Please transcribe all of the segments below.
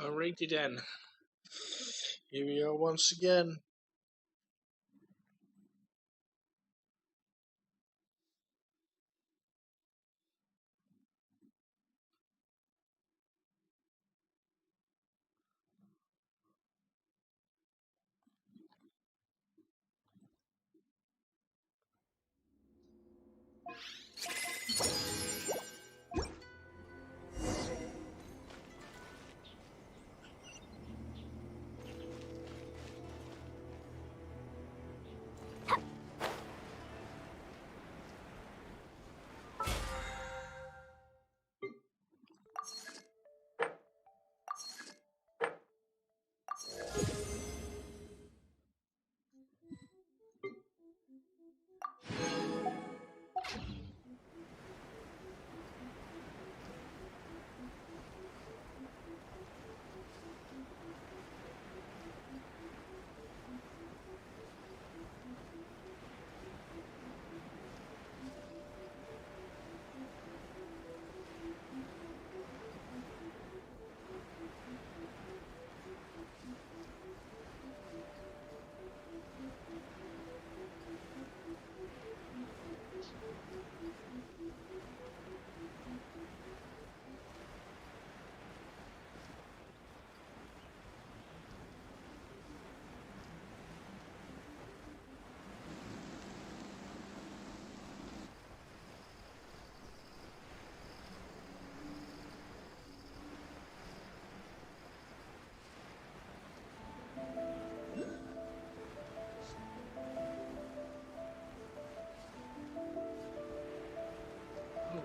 Alrighty then. Here we are once again.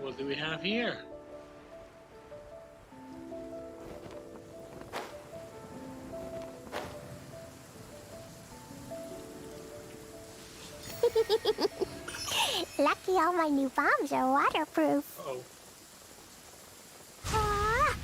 What do we have here? Lucky all my new bombs are waterproof. Oh. Ah!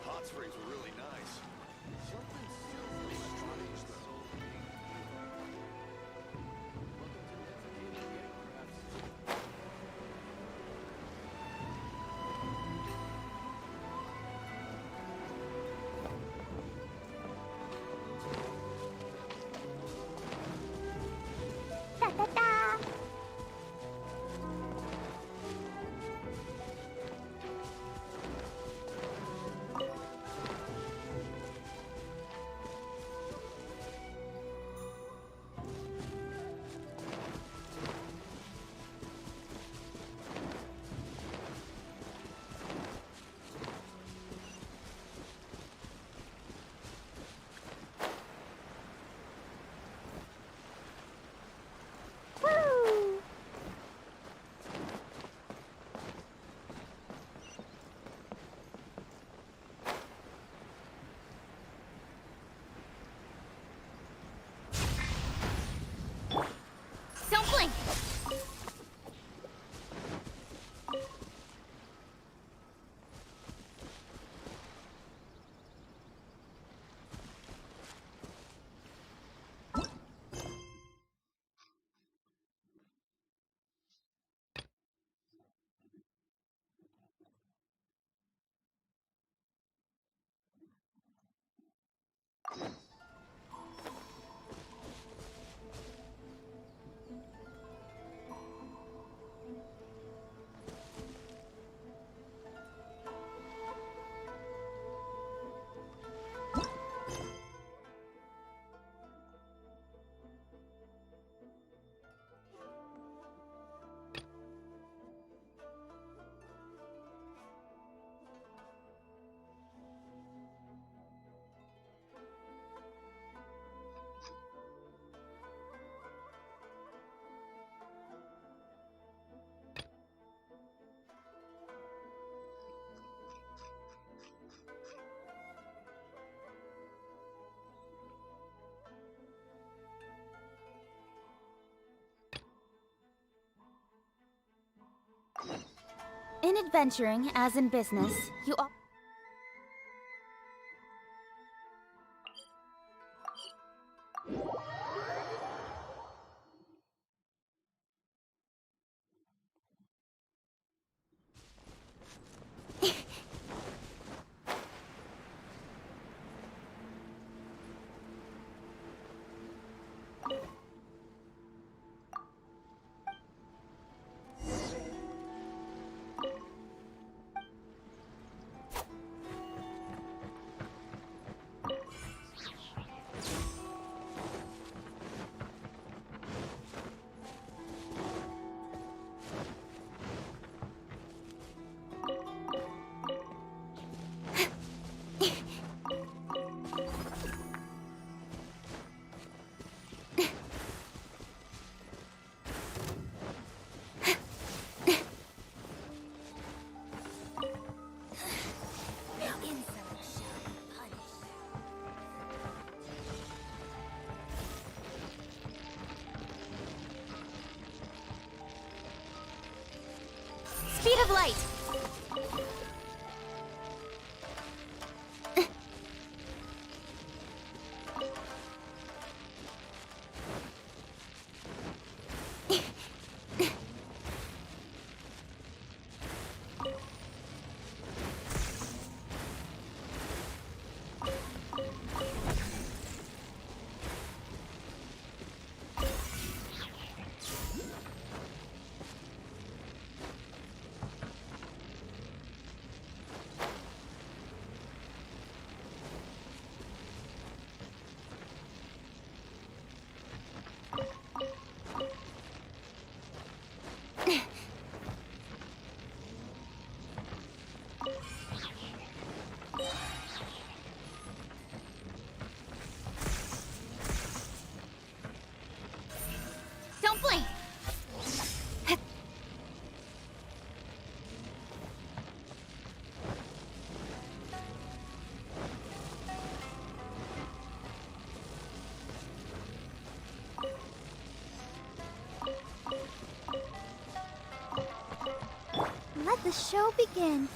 Hot springs were really nice. Something silly strange though. Da da da! In adventuring, as in business, you all. Speed of light! Don't blink! Let the show begin.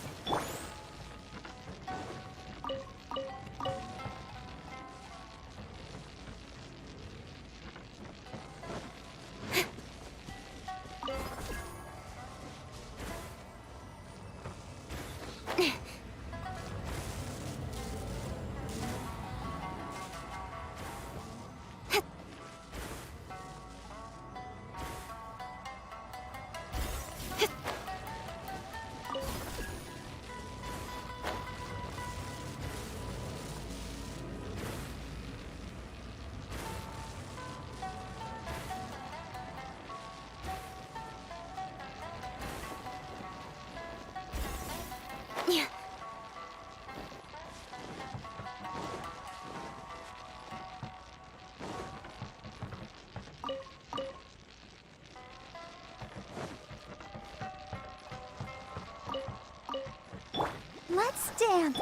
Yeah. Let's dance.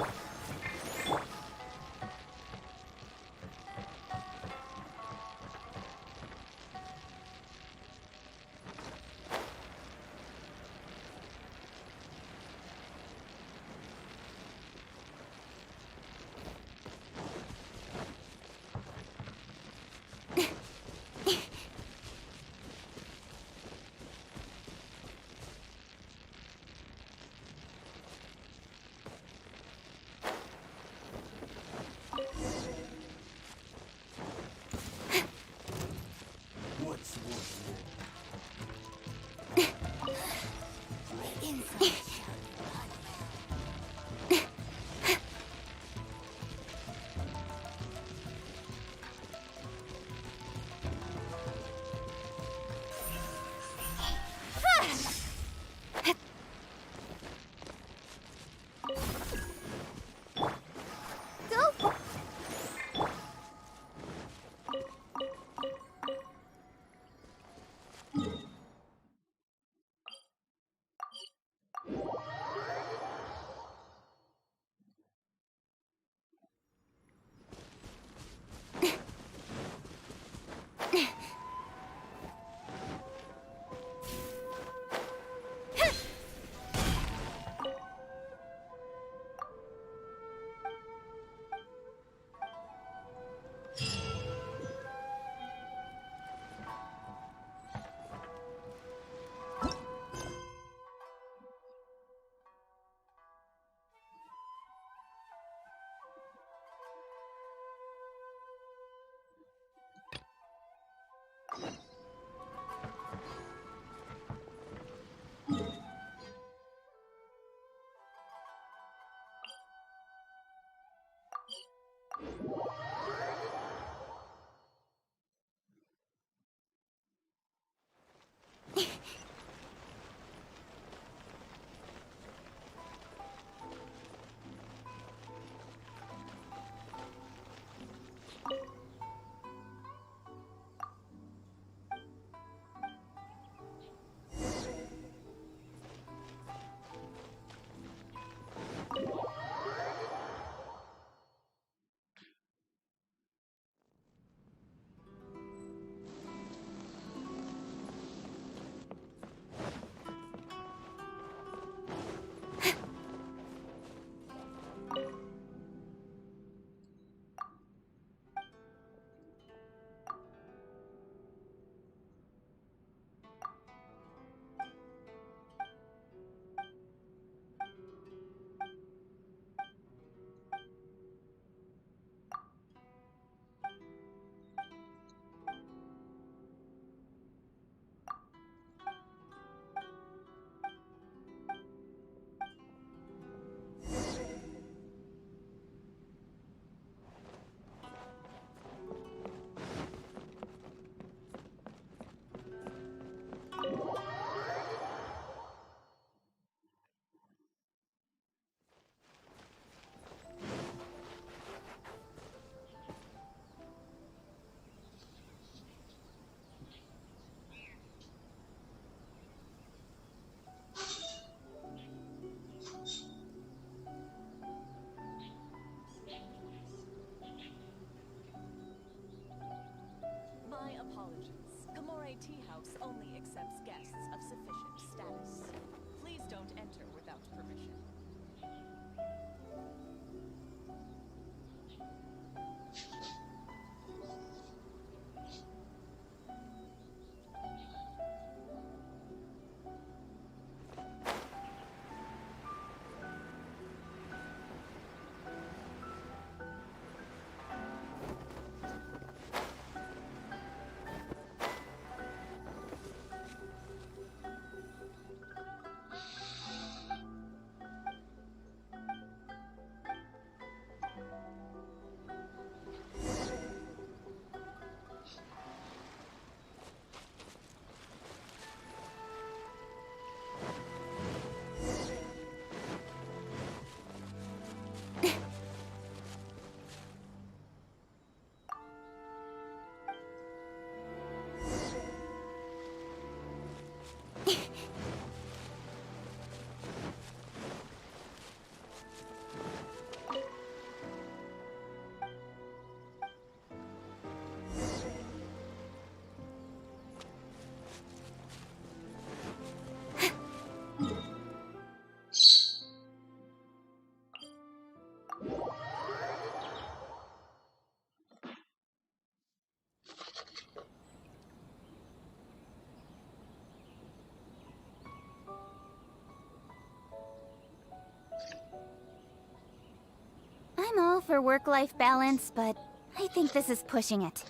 I'm all for work-life balance, but I think this is pushing it.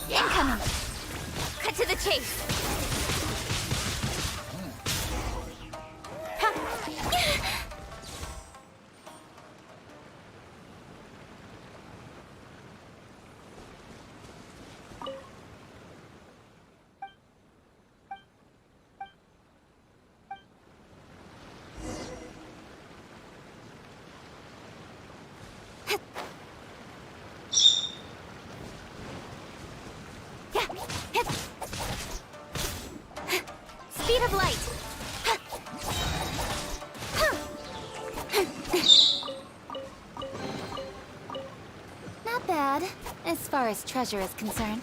Incoming! Cut to the chase! Speed of light! Not bad, as far as treasure is concerned.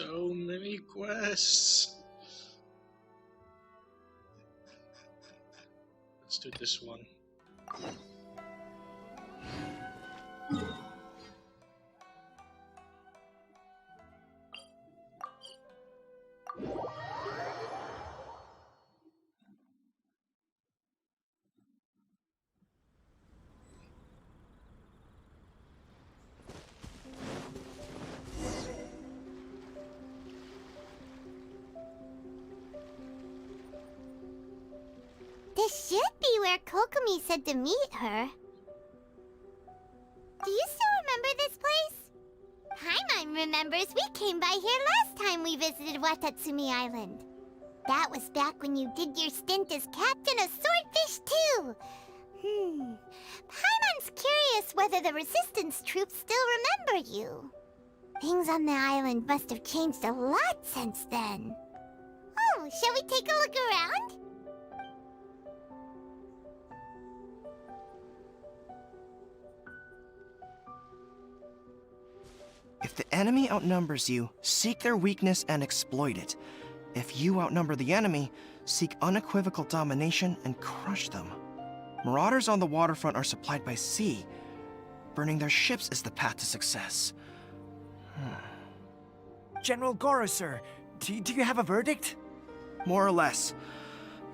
So many quests. Let's do this one. This should be where Kokomi said to meet her. Do you still remember this place? Paimon remembers we came by here last time we visited Watatsumi Island. That was back when you did your stint as captain of Swordfish too. Paimon's curious whether the resistance troops still remember you. Things on the island must have changed a lot since then. Oh, shall we take a look around? If the enemy outnumbers you, seek their weakness and exploit it. If you outnumber the enemy, seek unequivocal domination and crush them. Marauders on the waterfront are supplied by sea. Burning their ships is the path to success. General Goro, sir, do you have a verdict? More or less.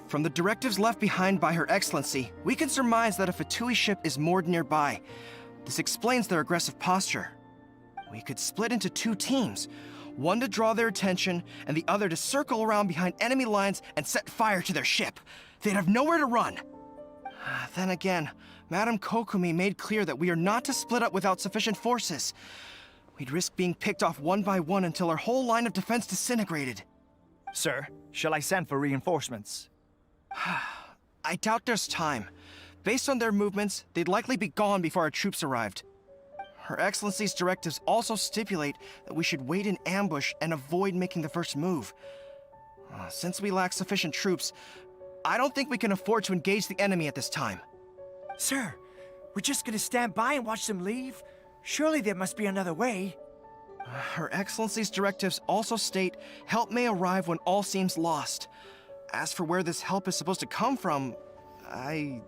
From the directives left behind by Her Excellency, we can surmise that a Fatui ship is moored nearby. This explains their aggressive posture. We could split into two teams, one to draw their attention, and the other to circle around behind enemy lines and set fire to their ship. They'd have nowhere to run. Then again, Madame Kokomi made clear that we are not to split up without sufficient forces. We'd risk being picked off one by one until our whole line of defense disintegrated. Sir, shall I send for reinforcements? I doubt there's time. Based on their movements, they'd likely be gone before our troops arrived. Her Excellency's directives also stipulate that we should wait in ambush and avoid making the first move. Since we lack sufficient troops, I don't think we can afford to engage the enemy at this time. Sir, we're just gonna stand by and watch them leave? Surely there must be another way. Her Excellency's directives also state help may arrive when all seems lost. As for where this help is supposed to come from, Hey,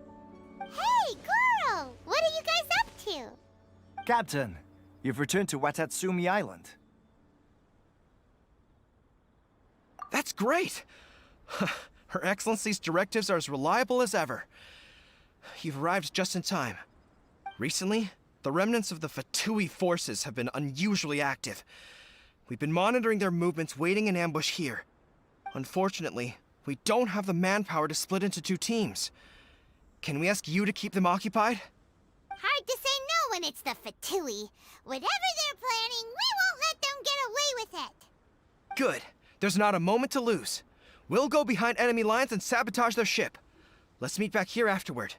Goro! What are you guys up to? Captain, you've returned to Watatsumi Island. That's great! Her Excellency's directives are as reliable as ever. You've arrived just in time. Recently, the remnants of the Fatui forces have been unusually active. We've been monitoring their movements, waiting in ambush here. Unfortunately, we don't have the manpower to split into two teams. Can we ask you to keep them occupied? Hard to say no when it's the Fatui. Whatever they're planning, we won't let them get away with it. Good. There's not a moment to lose. We'll go behind enemy lines and sabotage their ship. Let's meet back here afterward.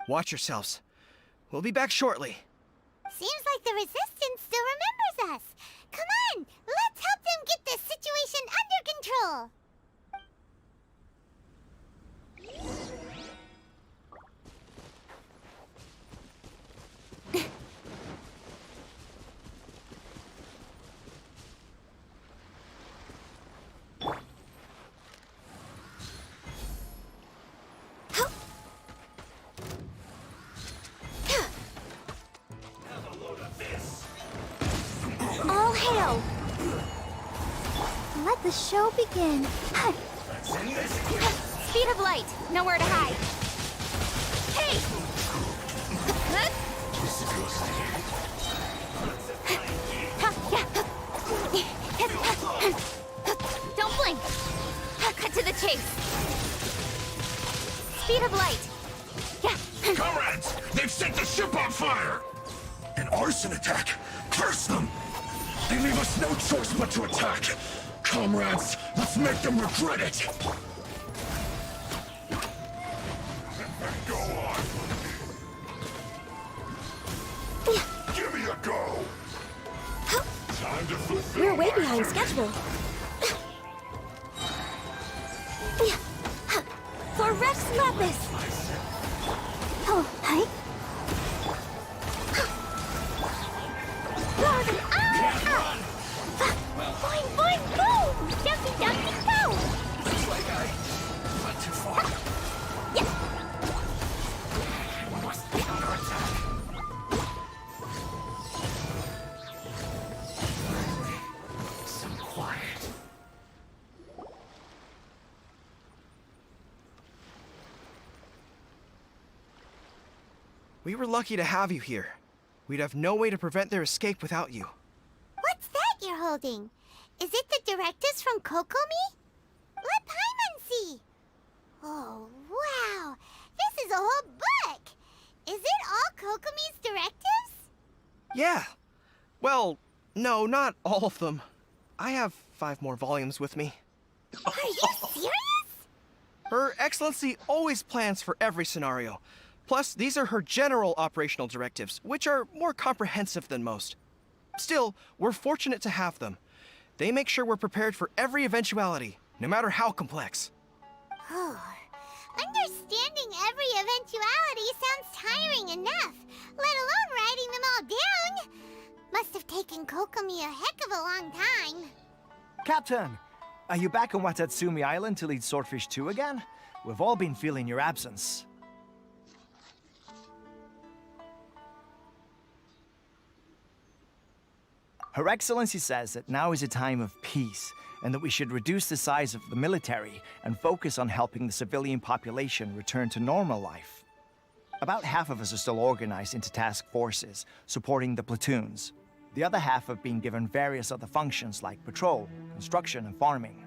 Watch yourselves. We'll be back shortly. Seems like the Resistance still remembers us. Come on, let's help them get this situation under control. All hail! Let the show begin. Speed of light, nowhere to hide. Hey! Don't blink. Cut to the chase. Speed of light. Comrades! They've set the ship on fire! An arson attack! Curse them! They leave us no choice but to attack! Comrades, let's make them regret it! Go on! Give me a go! Time to fulfill We're way my behind duty. schedule. For Rex Lapis. Oh, hi. Boing, boing. We were lucky to have you here. We'd have no way to prevent their escape without you. What's that you're holding? Is it the directives from Kokomi? Let Paimon see. Oh, wow. This is a whole book. Is it all Kokomi's directives? Yeah. Well, no, not all of them. I have 5 more volumes with me. Are you serious? Her Excellency always plans for every scenario. Plus, these are her general operational directives, which are more comprehensive than most. Still, we're fortunate to have them. They make sure we're prepared for every eventuality, no matter how complex. Oh, understanding every eventuality sounds tiring enough, let alone writing them all down. Must have taken Kokomi a heck of a long time. Captain, are you back on Watatsumi Island to lead Swordfish 2 again? We've all been feeling your absence. Her Excellency says that now is a time of peace, and that we should reduce the size of the military and focus on helping the civilian population return to normal life. About half of us are still organized into task forces, supporting the platoons. The other half have been given various other functions like patrol, construction, and farming.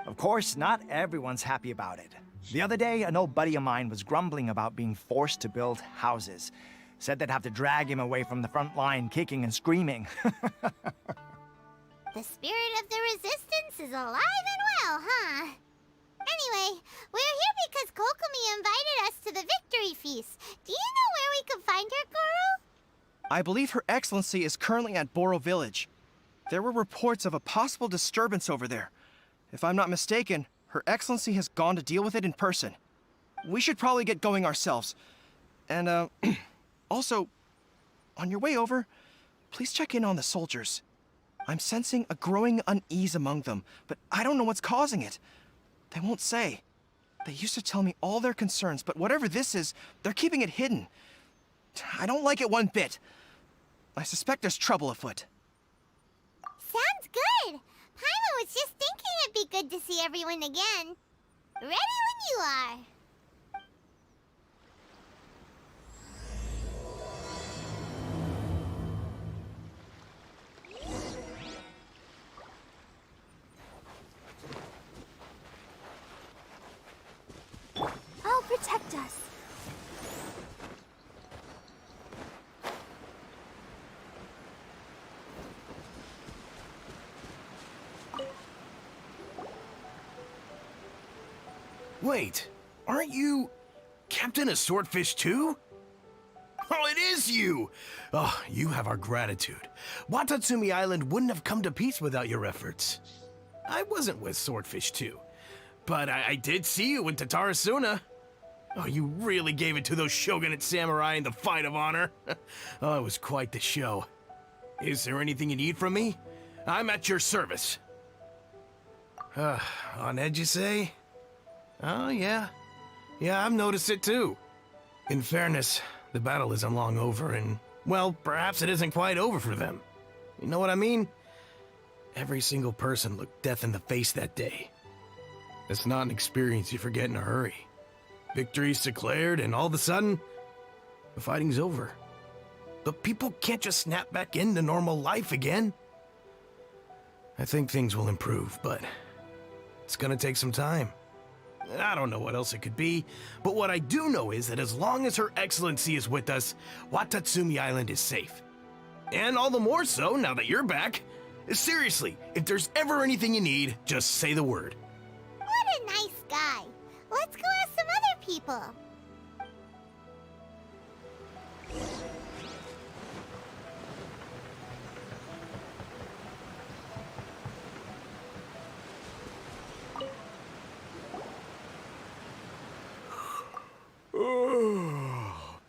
Of course, not everyone's happy about it. The other day, an old buddy of mine was grumbling about being forced to build houses. Said they'd have to drag him away from the front line, kicking and screaming. The spirit of the resistance is alive and well, huh? Anyway, we're here because Kokomi invited us to the victory feast. Do you know where we can find her, Goro? I believe Her Excellency is currently at Boro Village. There were reports of a possible disturbance over there. If I'm not mistaken, Her Excellency has gone to deal with it in person. We should probably get going ourselves. And, also, on your way over, please check in on the soldiers. I'm sensing a growing unease among them, but I don't know what's causing it. They won't say. They used to tell me all their concerns, but whatever this is, they're keeping it hidden. I don't like it one bit. I suspect there's trouble afoot. Sounds good. Paimon was just thinking it'd be good to see everyone again. Ready when you are. I'll protect us. Wait, aren't you Captain of Swordfish too? Oh, it is you! Oh, you have our gratitude. Watatsumi Island wouldn't have come to peace without your efforts. I wasn't with Swordfish 2, but I did see you in Tatarasuna. Oh, you really gave it to those shogunate samurai in the fight of honor. Oh, it was quite the show. Is there anything you need from me? I'm at your service. On edge, you say? Oh, yeah. Yeah, I've noticed it too. In fairness, the battle isn't long over and, well, perhaps it isn't quite over for them. You know what I mean? Every single person looked death in the face that day. It's not an experience you forget in a hurry. Victory's declared, and all of a sudden, the fighting's over. But people can't just snap back into normal life again. I think things will improve, but it's gonna take some time. I don't know what else it could be, but what I do know is that as long as Her Excellency is with us, Watatsumi Island is safe. And all the more so now that you're back. Seriously, if there's ever anything you need, just say the word. What a nice guy. Let's go ask some other people.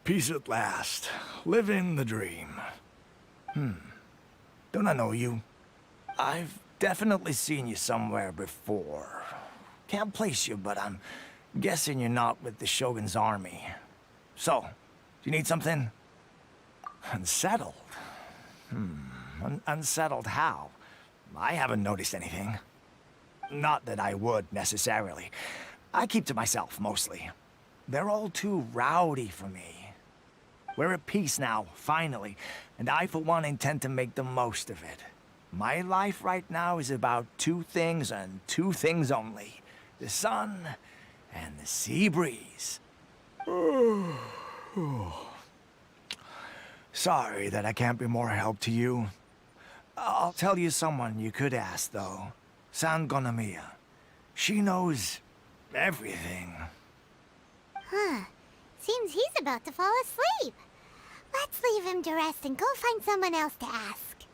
Peace at last. Living the dream. Don't I know you? I've definitely seen you somewhere before. Can't place you, but I'm guessing you're not with the Shogun's army. So, do you need something? Unsettled? Unsettled how? I haven't noticed anything. Not that I would, necessarily. I keep to myself, mostly. They're all too rowdy for me. We're at peace now, finally, and I for one intend to make the most of it. My life right now is about two things and two things only. The sun and the sea breeze. Sorry that I can't be more help to you. I'll tell you someone you could ask, though. San Gonomiya. She knows everything. Huh. Seems he's about to fall asleep. Let's leave him to rest and go find someone else to ask.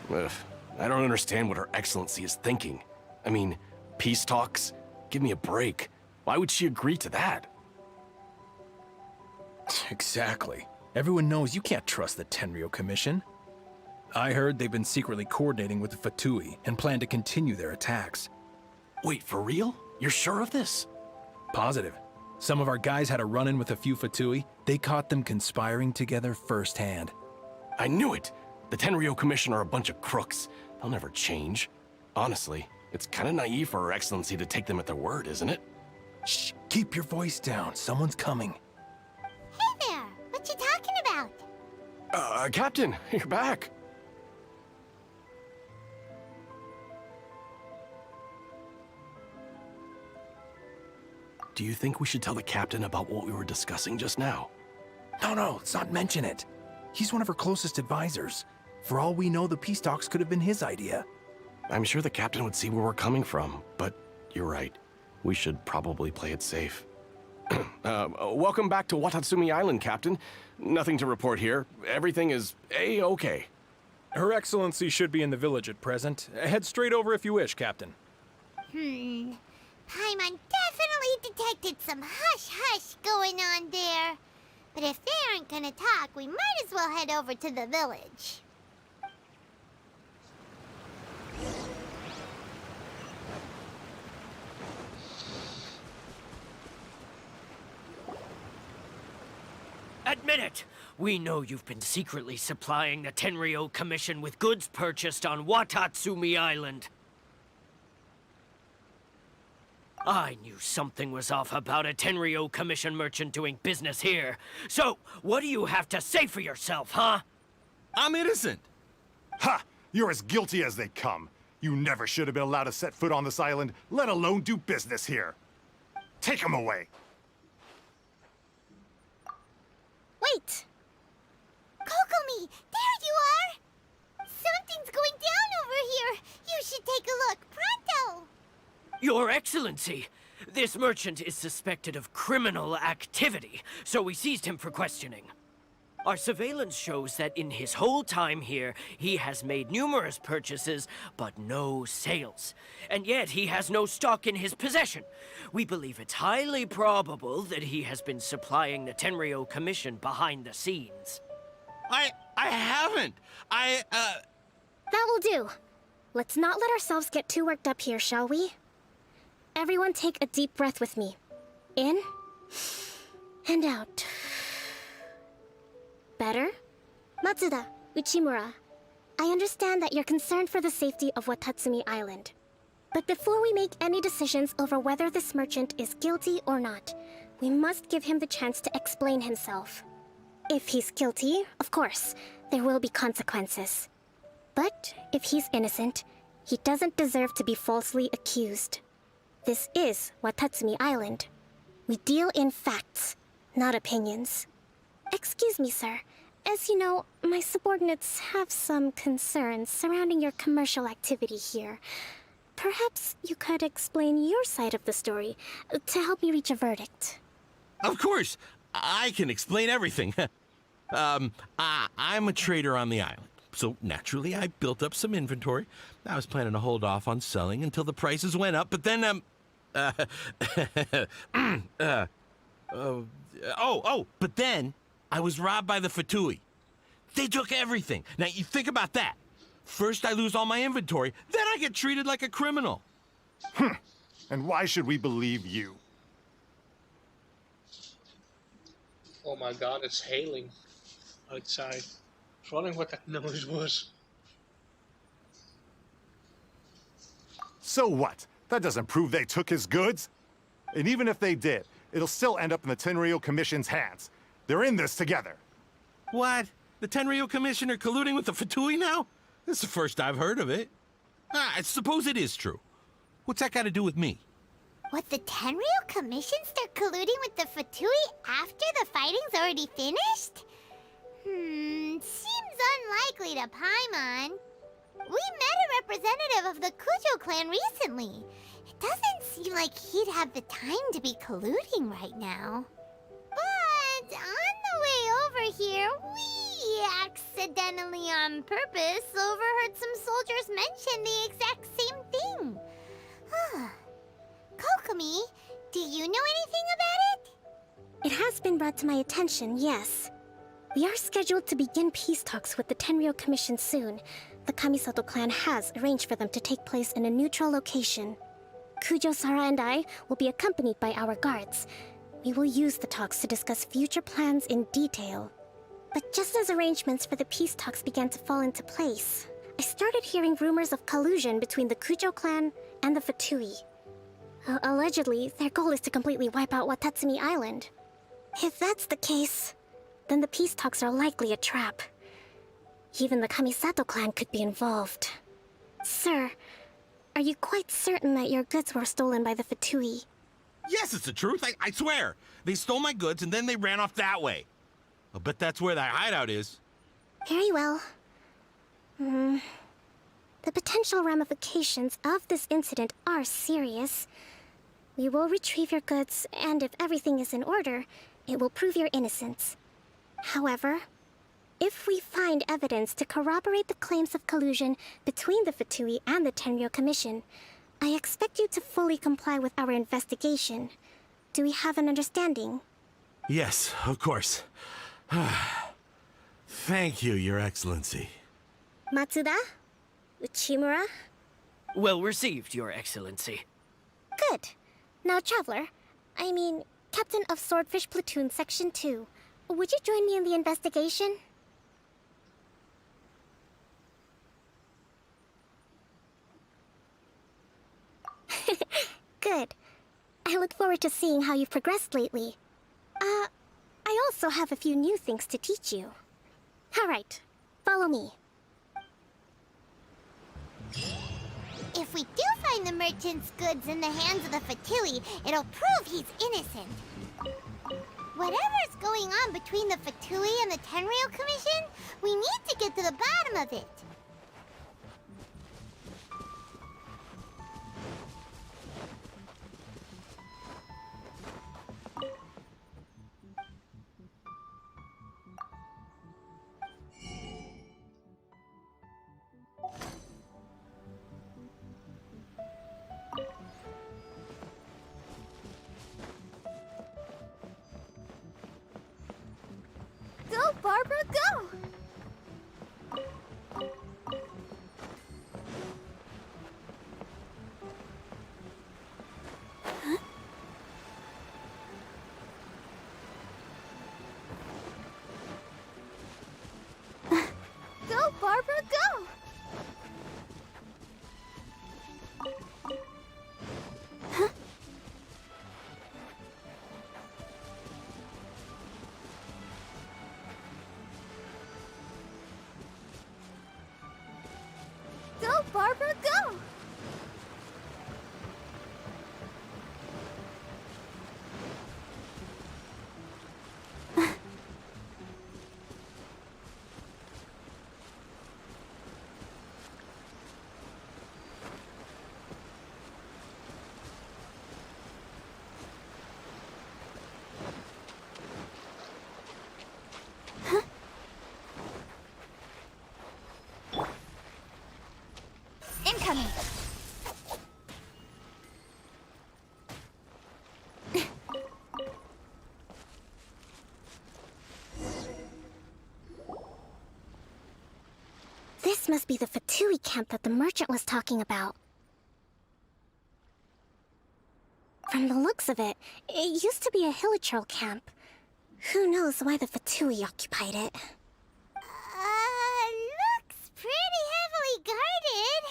Ugh, I don't understand what Her Excellency is thinking. I mean, peace talks? Give me a break. Why would she agree to that? Exactly. Everyone knows you can't trust the Tenryo Commission. I heard they've been secretly coordinating with the Fatui and plan to continue their attacks. Wait, for real? You're sure of this? Positive. Some of our guys had a run-in with a few Fatui. They caught them conspiring together firsthand. I knew it! The Tenryo Commission are a bunch of crooks. They'll never change. Honestly, it's kind of naive for Her Excellency to take them at their word, isn't it? Shh, keep your voice down. Someone's coming. Hey there! What you talking about? Captain, you're back. Do you think we should tell the captain about what we were discussing just now? No, let's not mention it. He's one of her closest advisors. For all we know, the peace talks could have been his idea. I'm sure the captain would see where we're coming from, but you're right. We should probably play it safe. Welcome back to Watatsumi Island, Captain. Nothing to report here. Everything is A-okay. Her Excellency should be in the village at present. Head straight over if you wish, Captain. Paimon definitely detected some hush-hush going on there. But if they aren't gonna talk, we might as well head over to the village. Admit it! We know you've been secretly supplying the Tenryo Commission with goods purchased on Watatsumi Island. I knew something was off about a Tenryo Commission merchant doing business here. So, what do you have to say for yourself, huh? I'm innocent! Ha! You're as guilty as they come. You never should have been allowed to set foot on this island, let alone do business here. Take him away. Wait! Kokomi, there you are! Something's going down over here. You should take a look, pronto! Your Excellency, this merchant is suspected of criminal activity, so we seized him for questioning. Our surveillance shows that in his whole time here, he has made numerous purchases, but no sales. And yet he has no stock in his possession. We believe it's highly probable that he has been supplying the Tenryo Commission behind the scenes. I haven't! That will do. Let's not let ourselves get too worked up here, shall we? Everyone take a deep breath with me. In and out. Better? Matsuda, Uchimura, I understand that you're concerned for the safety of Watatsumi Island. But before we make any decisions over whether this merchant is guilty or not, we must give him the chance to explain himself. If he's guilty, of course, there will be consequences. But if he's innocent, he doesn't deserve to be falsely accused. This is Watatsumi Island. We deal in facts, not opinions. Excuse me, sir. As you know, my subordinates have some concerns surrounding your commercial activity here. Perhaps you could explain your side of the story to help me reach a verdict. Of course! I can explain everything. I'm a trader on the island, so naturally I built up some inventory. I was planning to hold off on selling until the prices went up, but then, but then I was robbed by the Fatui. They took everything. Now, you think about that. First I lose all my inventory, then I get treated like a criminal. And why should we believe you? Oh my god, it's hailing outside. I was wondering what that noise was. So what? That doesn't prove they took his goods. And even if they did, it'll still end up in the Tenryou Commission's hands. They're in this together. What? The Tenryou Commission are colluding with the Fatui now? This is the first I've heard of it. I suppose it is true. What's that got to do with me? What, the Tenryou Commission start colluding with the Fatui after the fighting's already finished? Seems unlikely to Paimon. We met a representative of the Kujo clan recently. It doesn't seem like he'd have the time to be colluding right now. But on the way over here, we accidentally on purpose overheard some soldiers mention the exact same thing. Kokomi, do you know anything about it? It has been brought to my attention, yes. We are scheduled to begin peace talks with the Tenryou Commission soon. The Kamisato clan has arranged for them to take place in a neutral location. Kujo-Sara and I will be accompanied by our guards. We will use the talks to discuss future plans in detail. But just as arrangements for the peace talks began to fall into place, I started hearing rumors of collusion between the Kujo clan and the Fatui. Allegedly, their goal is to completely wipe out Watatsumi Island. If that's the case, then the peace talks are likely a trap. Even the Kamisato clan could be involved. Sir, are you quite certain that your goods were stolen by the Fatui? Yes, it's the truth. I swear. They stole my goods and then they ran off that way. I'll bet that's where that hideout is. Very well. The potential ramifications of this incident are serious. We will retrieve your goods, and if everything is in order, it will prove your innocence. However, if we find evidence to corroborate the claims of collusion between the Fatui and the Tenryou Commission, I expect you to fully comply with our investigation. Do we have an understanding? Yes, of course. Thank you, Your Excellency. Matsuda? Uchimura? Well received, Your Excellency. Good. Now, Traveler, Captain of Swordfish Platoon Section 2, would you join me in the investigation? Good. I look forward to seeing how you've progressed lately. I also have a few new things to teach you. All right, follow me. If we do find the merchant's goods in the hands of the Fatui, it'll prove he's innocent. Whatever's going on between the Fatui and the Tenryou Commission, we need to get to the bottom of it. Go, Barbara, go! Go, Barbara, go! Go, Barbara, go! Incoming! This must be the Fatui camp that the merchant was talking about. From the looks of it, it used to be a Hilichurl camp. Who knows why the Fatui occupied it? Looks pretty heavily guarded.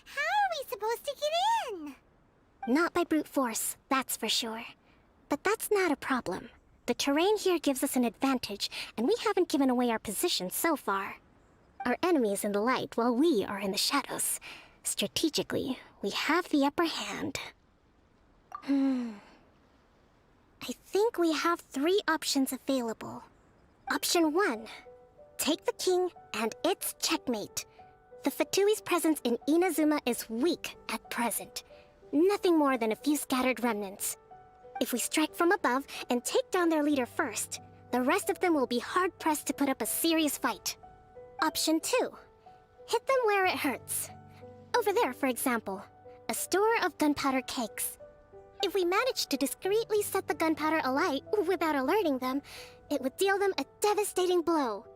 How are we supposed to get Not by brute force, that's for sure. But that's not a problem. The terrain here gives us an advantage, and we haven't given away our position so far. Our enemy is in the light while we are in the shadows. Strategically, we have the upper hand. I think we have 3 options available. Option 1. Take the king, and it's checkmate. The Fatui's presence in Inazuma is weak at present. Nothing more than a few scattered remnants. If we strike from above and take down their leader first, the rest of them will be hard-pressed to put up a serious fight. Option 2. Hit them where it hurts. Over there, for example, a store of gunpowder cakes. If we manage to discreetly set the gunpowder alight without alerting them, it would deal them a devastating blow.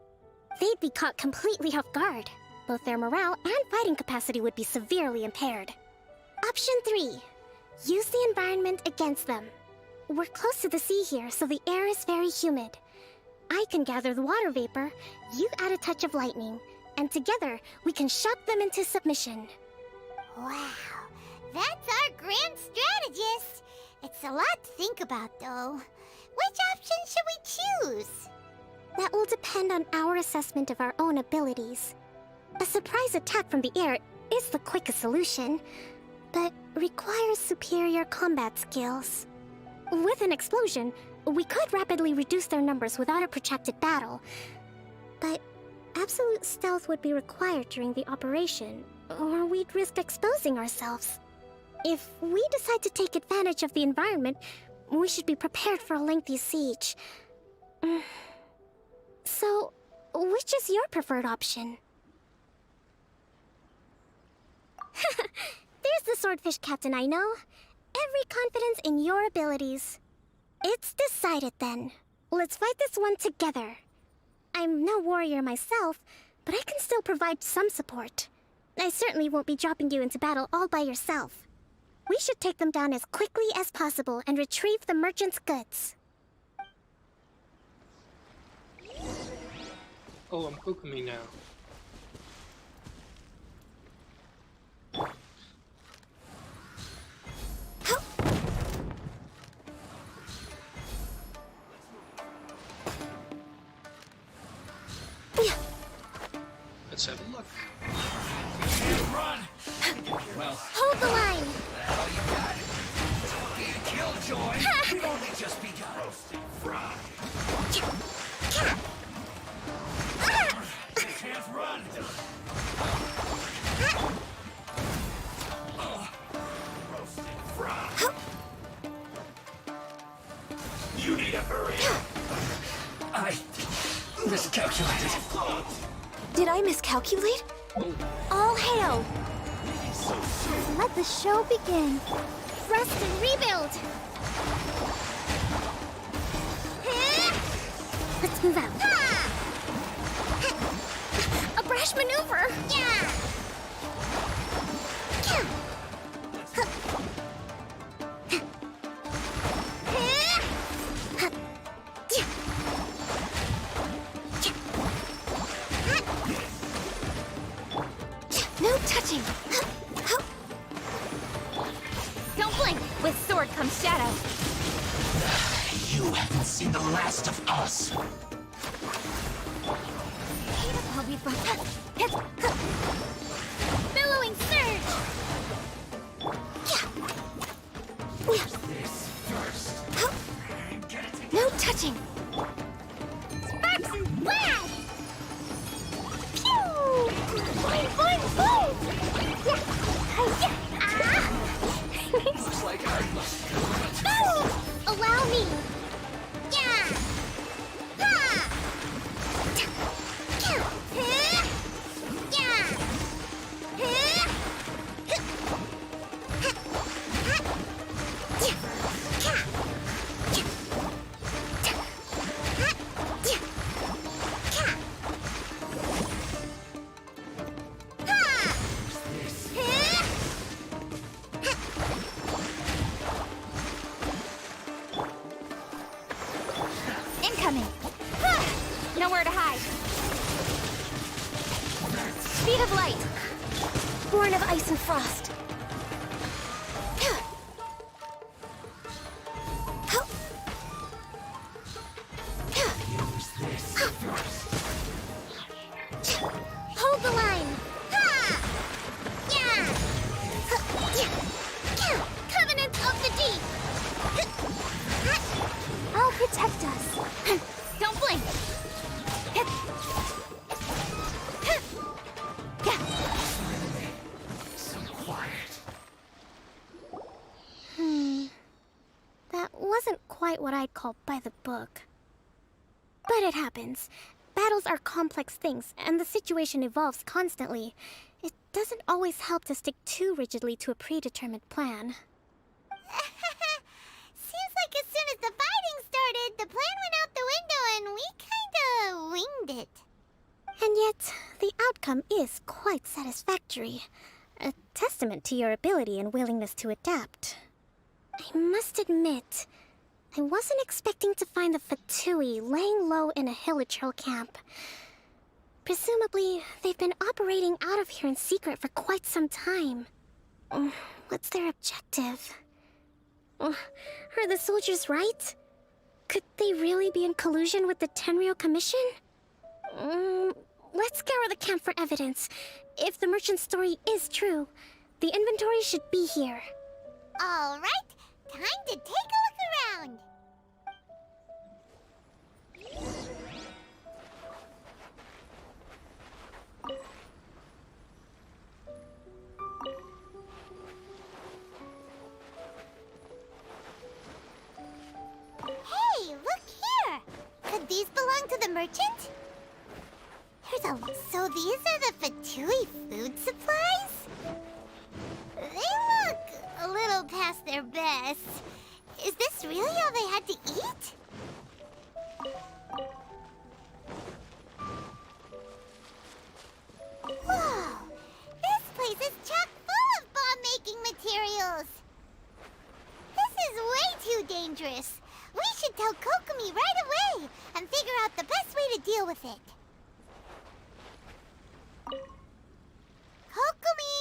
They'd be caught completely off guard. Both their morale and fighting capacity would be severely impaired. Option 3. Use the environment against them. We're close to the sea here, so the air is very humid. I can gather the water vapor, you add a touch of lightning, and together we can shock them into submission. Wow, that's our grand strategist. It's a lot to think about, though. Which option should we choose? That will depend on our assessment of our own abilities. A surprise attack from the air is the quickest solution, but requires superior combat skills. With an explosion, we could rapidly reduce their numbers without a protracted battle, but absolute stealth would be required during the operation, or we'd risk exposing ourselves. If we decide to take advantage of the environment, we should be prepared for a lengthy siege. So, which is your preferred option? There's the swordfish captain I know. Every confidence in your abilities. It's decided then. Let's fight this one together. I'm no warrior myself, but I can still provide some support. I certainly won't be dropping you into battle all by yourself. We should take them down as quickly as possible and retrieve the merchant's goods. Oh, I'm Kokumi now. Let's have a look. Run! Well, Hold the line! Killjoy! We've only just begun. Roasted fried. Can't run! Roasted fried. You need a hurry. I miscalculated. Did I miscalculate? All hail! Let the show begin. Rest and rebuild! Let's move out. A brash maneuver! Yeah! No touching! Don't blink! With sword comes shadow. You haven't seen the last of us. I'll be fine. Billowing surge! This first. No touching! Sparks and blast! Pew! Boing, boing, boom! Looks like I must go. Allow me! Yeah! Ha! Yeah! Incoming! Nowhere to hide. Speed of light. Born of ice and frost. quite what I'd call by the book. But it happens. Battles are complex things, and the situation evolves constantly. It doesn't always help to stick too rigidly to a predetermined plan. Seems like as soon as the fighting started, the plan went out the window and we kinda winged it. And yet, the outcome is quite satisfactory. A testament to your ability and willingness to adapt. I must admit, I wasn't expecting to find the Fatui laying low in a Hilichurl camp. Presumably, they've been operating out of here in secret for quite some time. What's their objective? Are the soldiers right? Could they really be in collusion with the Tenryou Commission? Let's scour the camp for evidence. If the merchant's story is true, the inventory should be here. All right, time to take a look around. Hey, look here! Could these belong to the merchant? So these are the Fatui food supplies? They look a little past their best. Is this really all they had to eat? Whoa! This place is chock full of bomb-making materials! This is way too dangerous! We should tell Kokomi right away and figure out the best way to deal with it. Kokomi!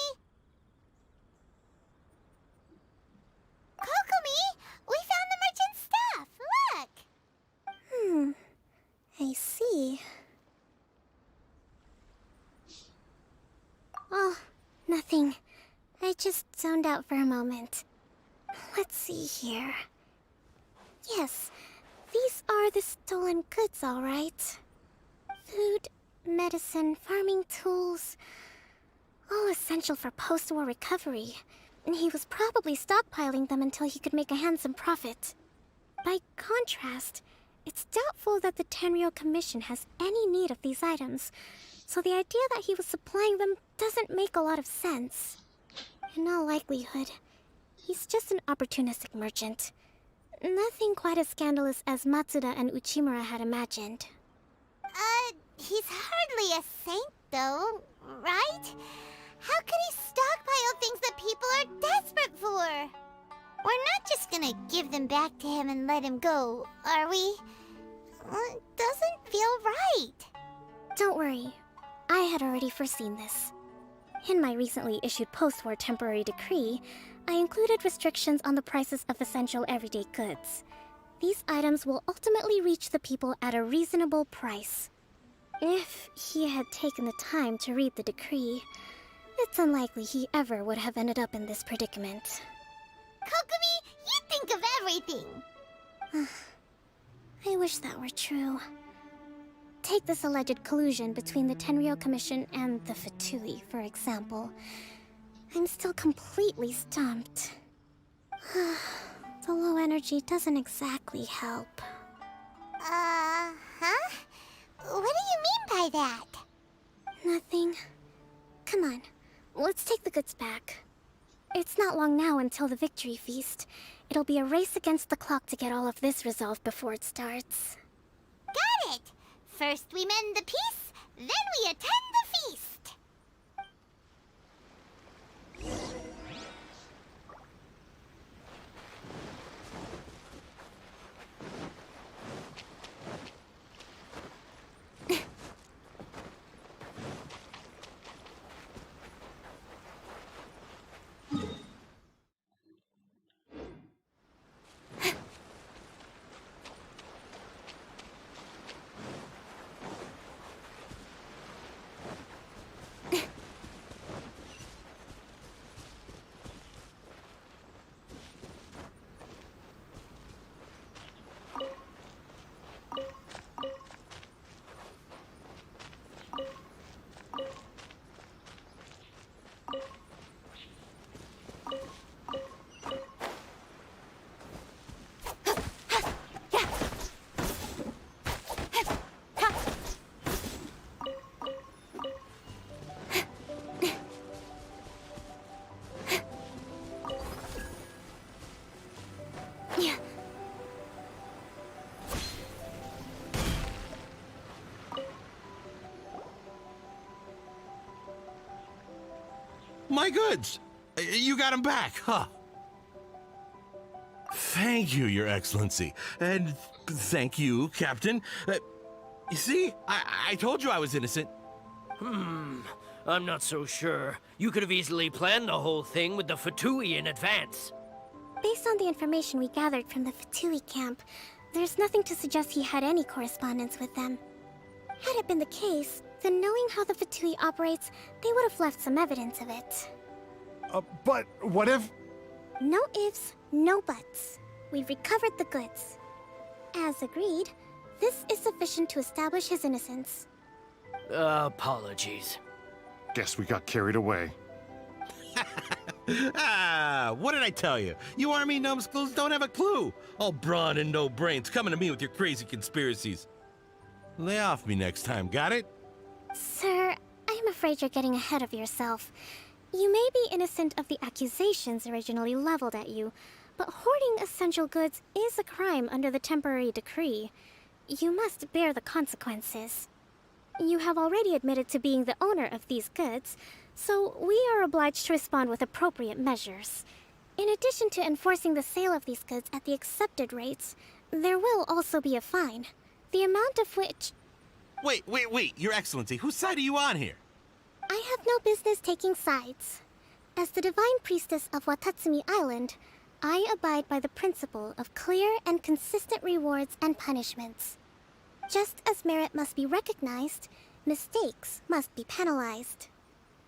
Kokomi! We found the merchant's stuff! Look! I see. Oh, nothing. I just zoned out for a moment. Let's see here. Yes, these are the stolen goods, all right. Food, medicine, farming tools, all essential for post-war recovery. And he was probably stockpiling them until he could make a handsome profit. By contrast, it's doubtful that the Tenryou Commission has any need of these items, so the idea that he was supplying them doesn't make a lot of sense. In all likelihood, he's just an opportunistic merchant. Nothing quite as scandalous as Matsuda and Uchimura had imagined. He's hardly a saint, though, right? How could he stockpile things that people are desperate for? We're not just gonna give them back to him and let him go, are we? It doesn't feel right. Don't worry. I had already foreseen this. In my recently issued post-war temporary decree, I included restrictions on the prices of essential everyday goods. These items will ultimately reach the people at a reasonable price. If he had taken the time to read the decree, it's unlikely he ever would have ended up in this predicament. Kokomi, you think of everything! I wish that were true. Take this alleged collusion between the Tenryou Commission and the Fatui, for example. I'm still completely stumped. The low energy doesn't exactly help. Huh? What do you mean by that? Nothing. Come on, let's take the goods back. It's not long now until the victory feast. It'll be a race against the clock to get all of this resolved before it starts. Got it! First we mend the peace, then we attend the feast! My goods! You got them back, huh? Thank you, Your Excellency. And thank you, Captain. You see? I told you I was innocent. I'm not so sure. You could have easily planned the whole thing with the Fatui in advance. Based on the information we gathered from the Fatui camp, there's nothing to suggest he had any correspondence with them. Had it been the case, then knowing how the Fatui operates, they would have left some evidence of it. But what if... No ifs, no buts. We've recovered the goods. As agreed, this is sufficient to establish his innocence. Apologies. Guess we got carried away. What did I tell you? You army numbskulls don't have a clue. All brawn and no brains coming to me with your crazy conspiracies. Lay off me next time, got it? Sir, I'm afraid you're getting ahead of yourself. You may be innocent of the accusations originally leveled at you, but hoarding essential goods is a crime under the temporary decree. You must bear the consequences. You have already admitted to being the owner of these goods, so we are obliged to respond with appropriate measures. In addition to enforcing the sale of these goods at the accepted rates, there will also be a fine, the amount of which... Wait, Your Excellency, whose side are you on here? I have no business taking sides. As the Divine Priestess of Watatsumi Island, I abide by the principle of clear and consistent rewards and punishments. Just as merit must be recognized, mistakes must be penalized.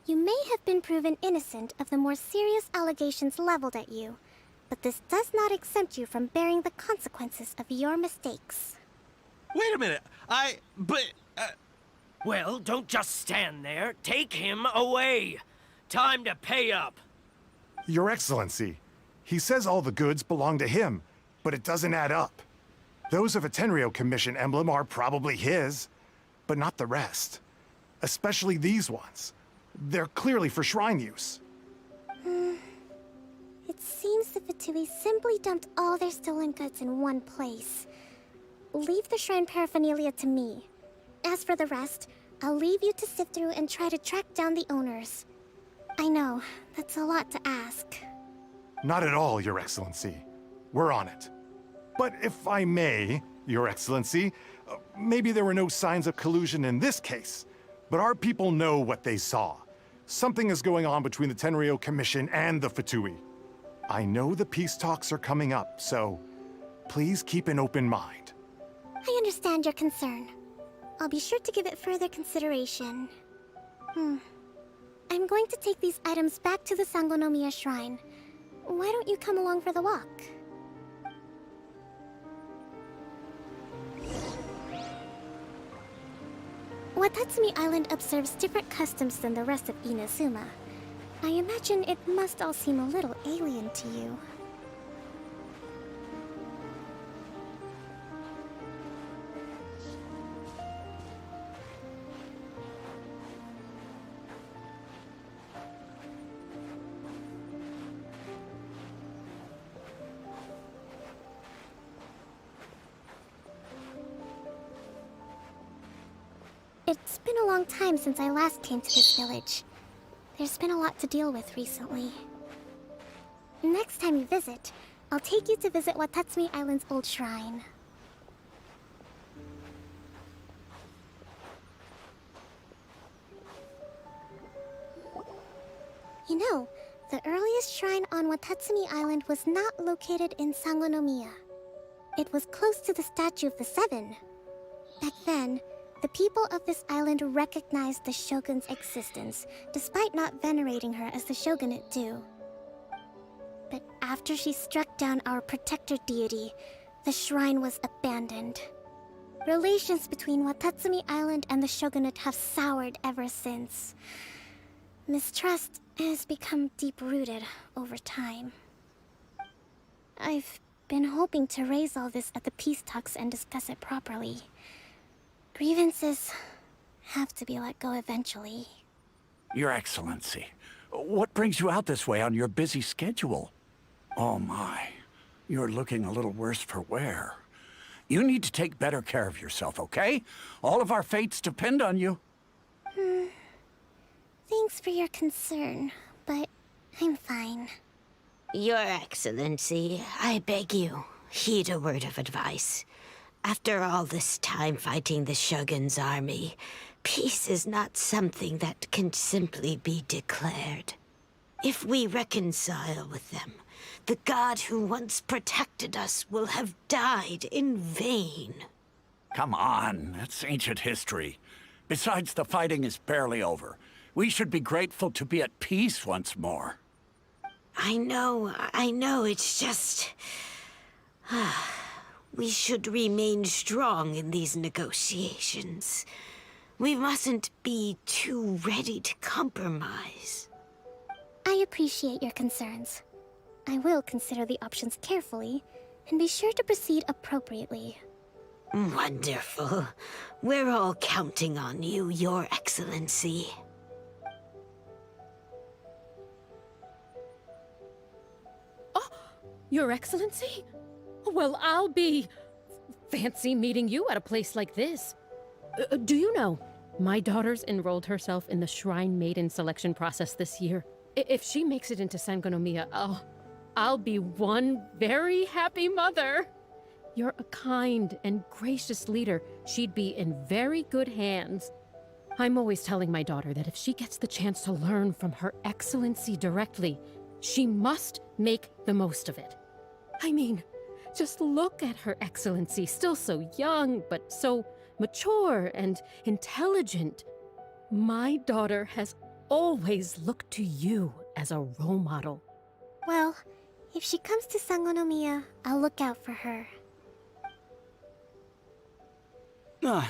You may have been proven innocent of the more serious allegations leveled at you, but this does not exempt you from bearing the consequences of your mistakes. Wait a minute, Well, don't just stand there. Take him away. Time to pay up. Your Excellency, he says all the goods belong to him, but it doesn't add up. Those of a Tenryou Commission emblem are probably his, but not the rest. Especially these ones. They're clearly for shrine use. It seems the Fatui simply dumped all their stolen goods in one place. Leave the shrine paraphernalia to me. As for the rest, I'll leave you to sift through and try to track down the owners. I know, that's a lot to ask. Not at all, Your Excellency. We're on it. But if I may, Your Excellency, maybe there were no signs of collusion in this case, but our people know what they saw. Something is going on between the Tenryou Commission and the Fatui. I know the peace talks are coming up, so please keep an open mind. I understand your concern. I'll be sure to give it further consideration. I'm going to take these items back to the Sangonomiya Shrine. Why don't you come along for the walk? Watatsumi Island observes different customs than the rest of Inazuma. I imagine it must all seem a little alien to you. It's been a long time since I last came to this village. There's been a lot to deal with recently. Next time you visit, I'll take you to visit Watatsumi Island's old shrine. You know, the earliest shrine on Watatsumi Island was not located in Sangonomiya. It was close to the Statue of the Seven. Back then, the people of this island recognized the shogun's existence, despite not venerating her as the shogunate do. But after she struck down our protector deity, the shrine was abandoned. Relations between Watatsumi Island and the shogunate have soured ever since. Mistrust has become deep-rooted over time. I've been hoping to raise all this at the peace talks and discuss it properly. Grievances have to be let go eventually. Your Excellency, what brings you out this way on your busy schedule? Oh my, you're looking a little worse for wear. You need to take better care of yourself, okay? All of our fates depend on you. Thanks for your concern, but I'm fine. Your Excellency, I beg you, heed a word of advice. After all this time fighting the Shogun's army, peace is not something that can simply be declared. If we reconcile with them, the god who once protected us will have died in vain. Come on, that's ancient history. Besides, the fighting is barely over. We should be grateful to be at peace once more. I know, it's just... We should remain strong in these negotiations. We mustn't be too ready to compromise. I appreciate your concerns. I will consider the options carefully, and be sure to proceed appropriately. Wonderful. We're all counting on you, Your Excellency. Oh, Your Excellency? Well, I'll be... fancy meeting you at a place like this. Do you know, my daughter's enrolled herself in the Shrine Maiden selection process this year. If she makes it into Sangonomiya, I'll be one very happy mother. You're a kind and gracious leader. She'd be in very good hands. I'm always telling my daughter that if she gets the chance to learn from Her Excellency directly, she must make the most of it. I mean, just look at Her Excellency, still so young, but so mature and intelligent. My daughter has always looked to you as a role model. Well, if she comes to Sangonomiya, I'll look out for her.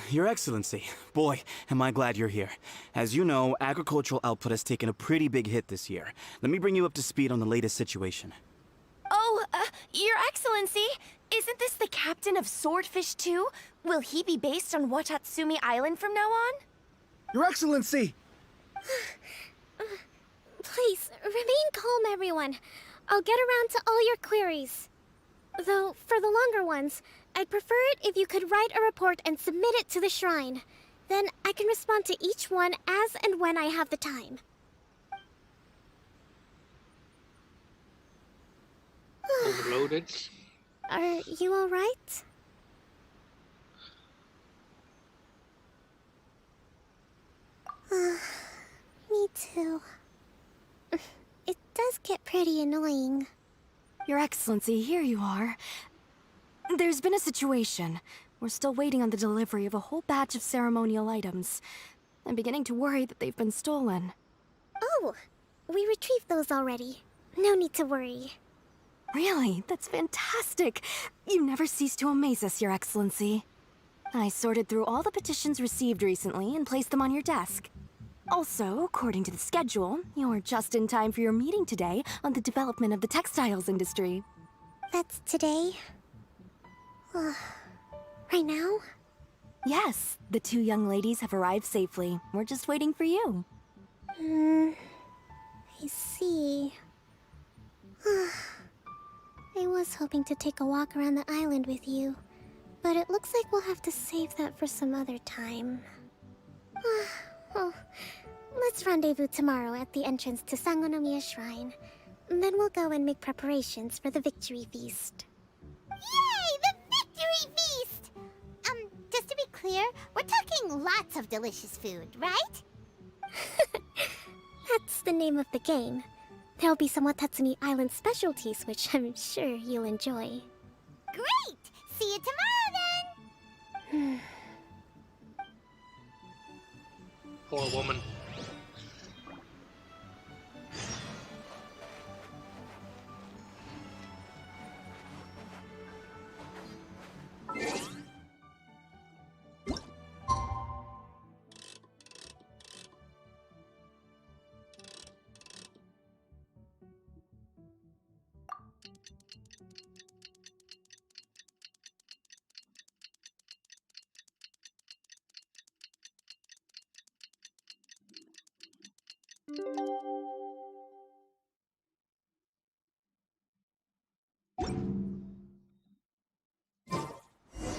Your Excellency. Boy, am I glad you're here. As you know, agricultural output has taken a pretty big hit this year. Let me bring you up to speed on the latest situation. Oh, Your Excellency, isn't this the captain of Swordfish 2? Will he be based on Watatsumi Island from now on? Your Excellency! Please, remain calm, everyone. I'll get around to all your queries. Though, for the longer ones, I'd prefer it if you could write a report and submit it to the shrine. Then I can respond to each one as and when I have the time. Overloaded. Are you alright? Me too. It does get pretty annoying. Your Excellency, here you are. There's been a situation. We're still waiting on the delivery of a whole batch of ceremonial items. I'm beginning to worry that they've been stolen. Oh, we retrieved those already. No need to worry. Really? That's fantastic. You never cease to amaze us, Your Excellency. I sorted through all the petitions received recently and placed them on your desk. Also, according to the schedule, you're just in time for your meeting today on the development of the textiles industry. That's today? Right now? Yes, the two young ladies have arrived safely. We're just waiting for you. I see. I was hoping to take a walk around the island with you, but it looks like we'll have to save that for some other time. Well, let's rendezvous tomorrow at the entrance to Sangonomiya Shrine. Then we'll go and make preparations for the victory feast. Yay! The victory feast! Just to be clear, we're talking lots of delicious food, right? That's the name of the game. There'll be some Watatsumi Island specialties, which I'm sure you'll enjoy. Great! See you tomorrow then! Poor woman.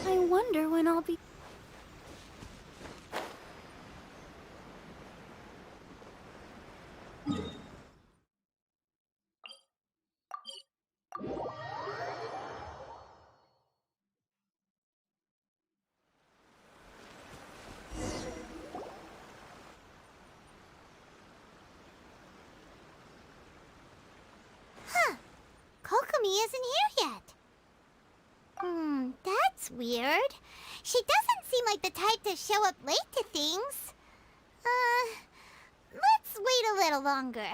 I wonder when I'll be... isn't here yet. That's weird. She doesn't seem like the type to show up late to things. Let's wait a little longer.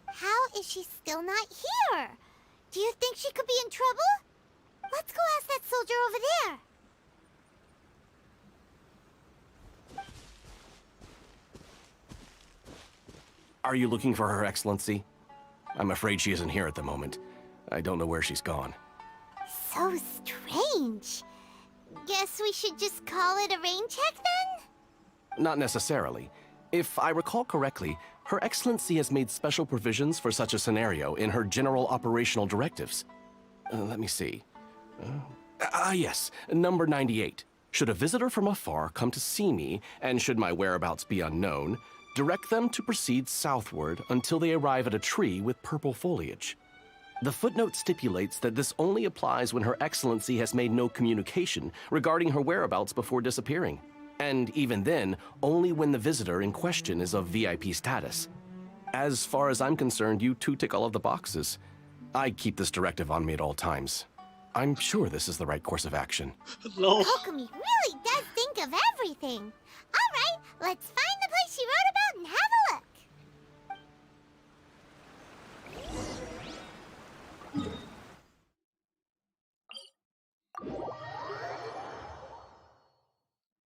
How is she still not here? Do you think she could be in trouble? Let's go ask that soldier over there. Are you looking for Her Excellency? I'm afraid she isn't here at the moment. I don't know where she's gone. So strange. Guess we should just call it a rain check then? Not necessarily. If I recall correctly, Her Excellency has made special provisions for such a scenario in her general operational directives. Let me see. Yes, number 98. Should a visitor from afar come to see me, and should my whereabouts be unknown, direct them to proceed southward until they arrive at a tree with purple foliage. The footnote stipulates that this only applies when Her Excellency has made no communication regarding her whereabouts before disappearing. And even then, only when the visitor in question is of VIP status. As far as I'm concerned, you two tick all of the boxes. I keep this directive on me at all times. I'm sure this is the right course of action. Kokomi really does think of everything. All right, let's find the place she wrote about and have a look.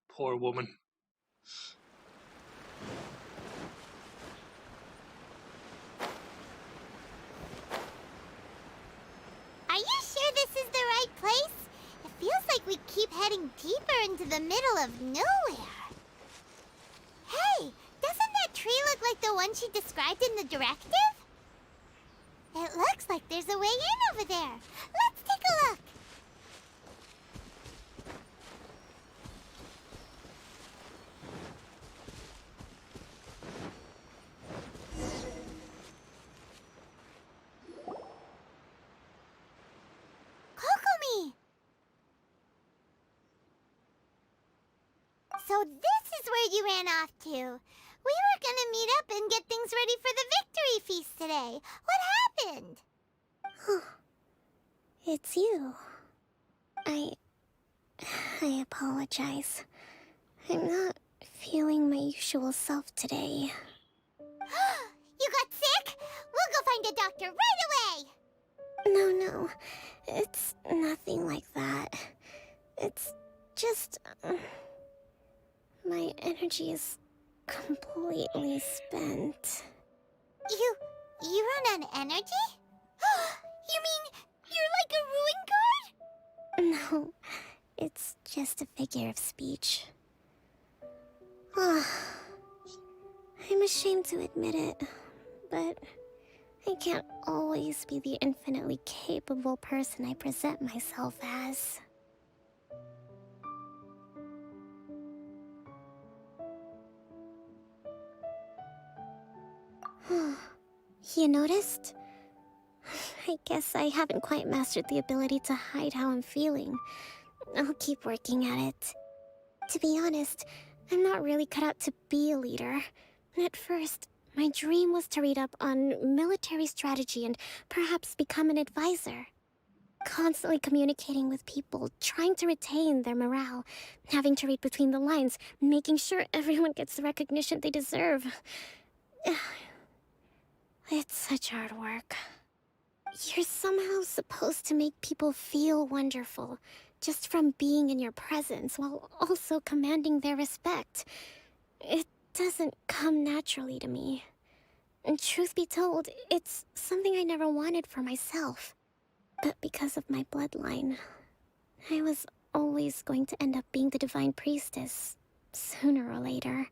Poor woman. Are you sure this is the right place? It feels like we keep heading deeper into the middle of nowhere. Hey, doesn't that tree look like the one she described in the directive? It looks like there's a way in over there. Let's take a look. Kokomi! So this is where you ran off to. We were gonna meet up and get things ready for the victory feast today. What happened? It's you. I apologize. I'm not feeling my usual self today. You got sick? We'll go find a doctor right away! No. It's nothing like that. It's just... my energy is completely spent. You run on energy? You mean you're like a ruin guard? No, it's just a figure of speech. I'm ashamed to admit it, but I can't always be the infinitely capable person I present myself as. You noticed? I guess I haven't quite mastered the ability to hide how I'm feeling. I'll keep working at it. To be honest, I'm not really cut out to be a leader. At first, my dream was to read up on military strategy and perhaps become an advisor. Constantly communicating with people, trying to retain their morale, having to read between the lines, making sure everyone gets the recognition they deserve. It's such hard work. You're somehow supposed to make people feel wonderful, just from being in your presence, while also commanding their respect. It doesn't come naturally to me. And truth be told, it's something I never wanted for myself. But because of my bloodline, I was always going to end up being the Divine Priestess, sooner or later.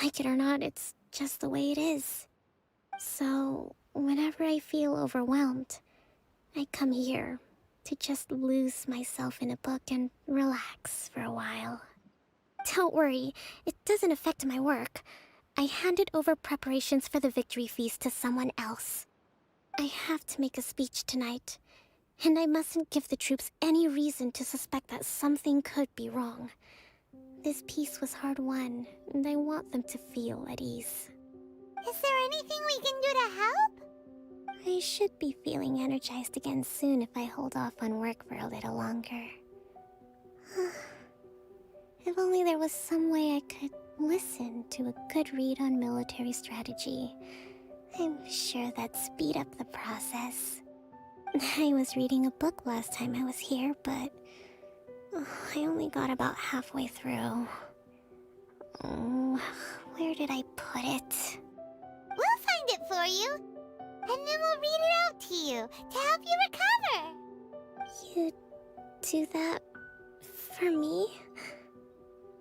Like it or not, it's just the way it is. So, whenever I feel overwhelmed, I come here to just lose myself in a book and relax for a while. Don't worry, it doesn't affect my work. I handed over preparations for the victory feast to someone else. I have to make a speech tonight, and I mustn't give the troops any reason to suspect that something could be wrong. This peace was hard won, and I want them to feel at ease. Is there anything we can do to help? I should be feeling energized again soon if I hold off on work for a little longer. If only there was some way I could listen to a good read on military strategy. I'm sure that'd speed up the process. I was reading a book last time I was here, but I only got about halfway through. Where did I put it? We'll find it for you. And then we'll read it out to you to help you recover. You do that for me?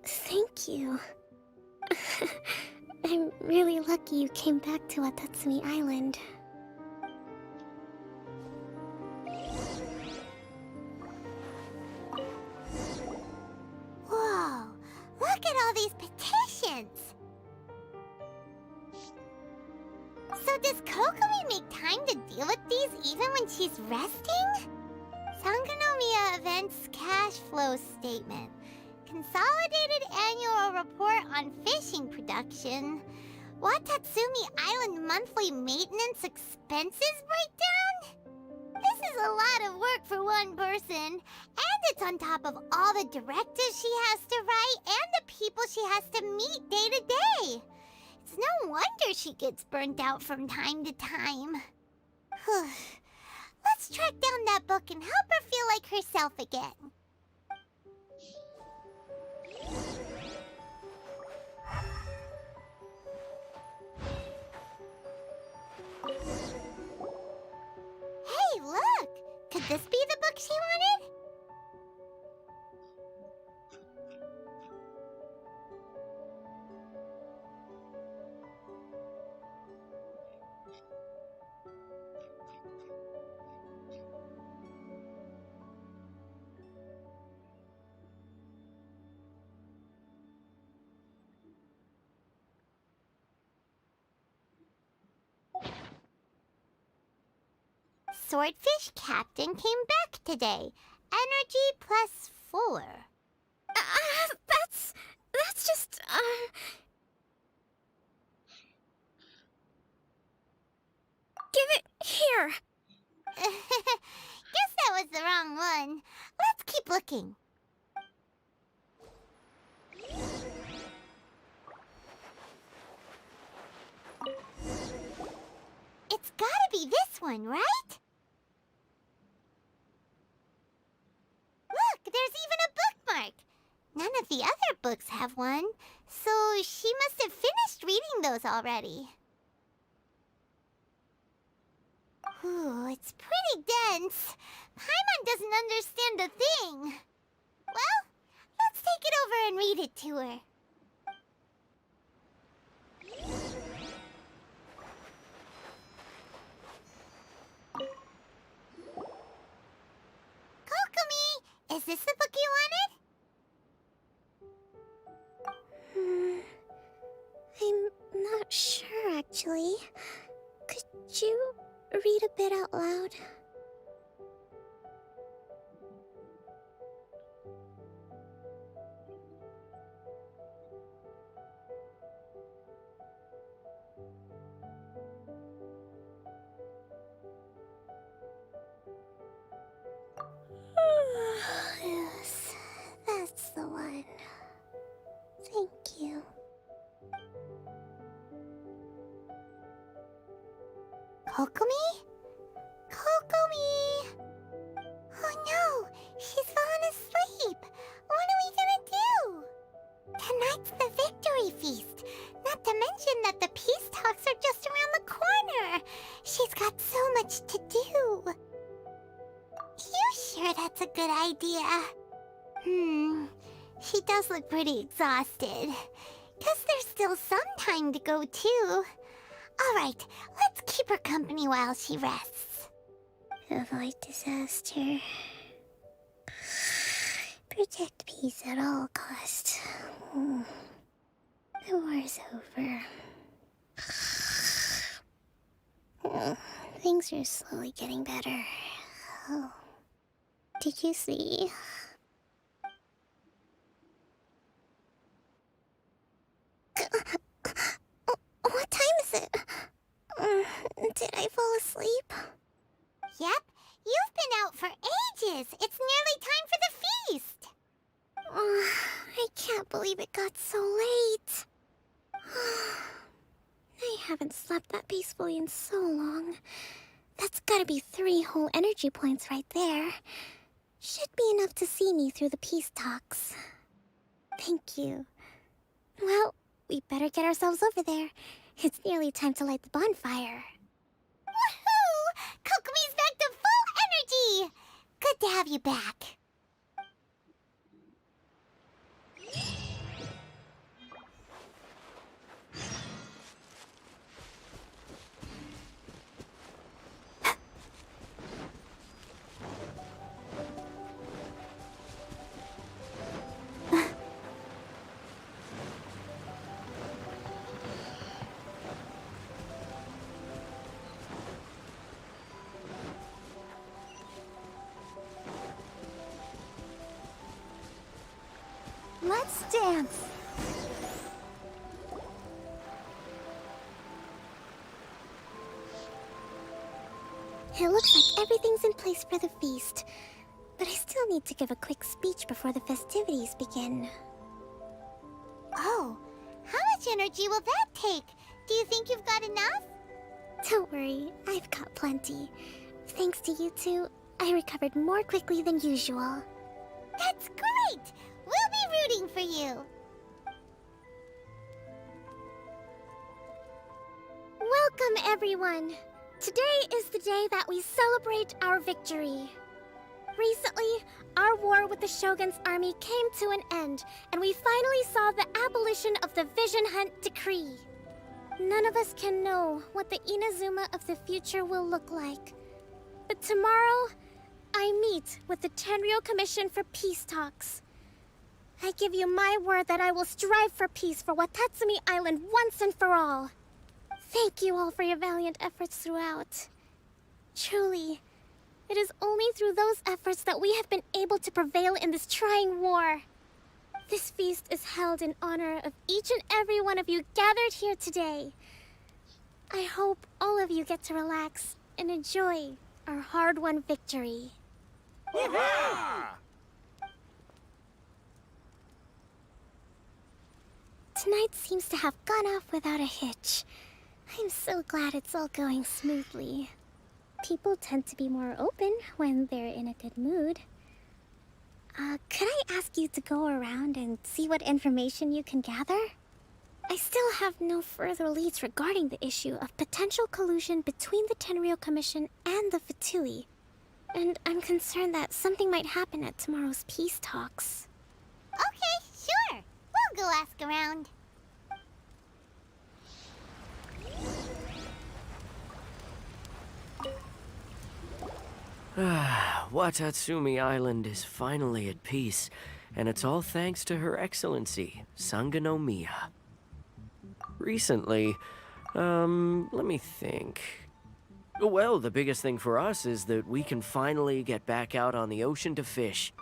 Thank you. I'm really lucky you came back to Watatsumi Island. Whoa, look at all these petitions. So does Kokomi make time to deal with these even when she's resting? Sangonomiya Events Cash Flow Statement. Consolidated Annual Report on Fishing Production. Watatsumi Island Monthly Maintenance Expenses Breakdown? This is a lot of work for one person, and it's on top of all the directives she has to write and the people she has to meet day to day. It's no wonder she gets burnt out from time to time. Let's track down that book and help her feel like herself again. Hey, look! Could this be the book she wanted? Swordfish Captain came back today. Energy +4. That's just, Give it here! Guess that was the wrong one. Let's keep looking. It's gotta be this one, right? Look, there's even a bookmark. None of the other books have one, so she must have finished reading those already. Ooh, it's pretty dense. Paimon doesn't understand a thing. Well, let's take it over and read it to her. Kokomi, is this the book you wanted? I'm not sure, actually. Could you read a bit out loud? Yes, that's the one. Thank you. Kokomi? Kokomi! Oh no, she's fallen asleep. What are we gonna do? Tonight's the victory feast. Not to mention that the peace talks are just around the corner. She's got so much to do. You sure that's a good idea? She does look pretty exhausted. Guess there's still some time to go too. Alright, let's keep her company while she rests. Avoid disaster. Protect peace at all costs. The war's over. Things are slowly getting better. Oh. Did you see? What time is it? sleep? Yep, you've been out for ages. It's nearly time for the feast. I can't believe it got so late. I haven't slept that peacefully in so long. That's gotta be 3 whole energy points right there. Should be enough to see me through the peace talks. Thank you. Well, we better get ourselves over there. It's nearly time to light the bonfire. Woohoo! Kokomi's back to full energy! Good to have you back. Let's dance. It looks like everything's in place for the feast. But I still need to give a quick speech before the festivities begin. Oh, how much energy will that take? Do you think you've got enough? Don't worry, I've got plenty. Thanks to you two, I recovered more quickly than usual. That's great! We'll be rooting for you. Welcome, everyone! Today is the day that we celebrate our victory. Recently, our war with the Shogun's army came to an end, and we finally saw the abolition of the Vision Hunt Decree. None of us can know what the Inazuma of the future will look like. But tomorrow, I meet with the Tenryou Commission for peace talks. I give you my word that I will strive for peace for Watatsumi Island once and for all. Thank you all for your valiant efforts throughout. Truly, it is only through those efforts that we have been able to prevail in this trying war. This feast is held in honor of each and every one of you gathered here today. I hope all of you get to relax and enjoy our hard-won victory. Tonight seems to have gone off without a hitch. I'm so glad it's all going smoothly. People tend to be more open when they're in a good mood. Could I ask you to go around and see what information you can gather? I still have no further leads regarding the issue of potential collusion between the Tenryou Commission and the Fatui. And I'm concerned that something might happen at tomorrow's peace talks. Okay, sure. We'll go ask around. Watatsumi Island is finally at peace, and it's all thanks to Her Excellency, Sangonomiya. Recently, let me think. Well, the biggest thing for us is that we can finally get back out on the ocean to fish.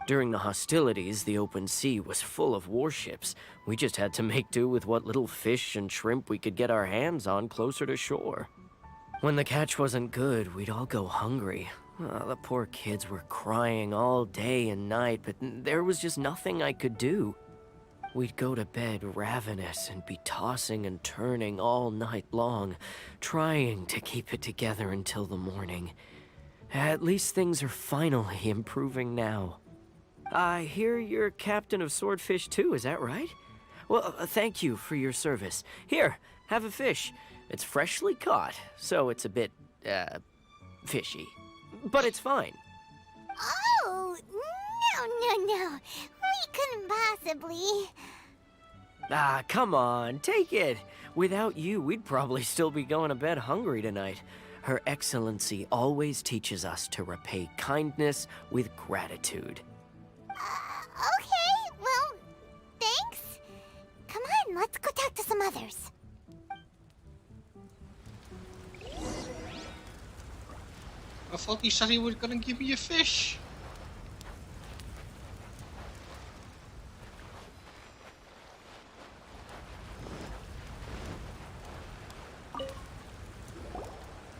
During the hostilities, the open sea was full of warships. We just had to make do with what little fish and shrimp we could get our hands on closer to shore. When the catch wasn't good, we'd all go hungry. The poor kids were crying all day and night, but there was just nothing I could do. We'd go to bed ravenous and be tossing and turning all night long, trying to keep it together until the morning. At least things are finally improving now. I hear you're captain of Swordfish too, is that right? Well, thank you for your service. Here, have a fish. It's freshly caught, so it's a bit, fishy. But it's fine. Oh, no. We couldn't possibly. Ah, come on, take it. Without you, we'd probably still be going to bed hungry tonight. Her Excellency always teaches us to repay kindness with gratitude. Okay, well, thanks. Come on, let's go talk to some others. I thought he said he was gonna give me a fish.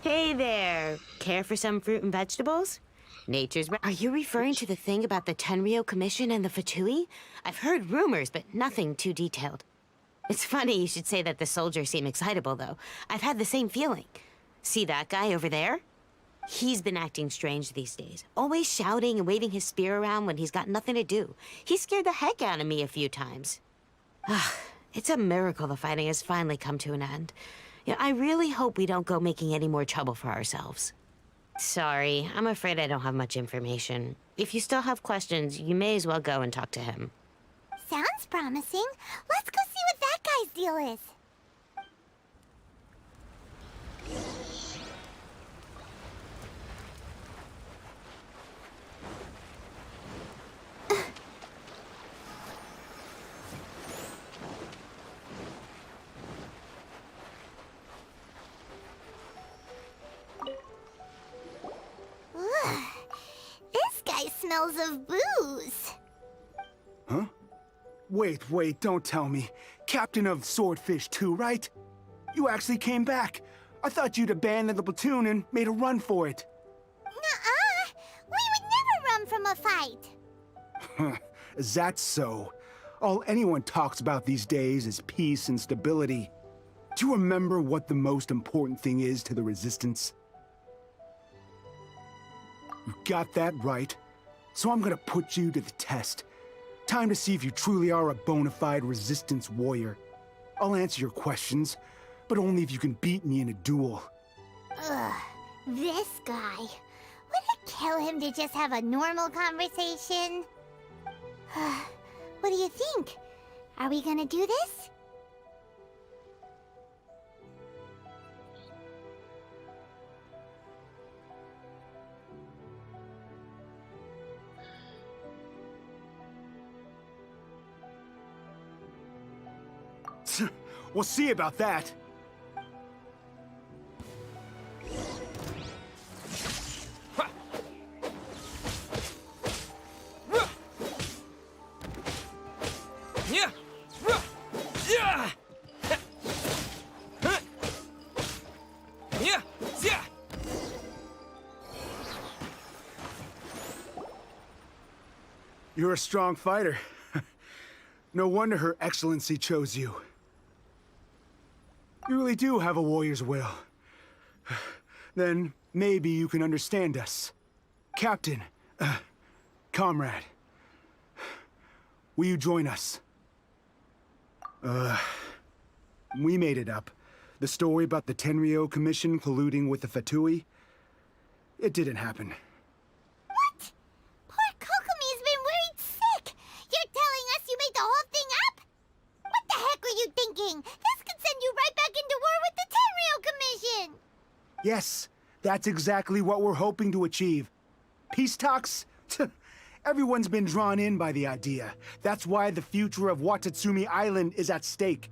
Hey there. Care for some fruit and vegetables? Nature's... Are you referring to the thing about the Tenryou Commission and the Fatui? I've heard rumors, but nothing too detailed. It's funny you should say that the soldiers seem excitable, though. I've had the same feeling. See that guy over there? He's been acting strange these days. Always shouting and waving his spear around when he's got nothing to do. He scared the heck out of me a few times. It's a miracle the fighting has finally come to an end. Yeah, I really hope we don't go making any more trouble for ourselves. Sorry, I'm afraid I don't have much information. If you still have questions, you may as well go and talk to him. Sounds promising. Let's go see what that guy's deal is. This guy smells of booze. Huh? Wait, don't tell me. Captain of Swordfish 2, right? You actually came back. I thought you'd abandoned the platoon and made a run for it. Nuh-uh. We would never run from a fight. Is that so? All anyone talks about these days is peace and stability. Do you remember what the most important thing is to the Resistance? You got that right. So I'm gonna put you to the test. Time to see if you truly are a bona fide Resistance warrior. I'll answer your questions, but only if you can beat me in a duel. Ugh, this guy. Would it kill him to just have a normal conversation? What do you think? Are we gonna do this? We'll see about that. You're a strong fighter. No wonder Her Excellency chose you. You really do have a warrior's will. Then maybe you can understand us. Captain, comrade, will you join us? We made it up. The story about the Tenryou Commission colluding with the Fatui, it didn't happen. What? Poor Kokomi's been worried sick. You're telling us you made the whole thing up? What the heck were you thinking? This could send you right back into war with the Tenryou Commission! Yes, that's exactly what we're hoping to achieve. Peace talks? Everyone's been drawn in by the idea. That's why the future of Watatsumi Island is at stake.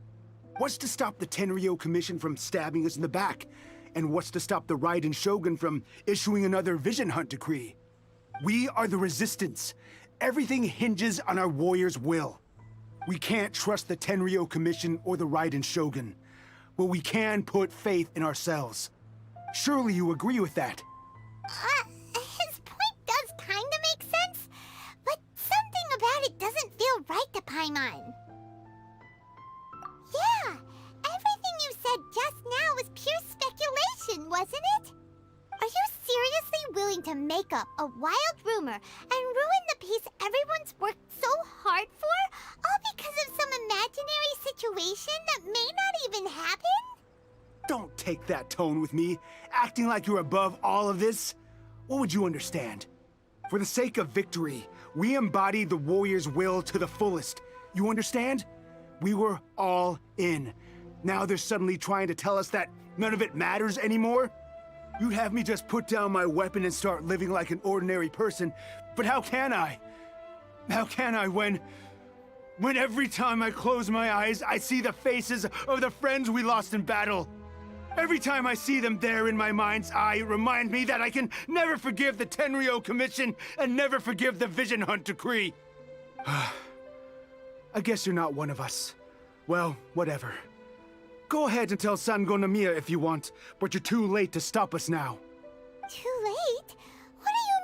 What's to stop the Tenryou Commission from stabbing us in the back? And what's to stop the Raiden Shogun from issuing another Vision Hunt decree? We are the Resistance. Everything hinges on our warrior's will. We can't trust the Tenryou Commission or the Raiden Shogun, but we can put faith in ourselves. Surely you agree with that? His point does kinda make sense, but something about it doesn't feel right to Paimon. Yeah, everything you said just now was pure speculation, wasn't it? Are you seriously willing to make up a wild rumor and ruin the peace everyone's worked so hard for, all because of some imaginary situation that may not even happen? Don't take that tone with me, acting like you're above all of this. What would you understand? For the sake of victory, we embodied the warrior's will to the fullest. You understand? We were all in. Now they're suddenly trying to tell us that none of it matters anymore? You'd have me just put down my weapon and start living like an ordinary person, but how can I? How can I when every time I close my eyes, I see the faces of the friends we lost in battle? Every time I see them there in my mind's eye, it reminds me that I can never forgive the Tenryou Commission and never forgive the Vision Hunt decree. I guess you're not one of us. Well, whatever. Go ahead and tell Sango Nomiya if you want, but you're too late to stop us now. Too late? What do you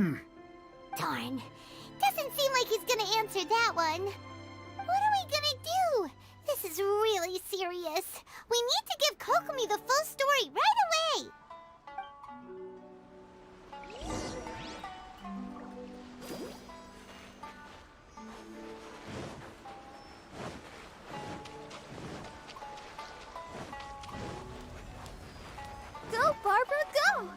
mean? Darn. Doesn't seem like he's gonna answer that one. What are we gonna do? This is really serious. We need to give Kokomi the full story right away! Go, Barbara, go!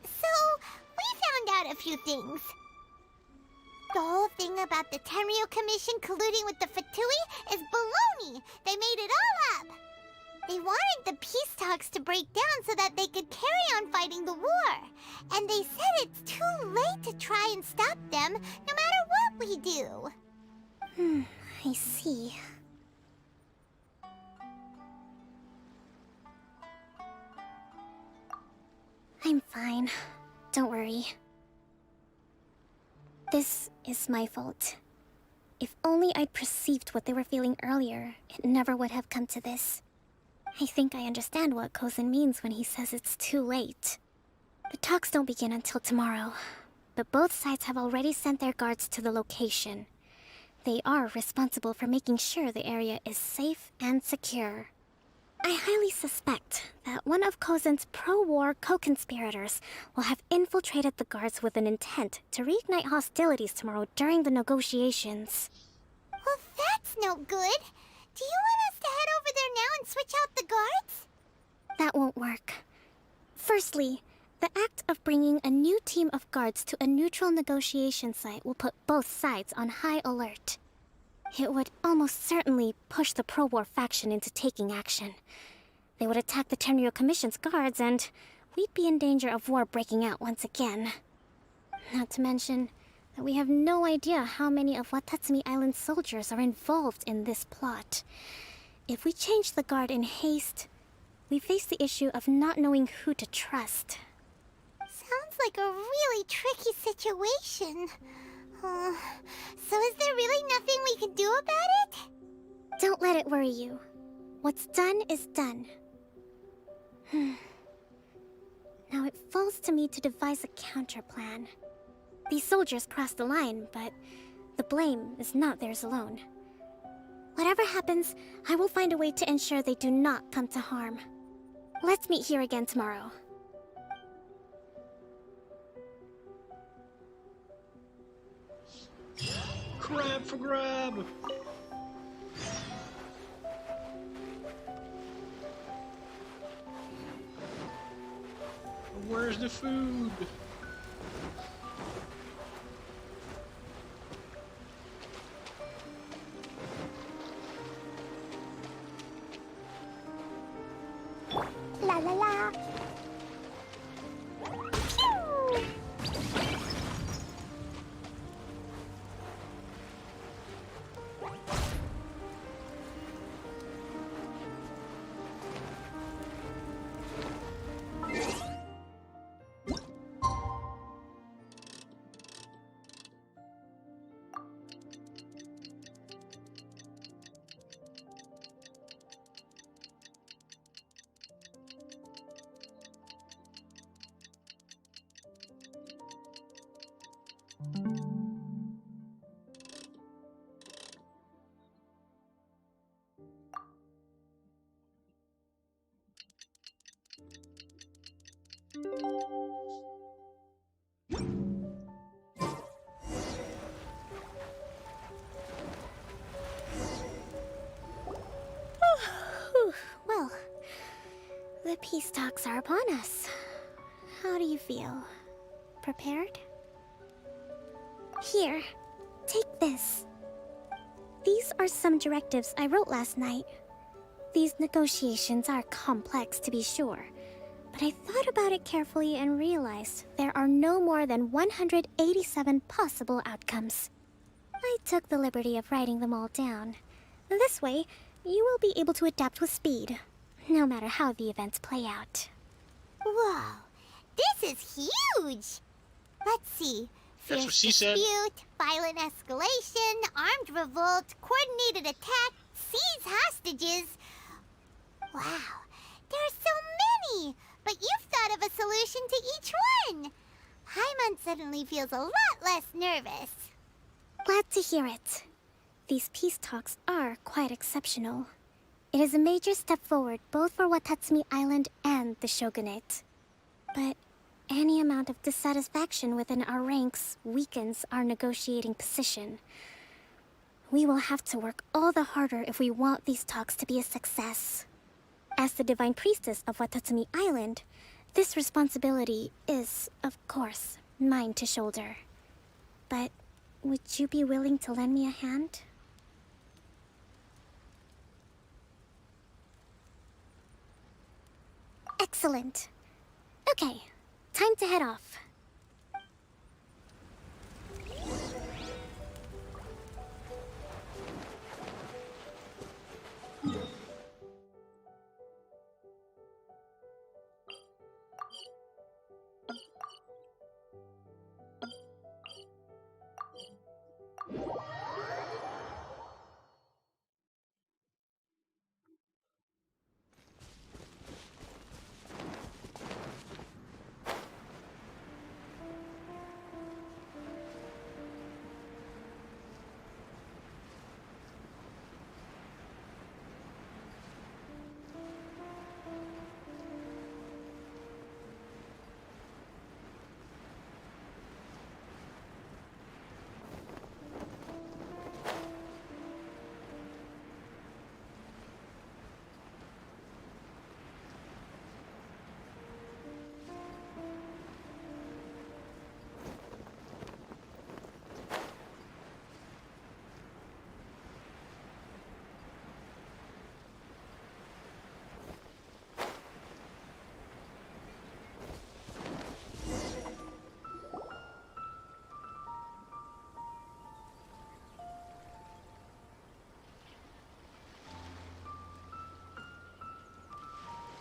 So, we found out a few things. The whole thing about the Tenryo Commission colluding with the Fatui is baloney. They made it all up. They wanted the peace talks to break down so that they could carry on fighting the war. And they said it's too late to try and stop them, no matter what we do. I see. I'm fine. Don't worry. This is my fault. If only I'd perceived what they were feeling earlier, it never would have come to this. I think I understand what Kozin means when he says it's too late. The talks don't begin until tomorrow, but both sides have already sent their guards to the location. They are responsible for making sure the area is safe and secure. I highly suspect that one of Kozin's pro-war co-conspirators will have infiltrated the guards with an intent to reignite hostilities tomorrow during the negotiations. Well, that's no good. Do you want us to head over there now and switch out the guards? That won't work. Firstly, the act of bringing a new team of guards to a neutral negotiation site will put both sides on high alert. It would almost certainly push the pro-war faction into taking action. They would attack the Tenryo Commission's guards, and we'd be in danger of war breaking out once again. Not to mention that we have no idea how many of Watatsumi Island's soldiers are involved in this plot. If we change the guard in haste, we face the issue of not knowing who to trust. Sounds like a really tricky situation. So is there really nothing we can do about it? Don't let it worry you. What's done is done. Now it falls to me to devise a counter-plan. These soldiers crossed the line, but the blame is not theirs alone. Whatever happens, I will find a way to ensure they do not come to harm. Let's meet here again tomorrow. Crab for grab! Where's the food? La la la! Pew! Well, the peace talks are upon us. How do you feel? Prepared? Here, take this. These are some directives I wrote last night. These negotiations are complex, to be sure, but I thought about it carefully and realized there are no more than 187 possible outcomes. I took the liberty of writing them all down. This way, you will be able to adapt with speed, no matter how the events play out. Whoa, this is huge! Let's see. That's Fierce what she said. dispute, violent escalation, armed revolt, coordinated attack, seize hostages. Wow, there are so many! But you've thought of a solution to each one! Paimon suddenly feels a lot less nervous. Glad to hear it. These peace talks are quite exceptional. It is a major step forward both for Watatsumi Island and the Shogunate. But any amount of dissatisfaction within our ranks weakens our negotiating position. We will have to work all the harder if we want these talks to be a success. As the Divine Priestess of Watatsumi Island, this responsibility is, of course, mine to shoulder. But would you be willing to lend me a hand? Excellent. Okay, time to head off.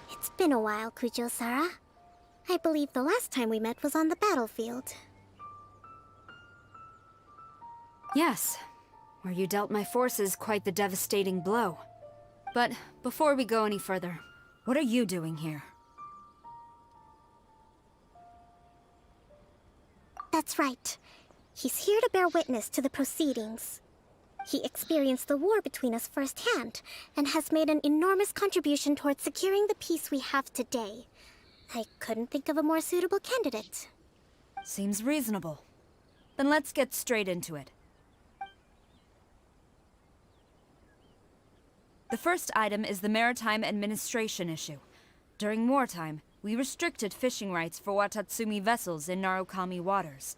It's been a while, Kujo-Sara. I believe the last time we met was on the battlefield. Yes, where you dealt my forces quite the devastating blow. But before we go any further, what are you doing here? That's right. He's here to bear witness to the proceedings. He experienced the war between us firsthand, and has made an enormous contribution towards securing the peace we have today. I couldn't think of a more suitable candidate. Seems reasonable. Then let's get straight into it. The first item is the maritime administration issue. During wartime, we restricted fishing rights for Watatsumi vessels in Narukami waters.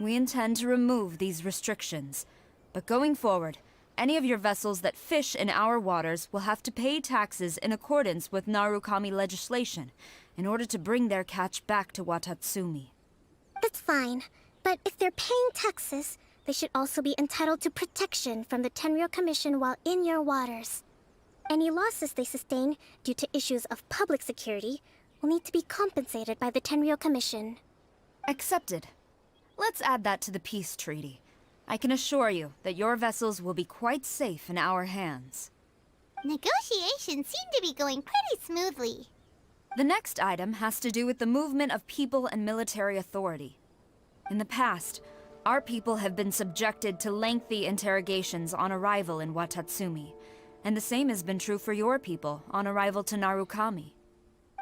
We intend to remove these restrictions. But going forward, any of your vessels that fish in our waters will have to pay taxes in accordance with Narukami legislation in order to bring their catch back to Watatsumi. That's fine, but if they're paying taxes, they should also be entitled to protection from the Tenryou Commission while in your waters. Any losses they sustain due to issues of public security will need to be compensated by the Tenryou Commission. Accepted. Let's add that to the peace treaty. I can assure you that your vessels will be quite safe in our hands. Negotiations seem to be going pretty smoothly. The next item has to do with the movement of people and military authority. In the past, our people have been subjected to lengthy interrogations on arrival in Watatsumi, and the same has been true for your people on arrival to Narukami.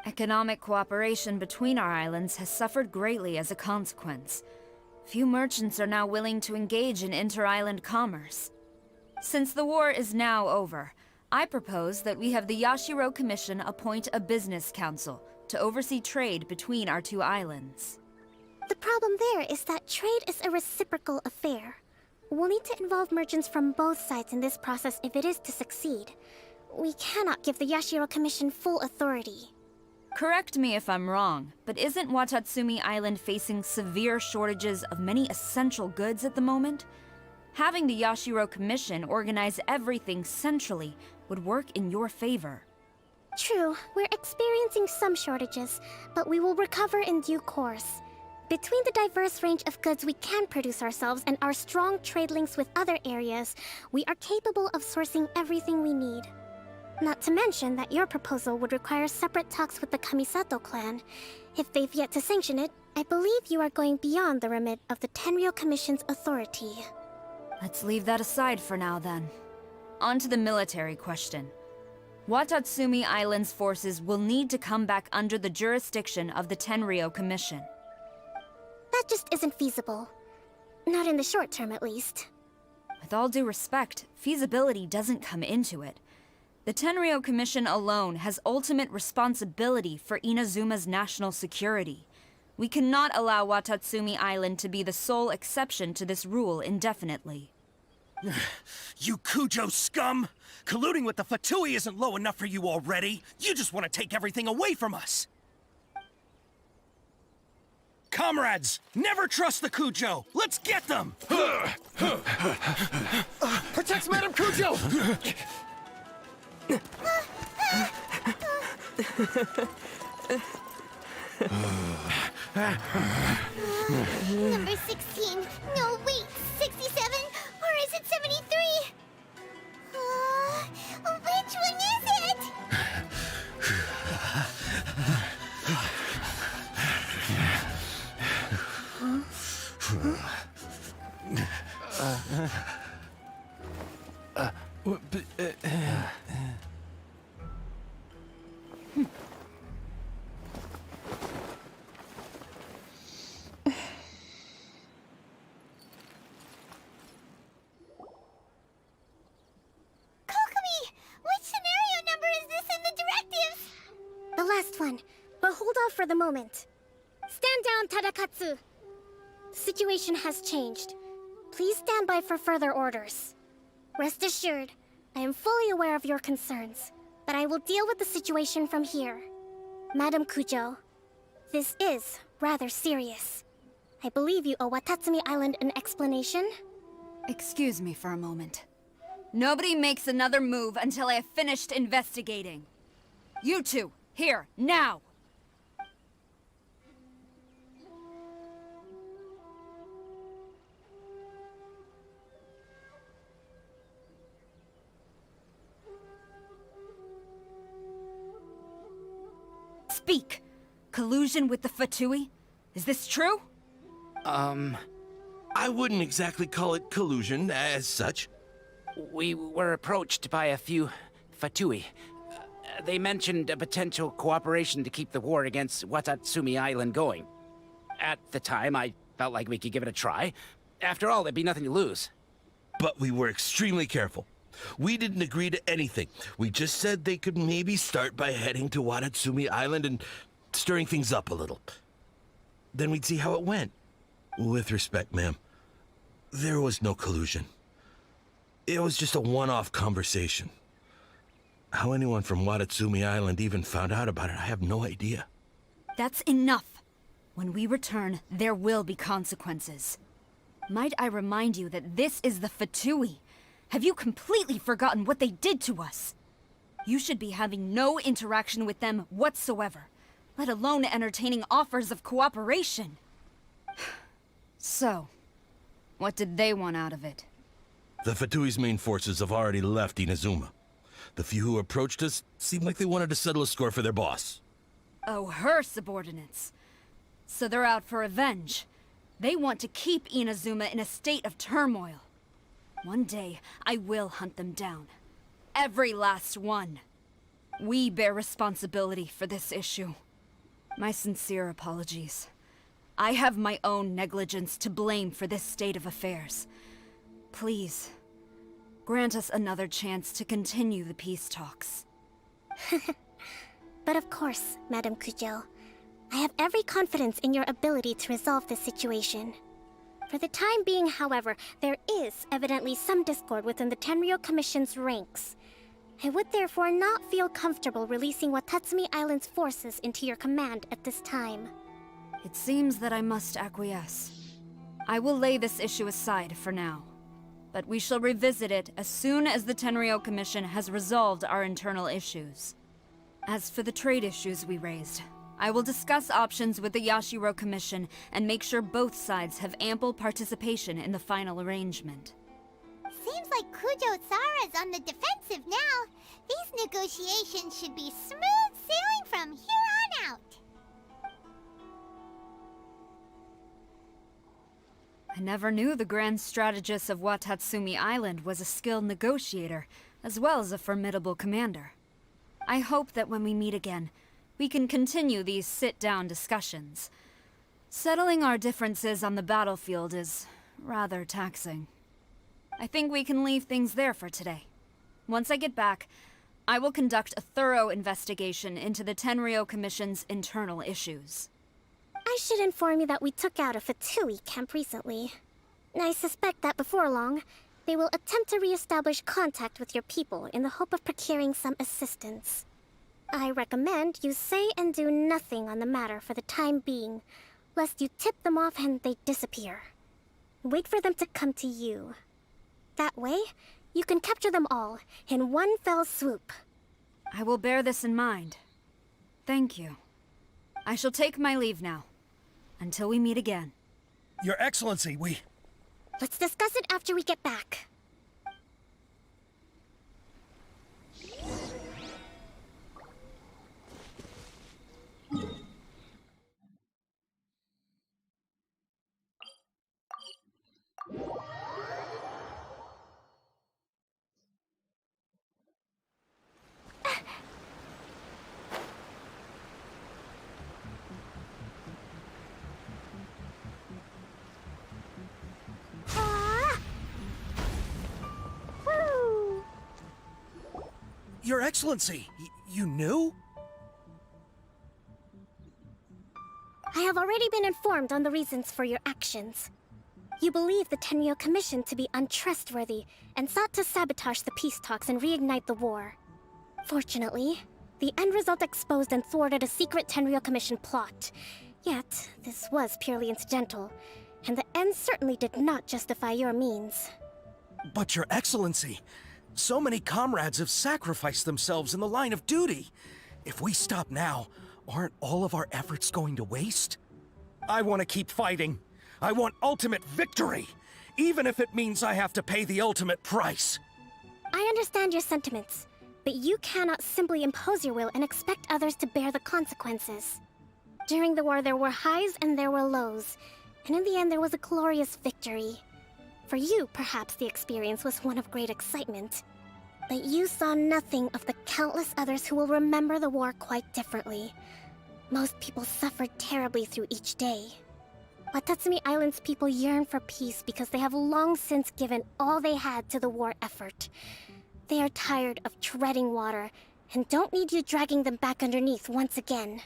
Economic cooperation between our islands has suffered greatly as a consequence. Few merchants are now willing to engage in inter-island commerce. Since the war is now over, I propose that we have the Yashiro Commission appoint a business council to oversee trade between our two islands. The problem there is that trade is a reciprocal affair. We'll need to involve merchants from both sides in this process if it is to succeed. We cannot give the Yashiro Commission full authority. Correct me if I'm wrong, but isn't Watatsumi Island facing severe shortages of many essential goods at the moment? Having the Yashiro Commission organize everything centrally would work in your favor. True, we're experiencing some shortages, but we will recover in due course. Between the diverse range of goods we can produce ourselves and our strong trade links with other areas, we are capable of sourcing everything we need. Not to mention that your proposal would require separate talks with the Kamisato clan. If they've yet to sanction it, I believe you are going beyond the remit of the Tenryou Commission's authority. Let's leave that aside for now, then. On to the military question. Watatsumi Island's forces will need to come back under the jurisdiction of the Tenryou Commission. That just isn't feasible. Not in the short term, at least. With all due respect, feasibility doesn't come into it. The Tenryou Commission alone has ultimate responsibility for Inazuma's national security. We cannot allow Watatsumi Island to be the sole exception to this rule indefinitely. You Kujo scum! Colluding with the Fatui isn't low enough for you already. You just want to take everything away from us. Comrades, never trust the Kujo. Let's get them! Protect Madame Kujo! Number 16. No, wait. 67? Or is it 73? Which one is it? The last one, but hold off for the moment. Stand down, Tadakatsu! The situation has changed. Please stand by for further orders. Rest assured, I am fully aware of your concerns, but I will deal with the situation from here. Madam Kujo, this is rather serious. I believe you owe Watatsumi Island an explanation? Excuse me for a moment. Nobody makes another move until I have finished investigating. You two, here, now! Speak! Collusion with the Fatui? Is this true? I wouldn't exactly call it collusion as such. We were approached by a few Fatui. They mentioned a potential cooperation to keep the war against Watatsumi Island going. At the time, I felt like we could give it a try. After all, there'd be nothing to lose. But we were extremely careful. We didn't agree to anything. We just said they could maybe start by heading to Watatsumi Island and stirring things up a little. Then we'd see how it went. With respect, ma'am, there was no collusion. It was just a one-off conversation. How anyone from Watatsumi Island even found out about it, I have no idea. That's enough. When we return, there will be consequences. Might I remind you that this is the Fatui? Have you completely forgotten what they did to us? You should be having no interaction with them whatsoever, let alone entertaining offers of cooperation. So, what did they want out of it? The Fatui's main forces have already left Inazuma. The few who approached us seemed like they wanted to settle a score for their boss. Oh, her subordinates. So they're out for revenge. They want to keep Inazuma in a state of turmoil. One day, I will hunt them down. Every last one. We bear responsibility for this issue. My sincere apologies. I have my own negligence to blame for this state of affairs. Please, grant us another chance to continue the peace talks. But of course, Madam Kujo. I have every confidence in your ability to resolve this situation. For the time being, however, there is evidently some discord within the Tenryou Commission's ranks. I would therefore not feel comfortable releasing Watatsumi Island's forces into your command at this time. It seems that I must acquiesce. I will lay this issue aside for now. But we shall revisit it as soon as the Tenryou Commission has resolved our internal issues. As for the trade issues we raised, I will discuss options with the Yashiro Commission and make sure both sides have ample participation in the final arrangement. Seems like Kujo-Sara's on the defensive now. These negotiations should be smooth sailing from here on out. I never knew the grand strategist of Watatsumi Island was a skilled negotiator, as well as a formidable commander. I hope that when we meet again, we can continue these sit-down discussions. Settling our differences on the battlefield is rather taxing. I think we can leave things there for today. Once I get back, I will conduct a thorough investigation into the Tenryou Commission's internal issues. I should inform you that we took out a Fatui camp recently. I suspect that before long, they will attempt to re-establish contact with your people in the hope of procuring some assistance. I recommend you say and do nothing on the matter for the time being, lest you tip them off and they disappear. Wait for them to come to you. That way, you can capture them all in one fell swoop. I will bear this in mind. Thank you. I shall take my leave now. Until we meet again. Your Excellency, we... Let's discuss it after we get back. Your Excellency, you knew? I have already been informed on the reasons for your actions. You believe the Tenryou Commission to be untrustworthy and sought to sabotage the peace talks and reignite the war. Fortunately, the end result exposed and thwarted a secret Tenryou Commission plot. Yet, this was purely incidental, and the end certainly did not justify your means. But Your Excellency, so many comrades have sacrificed themselves in the line of duty. If we stop now, aren't all of our efforts going to waste? I want to keep fighting. I want ultimate victory, even if it means I have to pay the ultimate price. I understand your sentiments, but you cannot simply impose your will and expect others to bear the consequences. During the war, there were highs and there were lows, and in the end, there was a glorious victory. For you, perhaps the experience was one of great excitement. But you saw nothing of the countless others who will remember the war quite differently. Most people suffered terribly through each day. Watatsumi Island's people yearn for peace because they have long since given all they had to the war effort. They are tired of treading water and don't need you dragging them back underneath once again.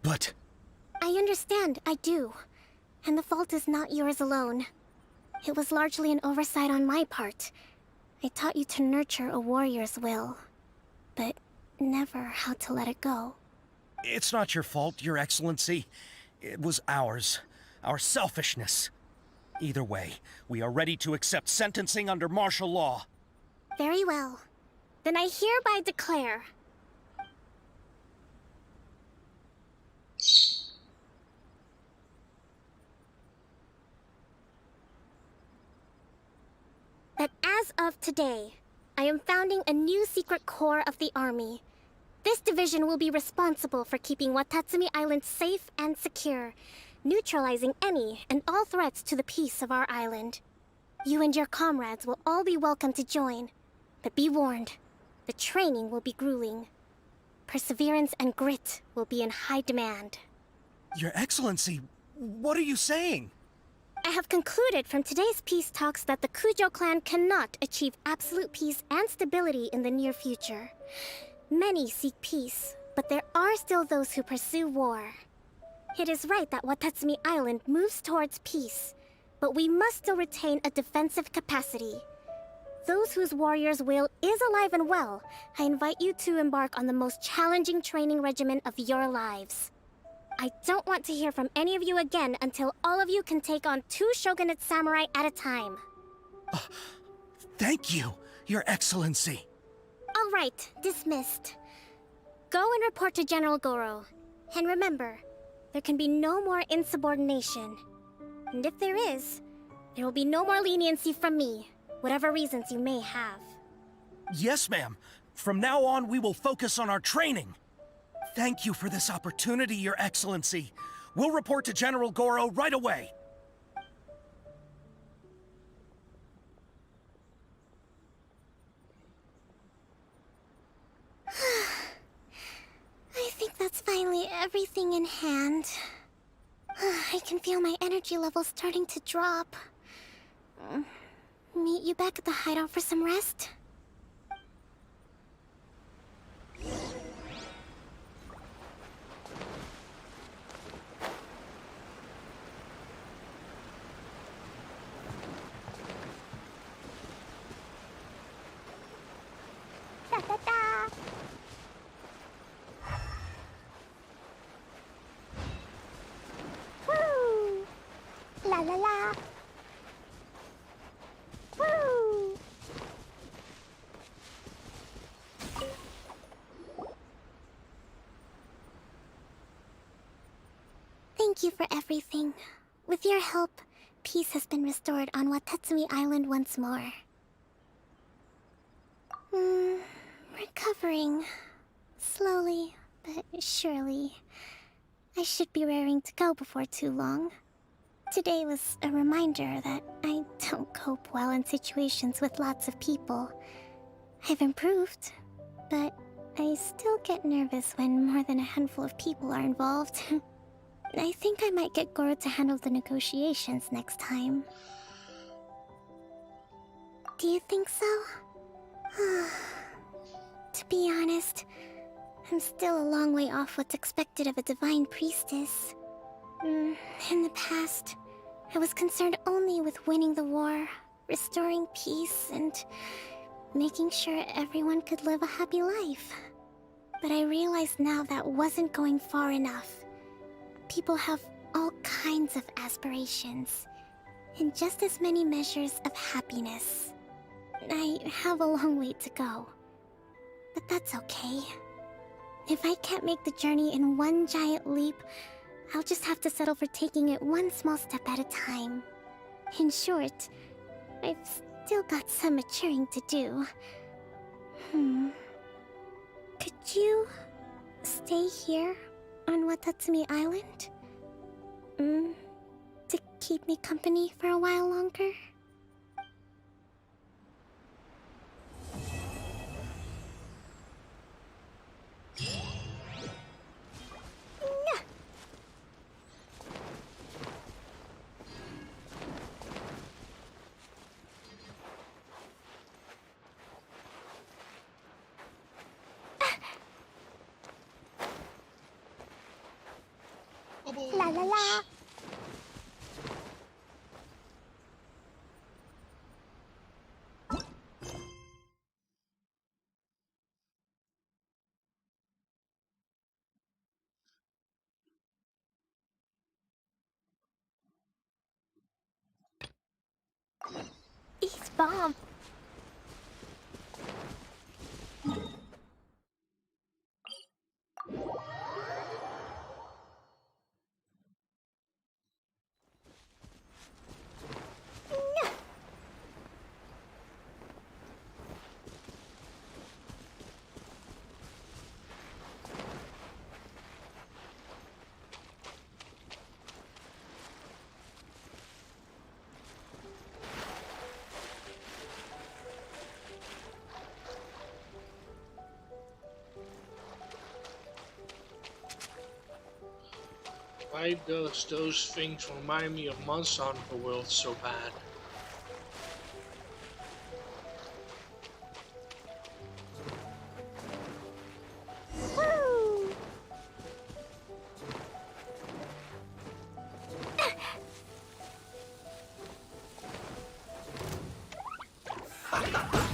But... I understand, I do. And the fault is not yours alone. It was largely an oversight on my part. I taught you to nurture a warrior's will, but never how to let it go. It's not your fault, Your Excellency. It was ours. Our selfishness. Either way, we are ready to accept sentencing under martial law. Very well. Then I hereby declare... that as of today, I am founding a new secret corps of the army. This division will be responsible for keeping Watatsumi Island safe and secure, neutralizing any and all threats to the peace of our island. You and your comrades will all be welcome to join, but be warned, the training will be grueling. Perseverance and grit will be in high demand. Your Excellency, what are you saying? I have concluded from today's peace talks that the Kujo clan cannot achieve absolute peace and stability in the near future. Many seek peace, but there are still those who pursue war. It is right that Watatsumi Island moves towards peace, but we must still retain a defensive capacity. Those whose warrior's will is alive and well, I invite you to embark on the most challenging training regimen of your lives. I don't want to hear from any of you again until all of you can take on 2 shogunate samurai at a time. Thank you, Your Excellency. All right, dismissed. Go and report to General Goro. And remember, there can be no more insubordination. And if there is, there will be no more leniency from me, whatever reasons you may have. Yes, ma'am. From now on, we will focus on our training. Thank you for this opportunity, Your Excellency. We'll report to General Goro right away. I think that's finally everything in hand. I can feel my energy levels starting to drop. Meet you back at the hideout for some rest? Da-da-da. Woo! La la la. Woo! Thank you for everything. With your help, peace has been restored on Watatsumi Island once more. Recovering. Slowly, but surely. I should be raring to go before too long. Today was a reminder that I don't cope well in situations with lots of people. I've improved, but I still get nervous when more than a handful of people are involved. I think I might get Goro to handle the negotiations next time. Do you think so? To be honest, I'm still a long way off what's expected of a divine priestess. In the past, I was concerned only with winning the war, restoring peace, and making sure everyone could live a happy life. But I realize now that wasn't going far enough. People have all kinds of aspirations, and just as many measures of happiness. I have a long way to go, but that's okay. If I can't make the journey in one giant leap, I'll just have to settle for taking it one small step at a time. In short, I've still got some maturing to do. Could you stay here on Watatsumi Island? To keep me company for a while longer? La la la. These bombs. Why does those things remind me of Monster Hunter World so bad? Woo!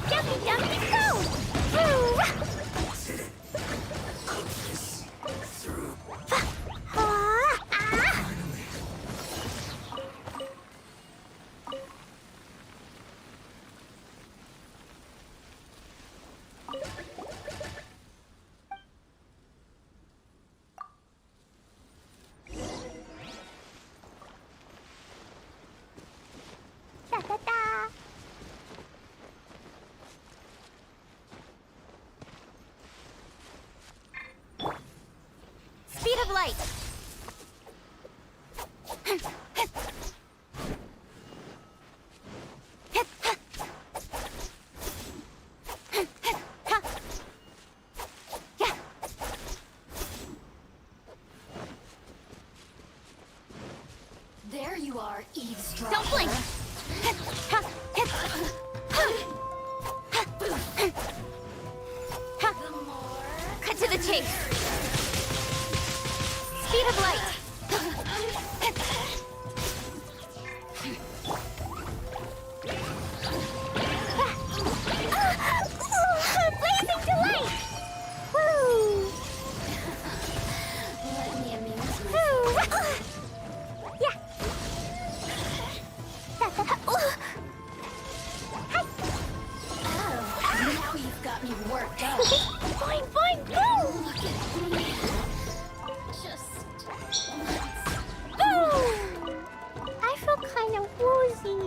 Jumpy, jumpy, go! Woo! light! There you are, eavesdropper. Don't blink! Cut to the chase! Speed of light! Blazing delight! Woo! Let me amuse you. Yeah. Now you've got me worked up. Boing, boing, boom! Look at me. Just Boom! I feel kind of woozy.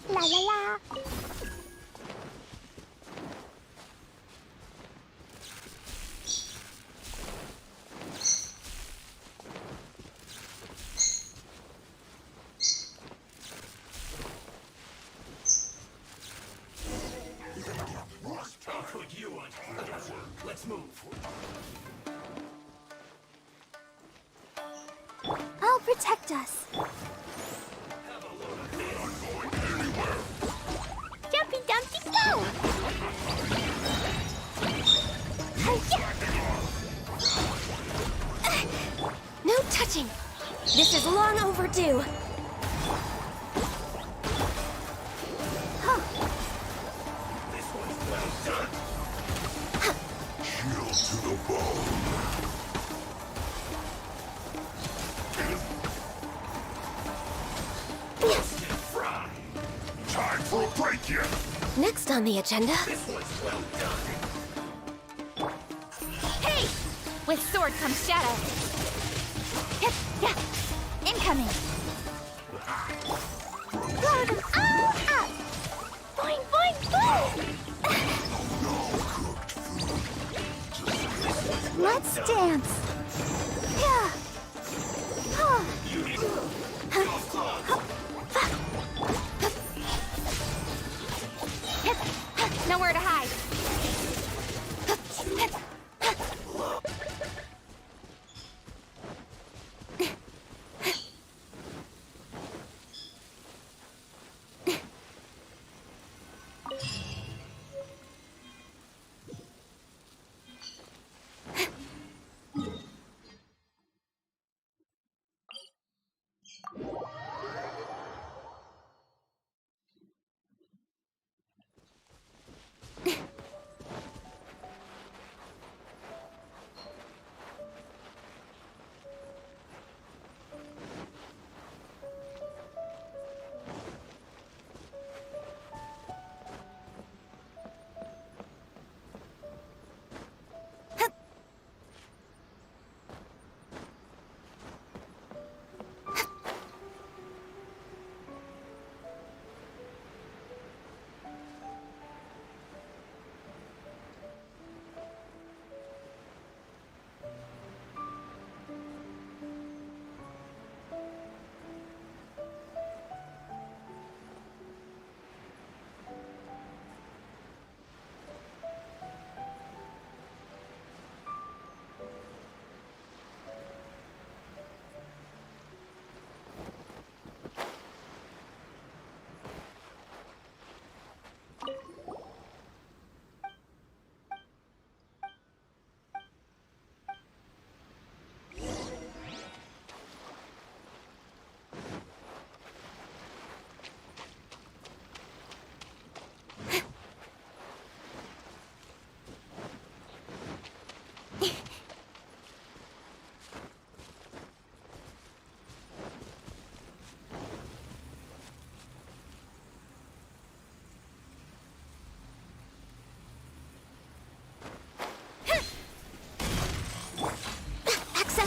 La la la. Let's move. I'll protect us. Jumpy Dumpty go! No touching. This is long overdue. Chill to the bone. Fry. Time for a break yet. Next on the agenda. This one's well done. Hey! With sword comes shadow. Hip, yeah. Incoming. Blow them all up! Boing, boing, boom! Let's dance. Yeah. Huh. Nowhere to hide.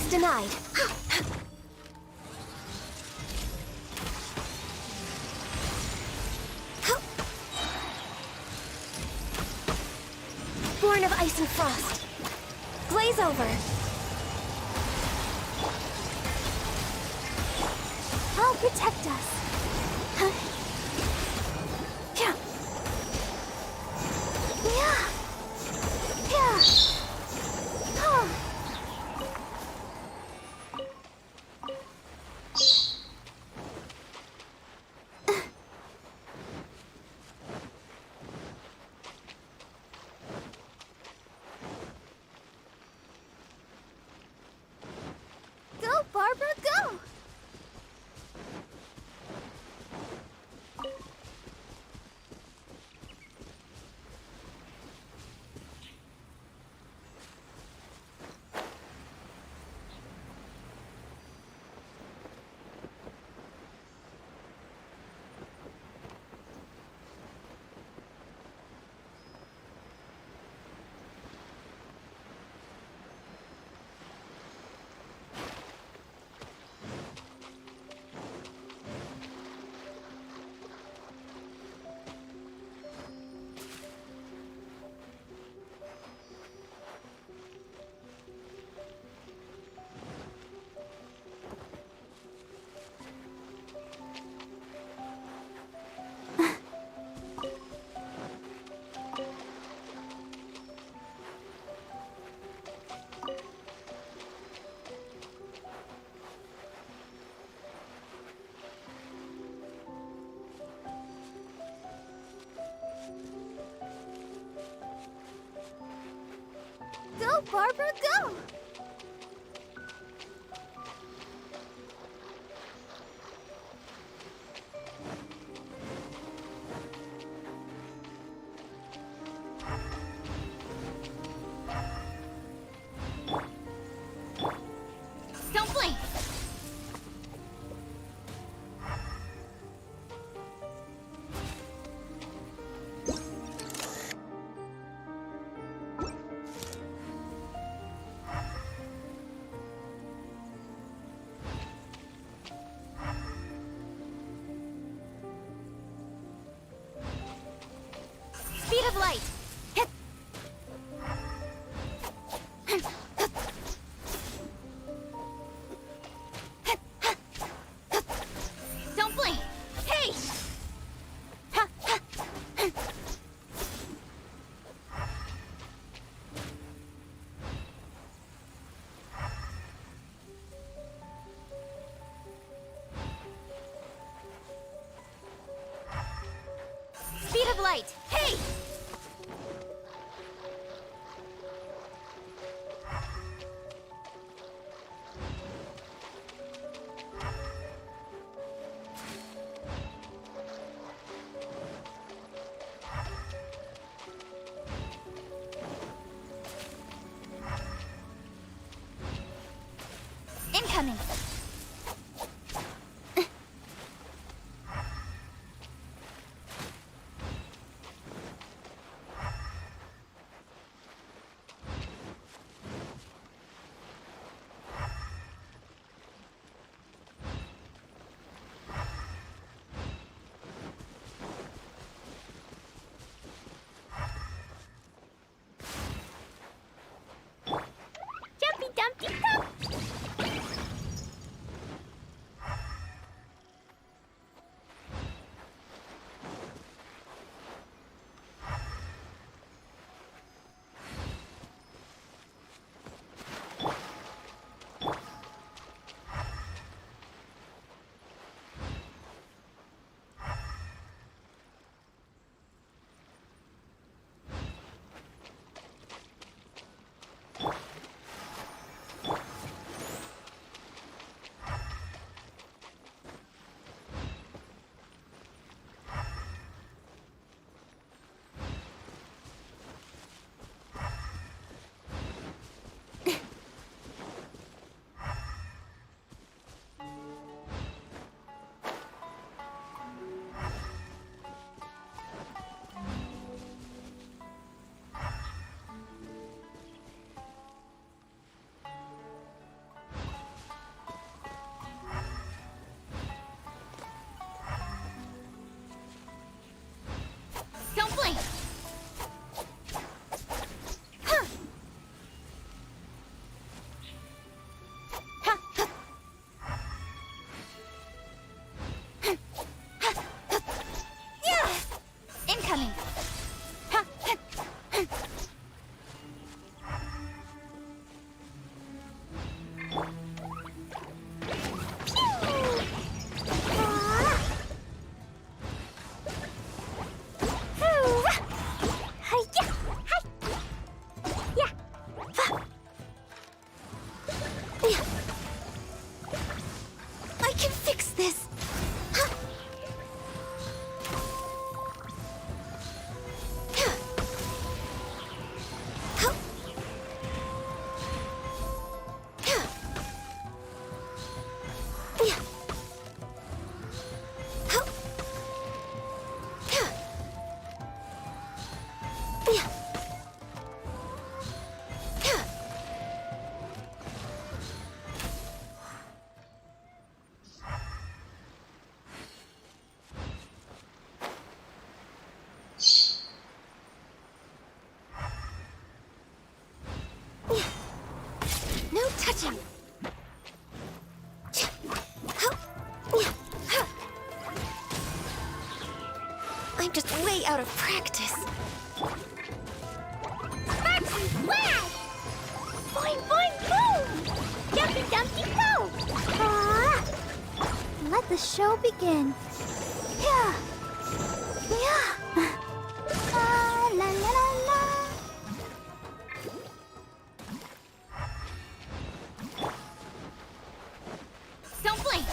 Access denied. Born of ice and frost. Blaze over. I'll protect us. Yeah. Yeah. Yeah. Oh. Go, Barbara, go! Go, Barbara, go! Don't blink! Speed of light! Hit! Don't blink! Hey! Speed of light! Hey! Incoming! Jumpy Dumpty Dump! I can fix this! No touching! I'm just way out of practice. Sparks and flash! Boing, boing, boom! Jumpy, dumpty, go! Ah! Let the show begin. Yeah! Yeah! Ah, la la la la! Don't blink!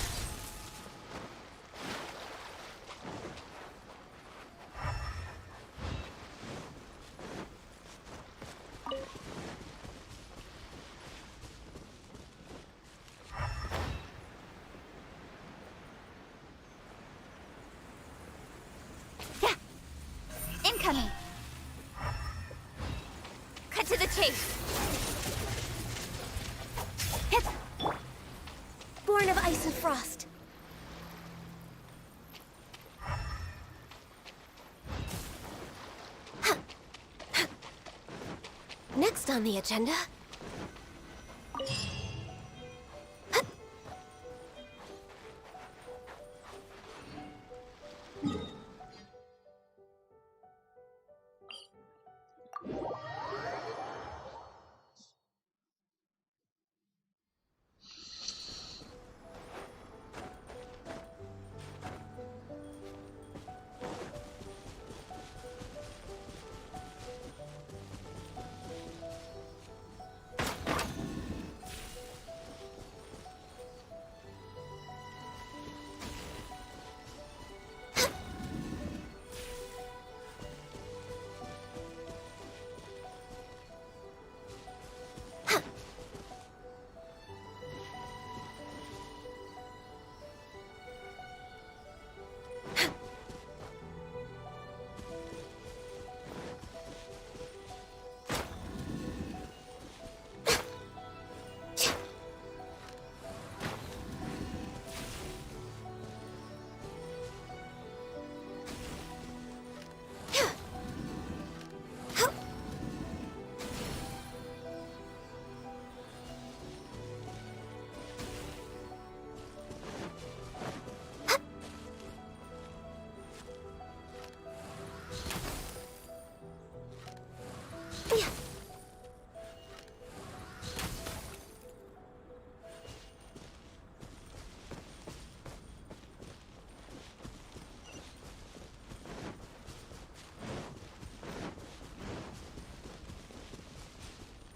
Yeah! Incoming! Cut to the chase! Hit! Born of ice and frost. Next on the agenda...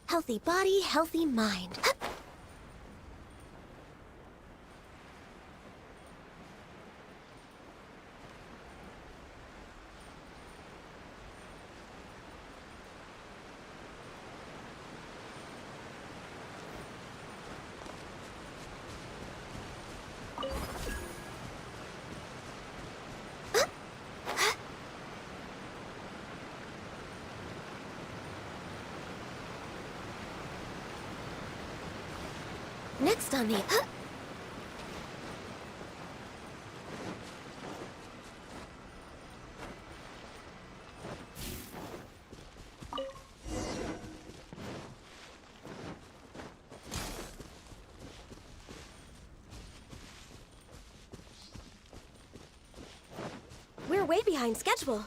Healthy body, healthy mind. Next on the... We're way behind schedule.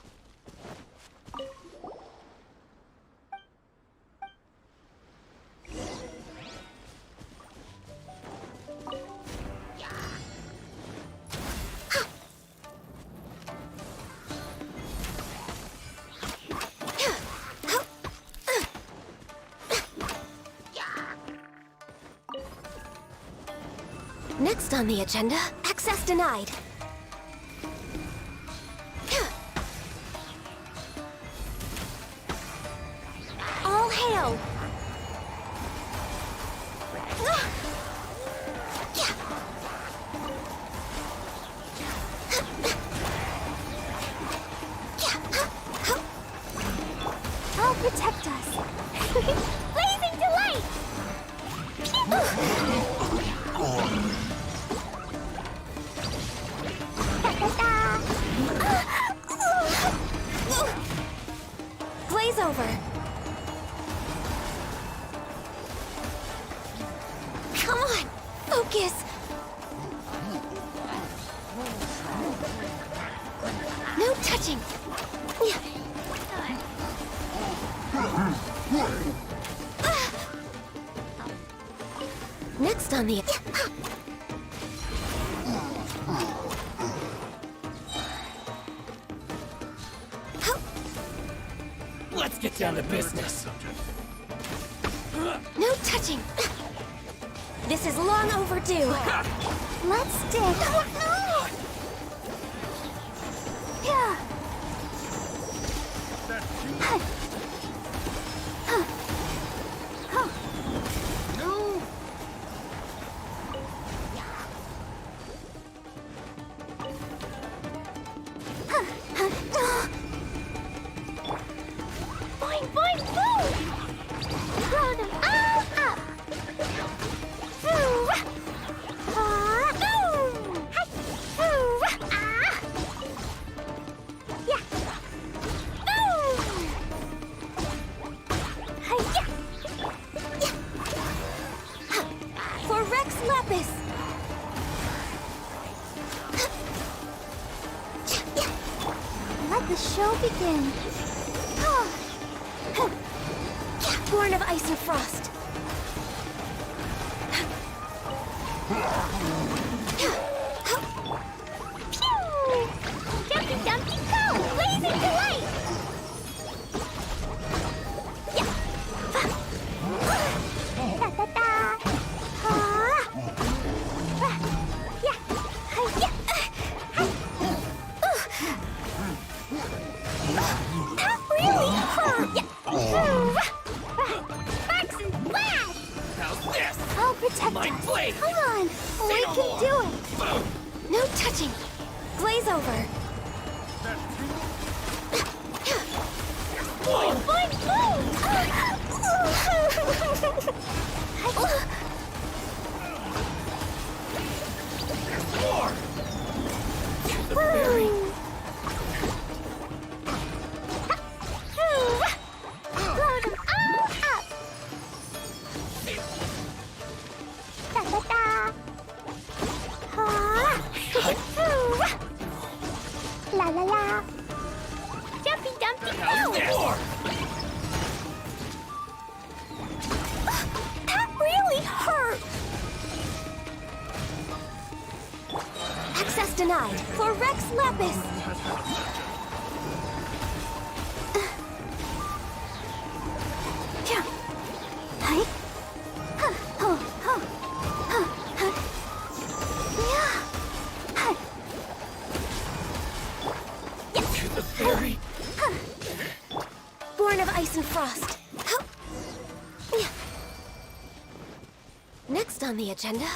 Next on the agenda, access denied. All hail! I'll protect us. Blazing delight! Blaze over. Come on, focus. No touching. Next on the... Let's get down to business. No touching. This is long overdue. Let's dig. Yeah. Boing, boing, boom! Throw them all up! Boom! Hi! Boom! Yeah! Boom! Hi-ya! For Rex Lapis. Let the show begin. Born of ice and frost. Pew! Jumpy Dumpty Go! Blazing delight! Yeah! Da-da-da! Ha! Yeah! Hi-ya! That really hurt! Yeah! Sparks and blast! How's this? I'll protect My us. blade! Come on, we Say no can more. do it. Boom! No touching. Blaze over. Boing, boing, boom! More! Boom! Blow them all up! Da-da-da! Ha! La la la! Jumpy Dumpty Go! More! That really hurt. Access denied. For Rex Lapis. Yeah. Hi. Huh. Huh. Huh. Huh. Huh. Yeah. Hi. To the fairy! Born of ice and frost. Huh. Yeah. Next on the agenda.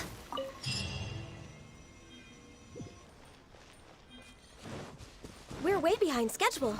We're way behind schedule.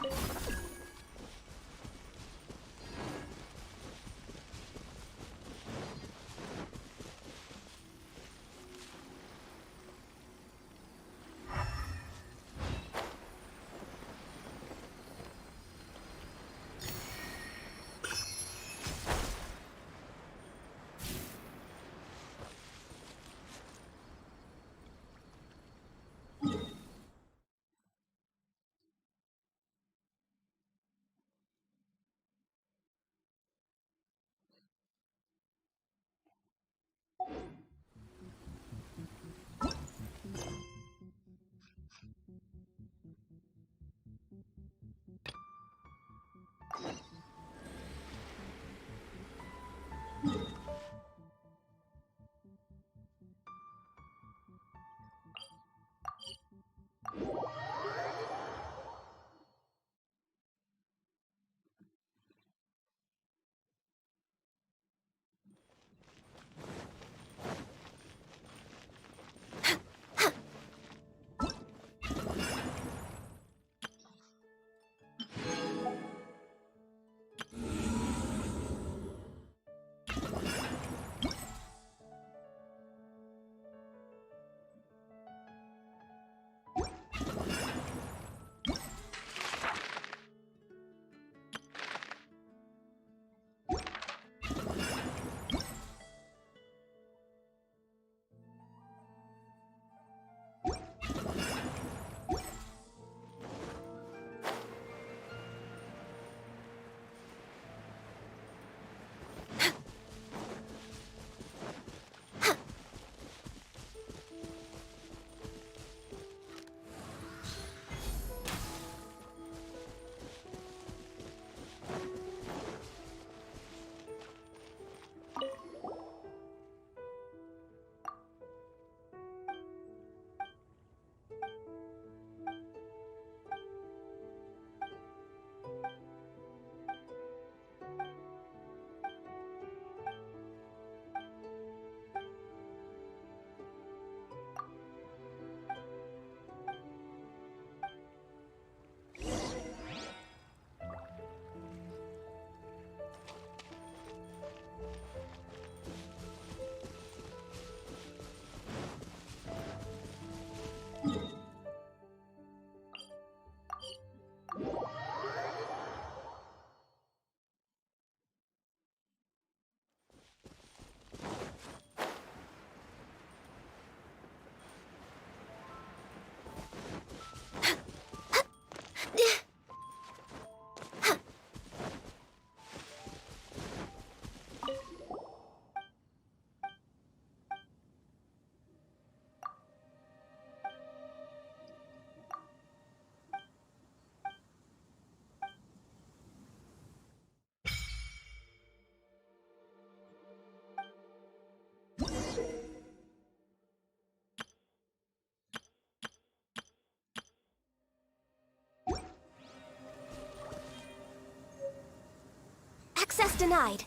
Access denied.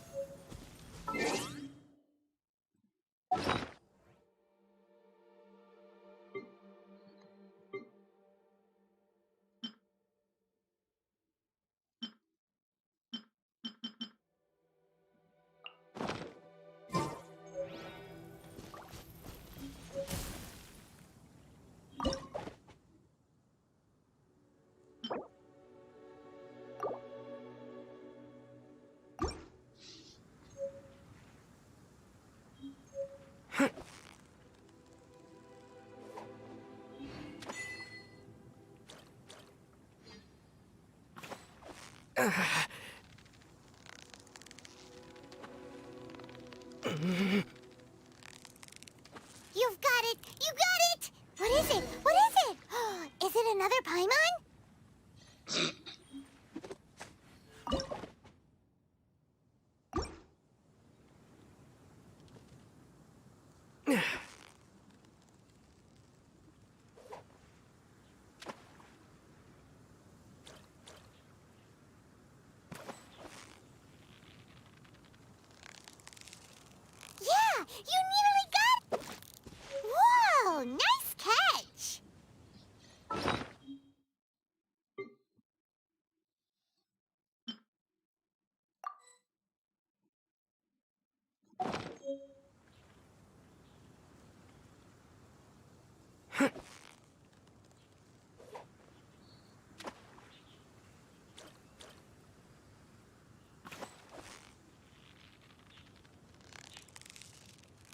You've got it! You got it! What is it? What is it? Is it another Paimon? Yeah! You nearly got it! Whoa! Nice catch!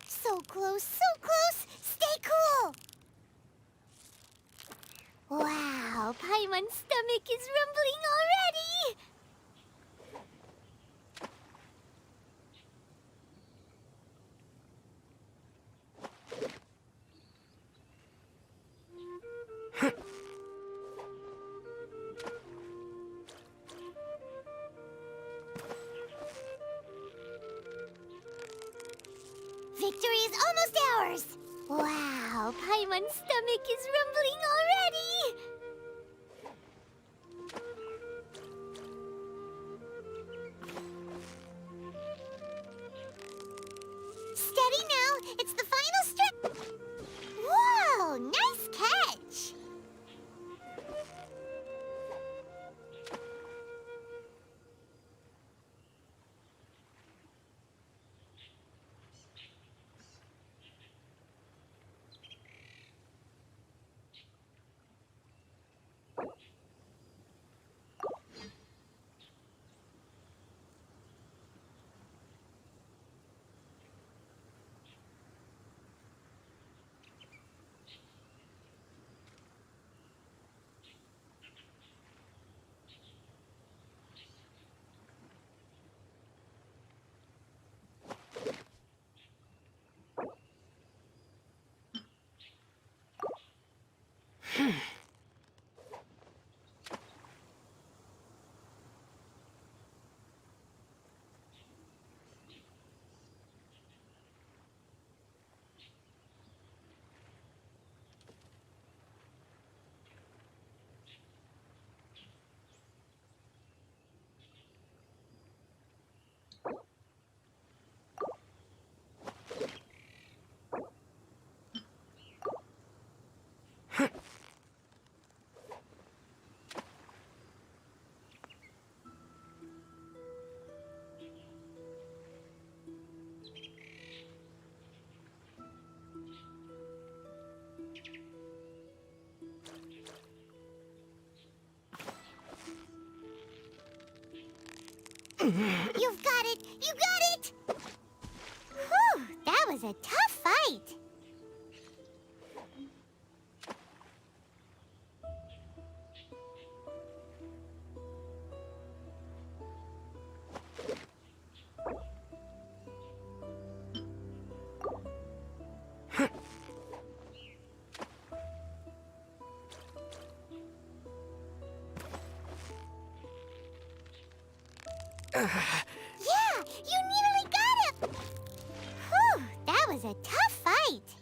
So close, so close! Stay cool! Wow, Paimon's stomach is rumbling already! Victory is almost ours! Wow, Paimon's stomach is rumbling already! Steady now, it's the final stretch! Whoa, nice catch! You've got it! You got it! Whew, that was a tough fight! Yeah! You nearly got it! Whew, that was a tough fight!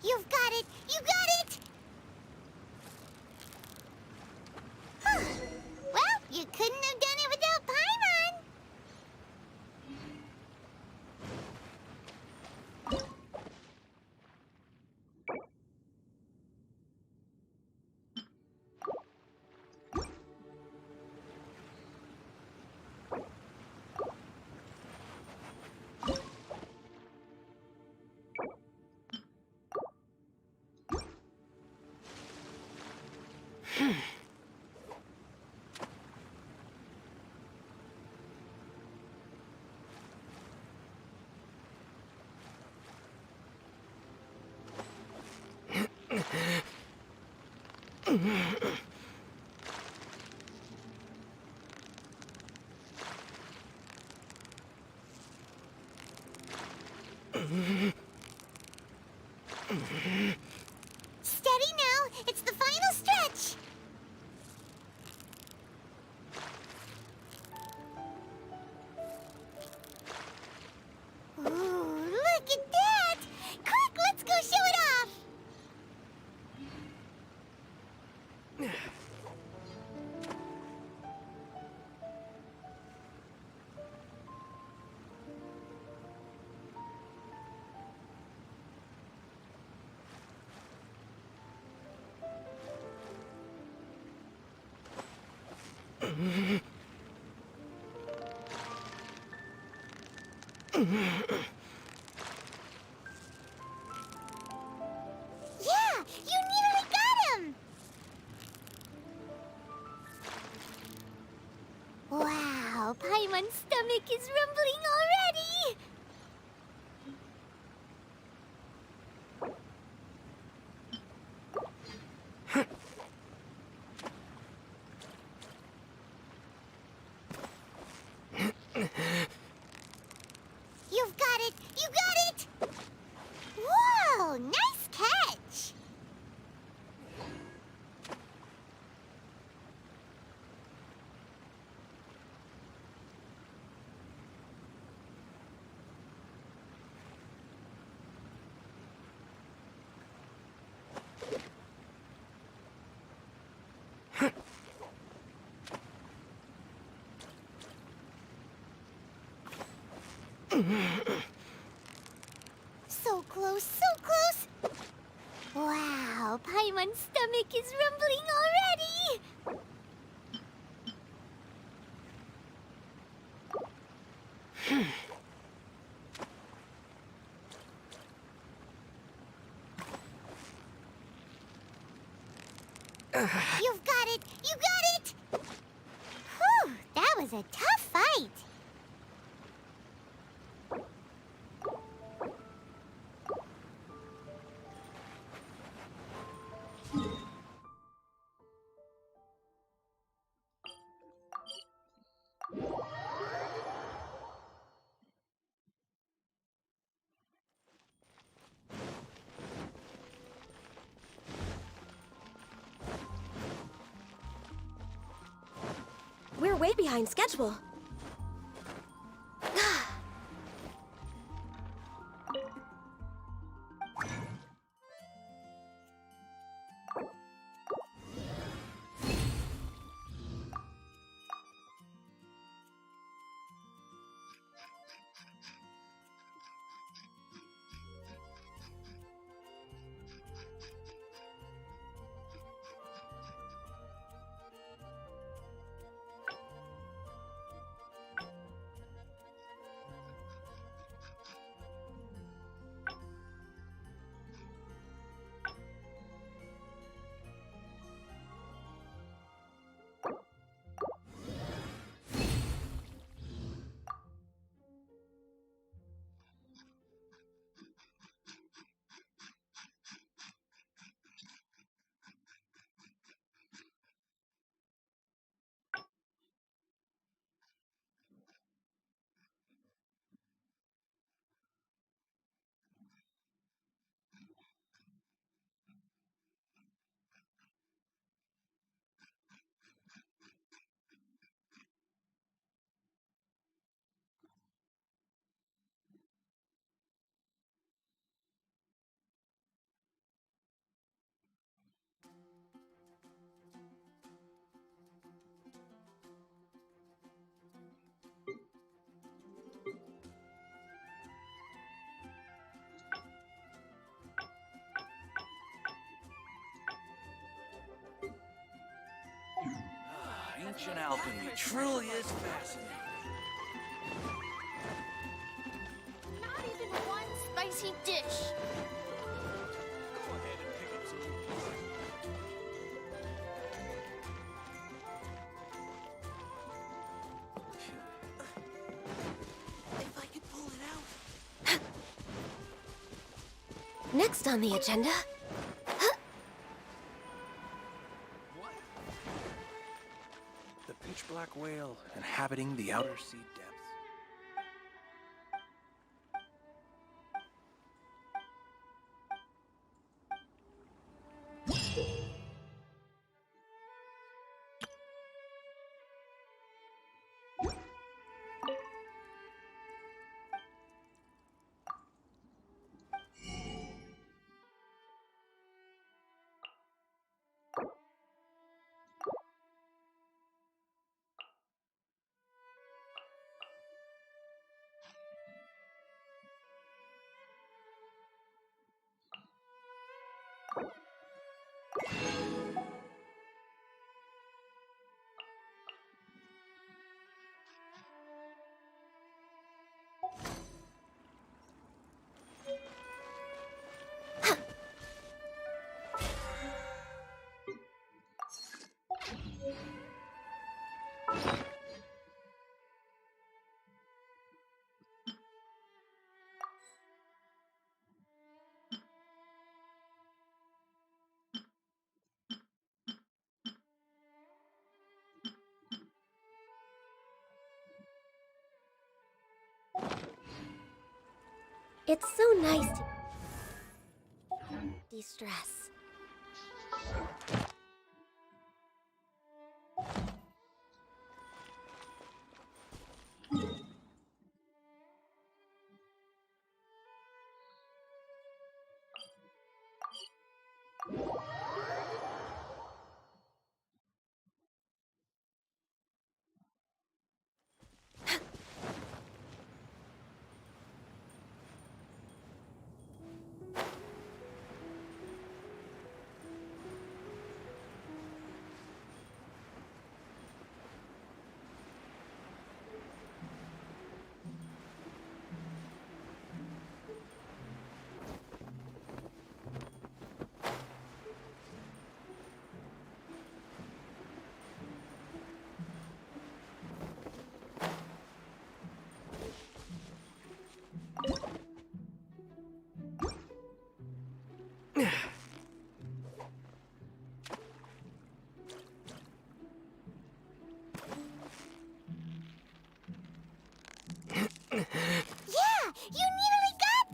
You've got it! You got it! Well, you couldn't have done it without Paimon! Steady now! It's the final stretch! Ooh, look at that! Quick, let's go show it off! Yeah, you nearly got him! Wow, Paimon's stomach is rumbling already! You've got it! You got it! Whoa, nice catch! So close, so close! Wow, Paimon's stomach is rumbling already! You've got it! You got it! Whew, that was a tough fight! We're way behind schedule. Ancient alchemy truly is fascinating. Not even one spicy dish. If I could pull it out. Next on the agenda. The pitch-black whale inhabiting the outer sea depths. It's so nice to de-stress. Yeah, you nearly got...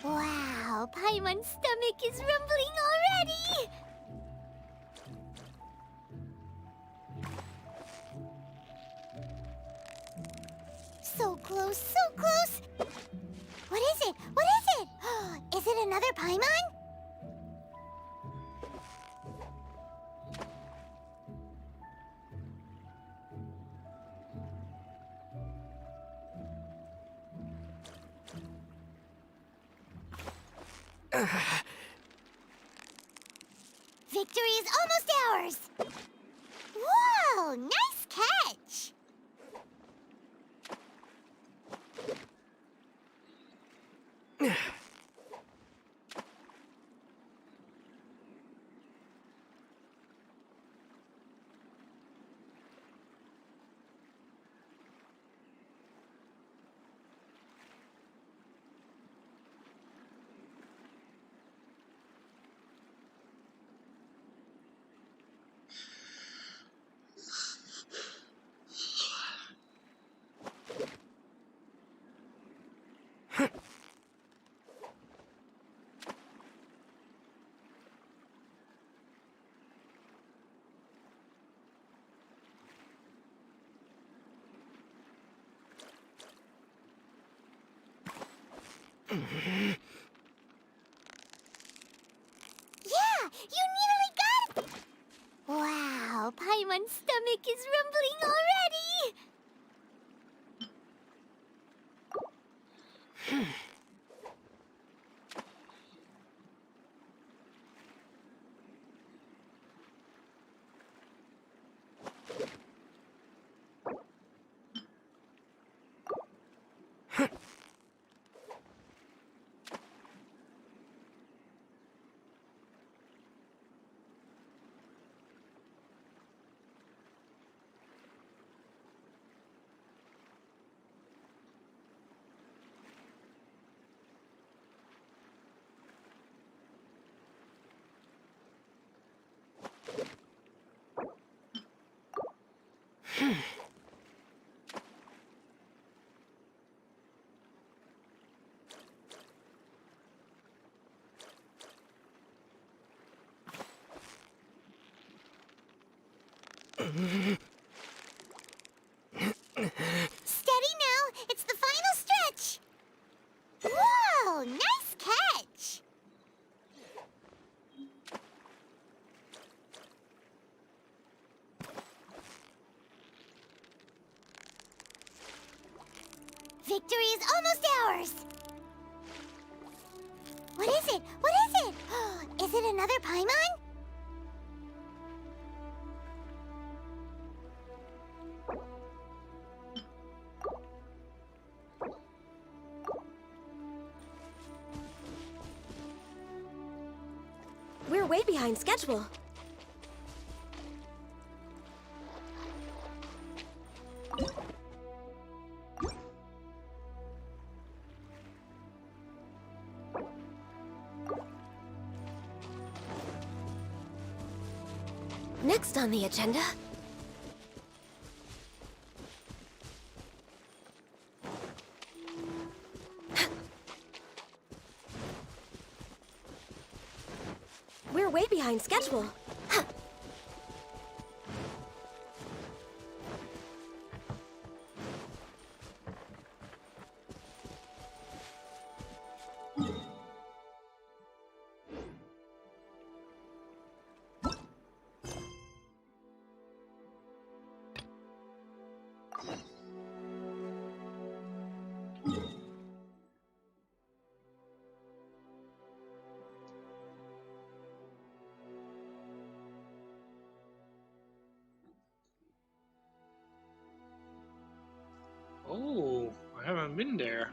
Wow, Paimon's stomach is rumbling already! So close, so close! What is it? What is it? Is it another Paimon? Victory is almost ours! Whoa, nice catch! Yeah, you nearly got it! Wow, Paimon's stomach is rumbling already! Steady now! It's the final stretch! Whoa! Nice catch! Victory is almost ours! What is it? What is it? Is it another Paimon? We're way behind schedule. Next on the agenda... We're way behind schedule. Oh, I haven't been there.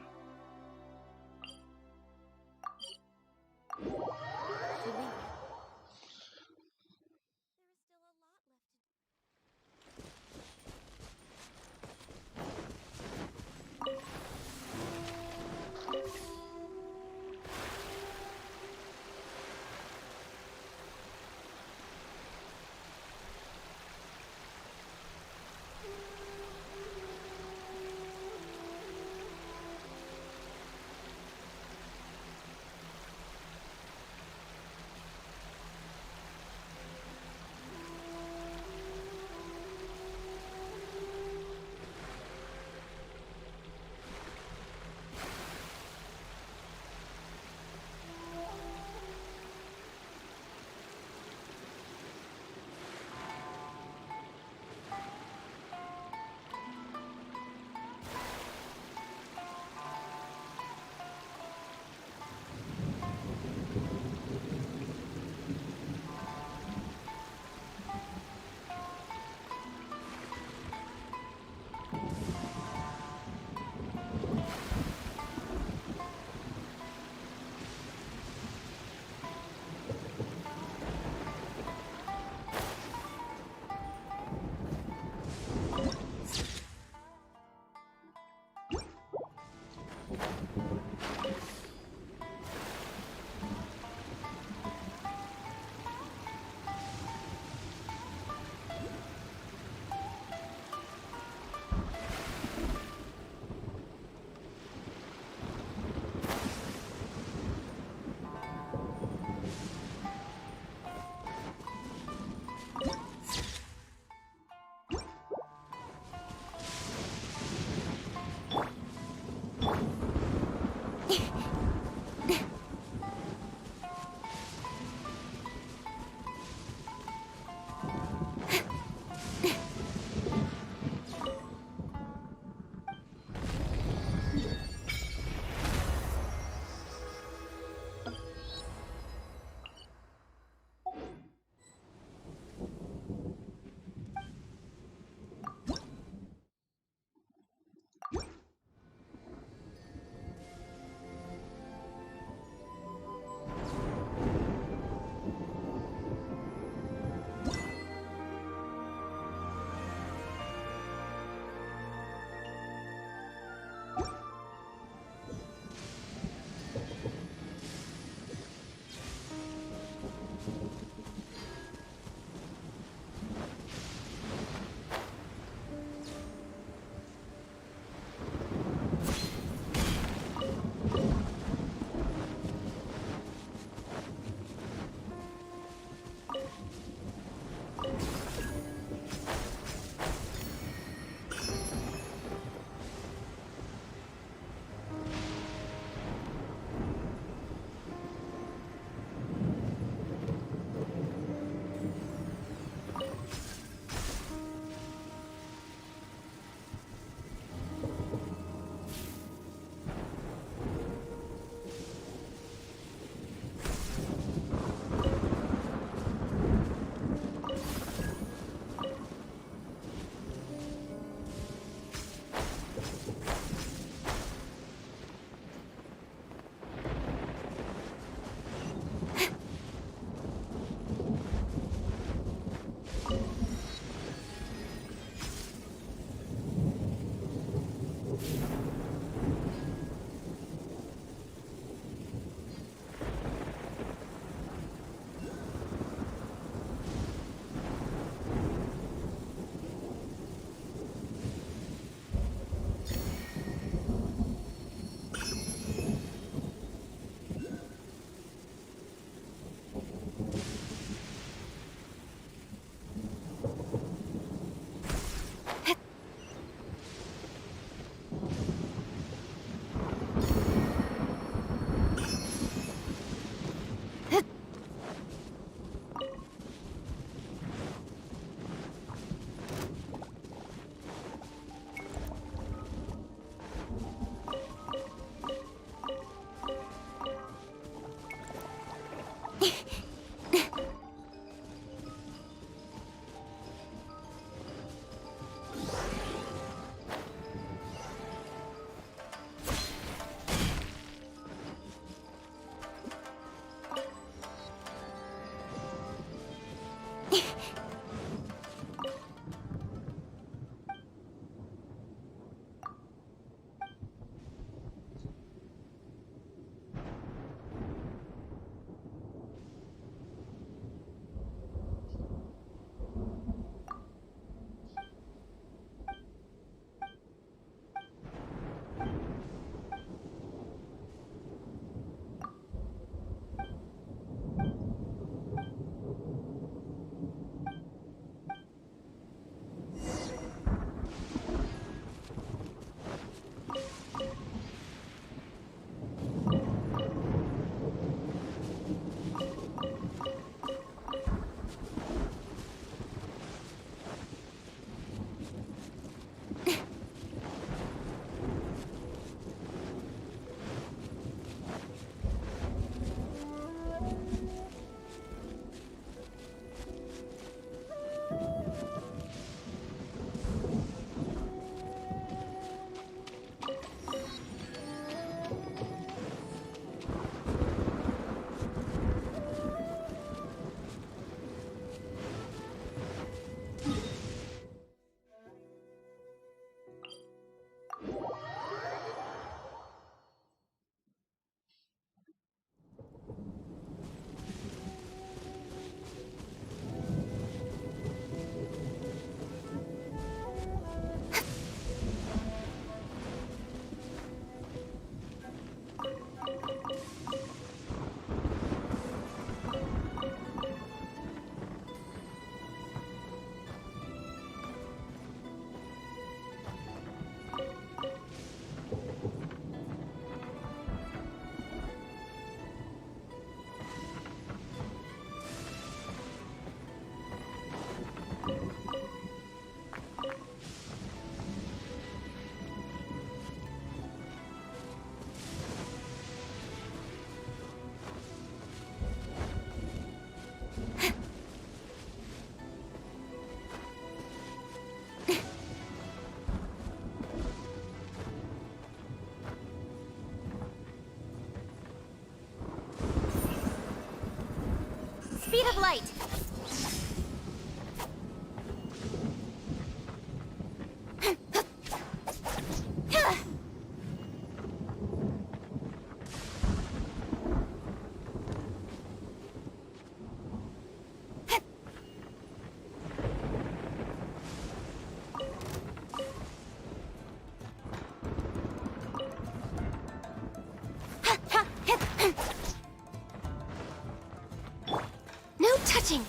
stretching.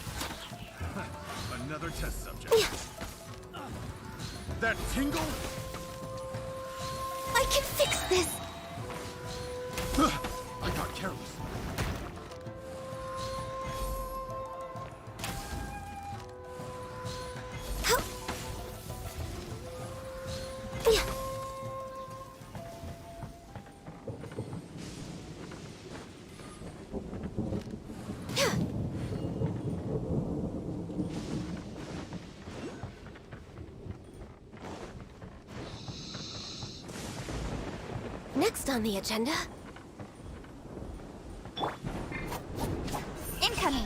Another test subject. That tingle? I can fix this. I got careless. Next on the agenda. Incoming.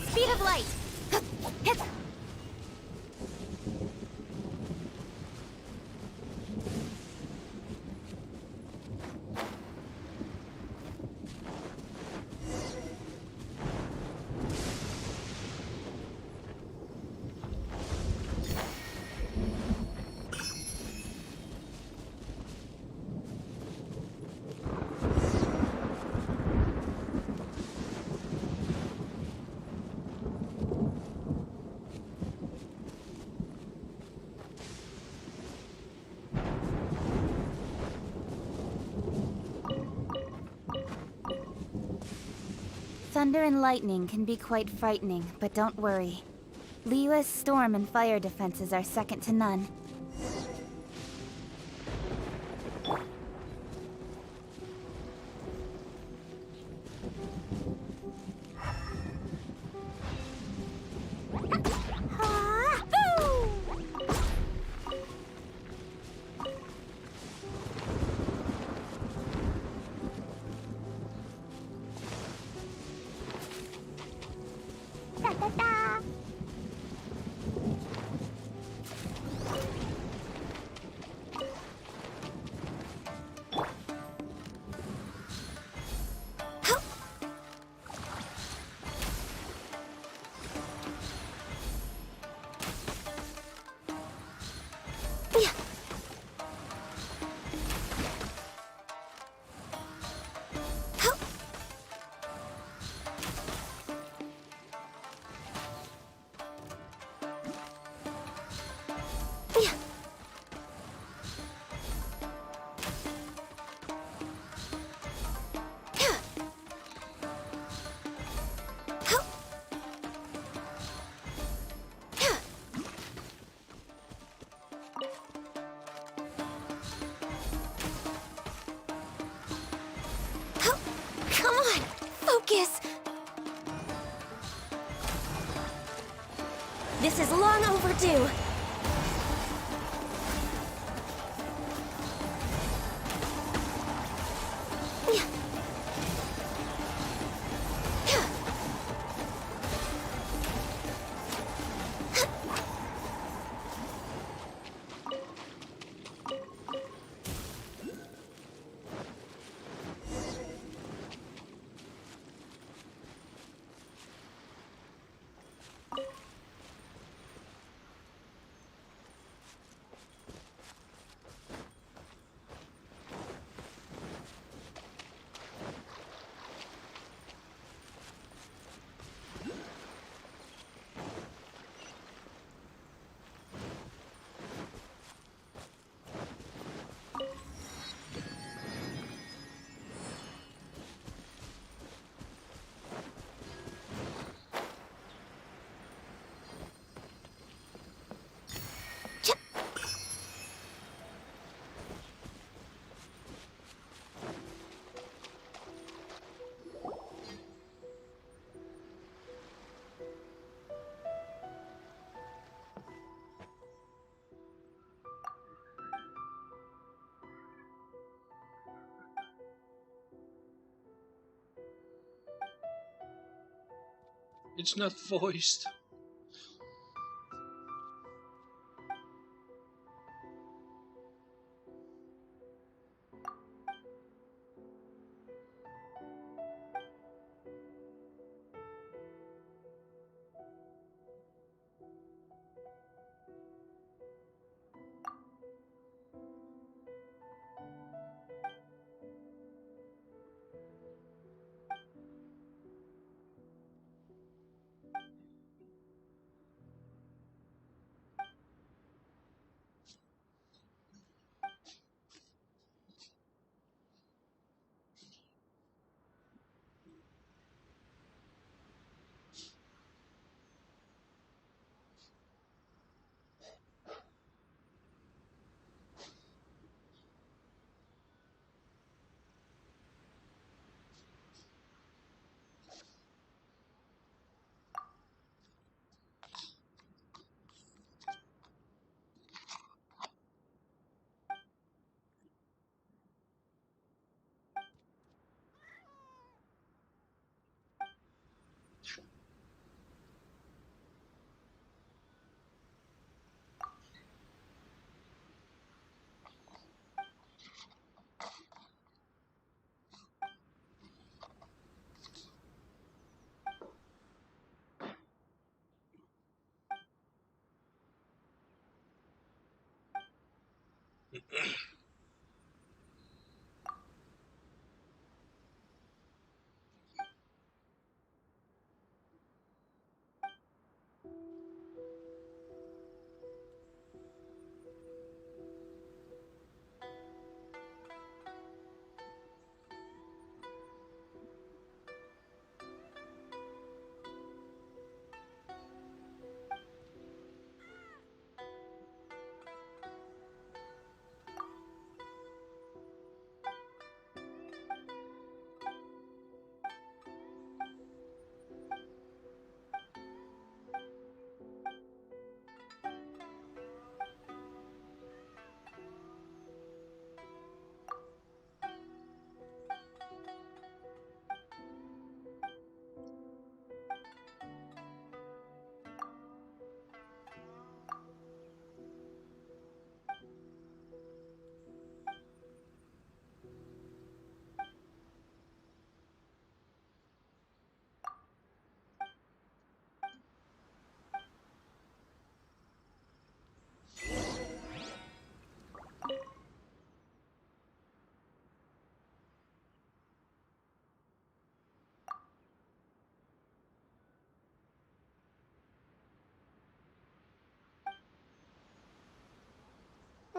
Speed of light. Thunder and lightning can be quite frightening, but don't worry. Liyue's storm and fire defenses are second to none. Come on, focus! This is long overdue. It's not voiced.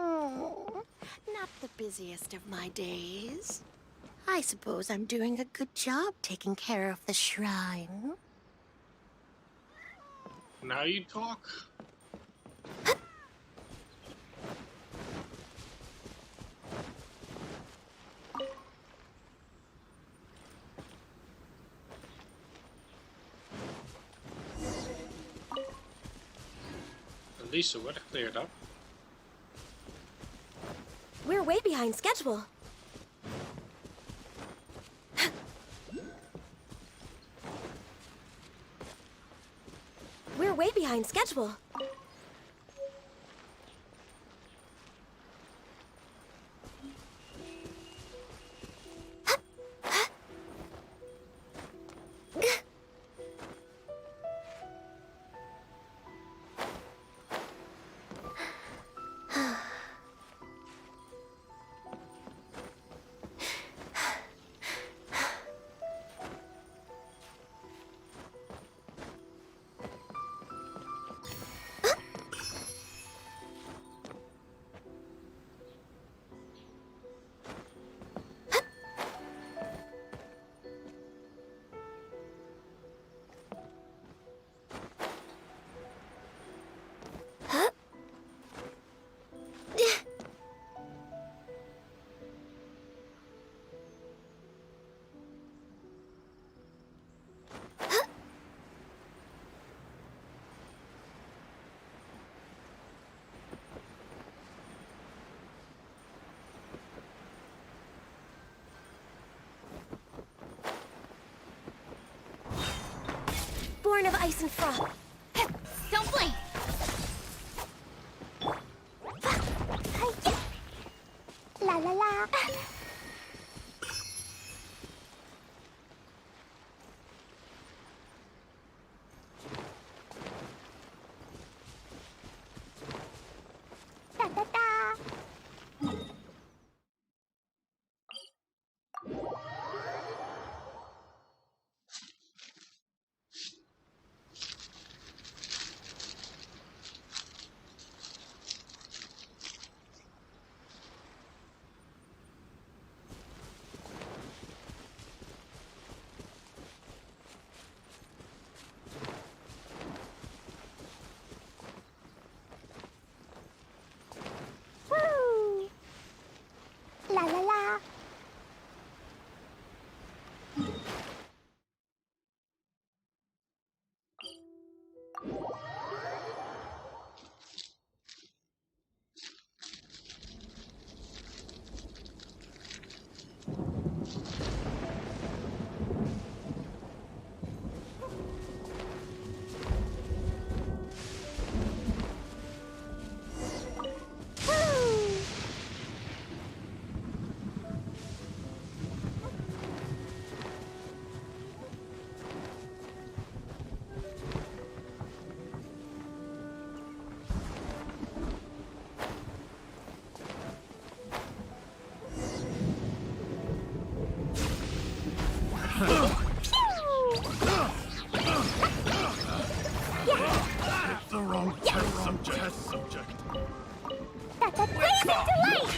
Oh, not the busiest of my days. I suppose I'm doing a good job taking care of the shrine. Now you talk. At least the weather cleared up. We're way behind schedule. We're way behind schedule. cavern of ice and froth. Don't blink! La la la. Da da da. Woo! La la la. The wrong test subject. That's a blazing delight!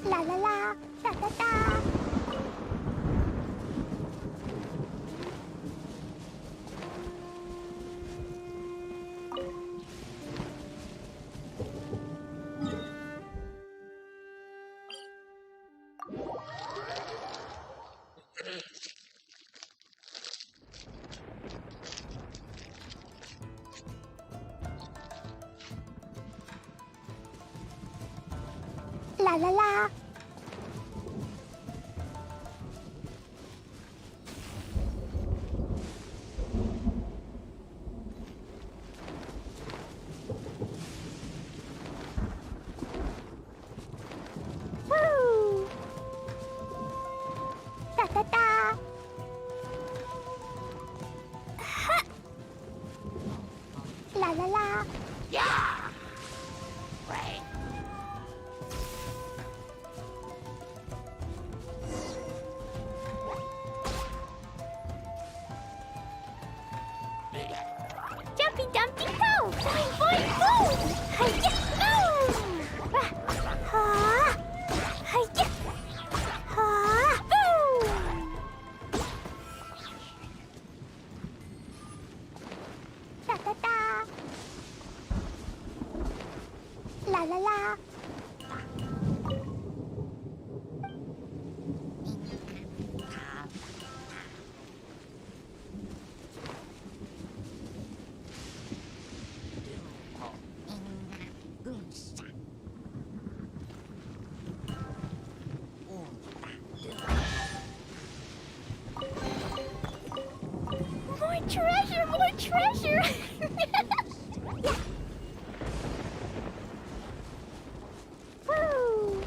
La la la, da da da. La la la. Woo! Da da da. Ha! La la la. Yeah. Wait. Jumpy dumpty go! Boing boing boom! Hi-ya! Boom! Ha! Hi-ya! Ha! Boom! Da da da! La la la! More treasure! More treasure! Yeah. Woo!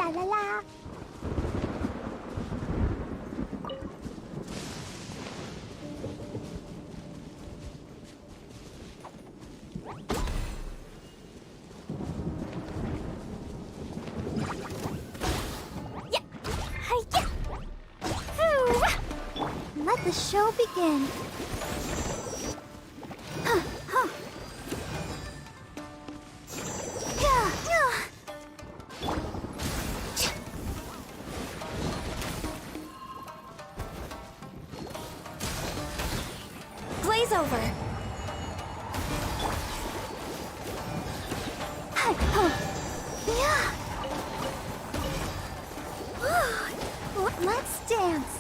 la la la. Let the show begin. Glaze over. Let's dance.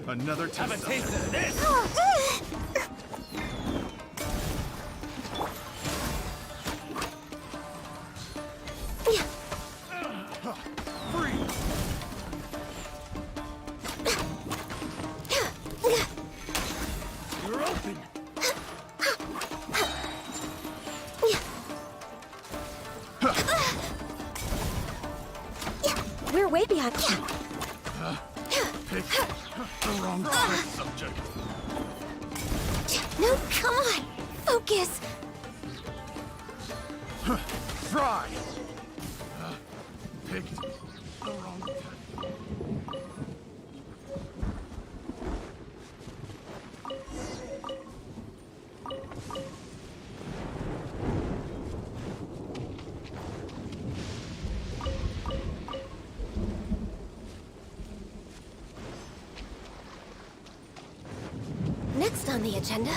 Another Have a taste of this! You're open. We're way beyond. Pick the wrong subject. No, come on! Focus! Try. Pick the wrong. Next on the agenda...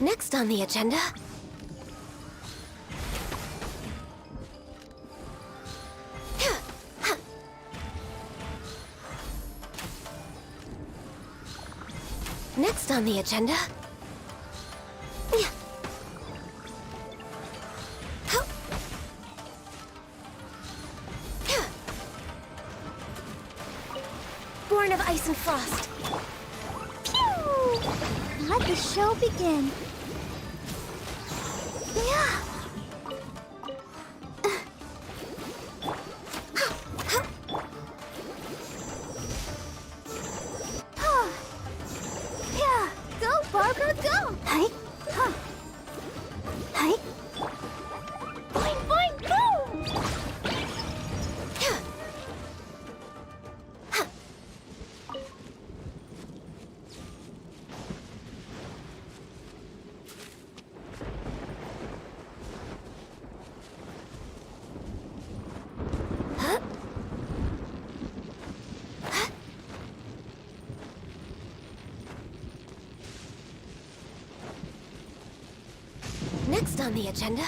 Next on the agenda... Next on the agenda... Born of Ice and Frost. Phew! Let the show begin. Yeah. Yeah, go, Barbara, go! Hi. Huh. Hi. Boing, boing, go! Next on the agenda...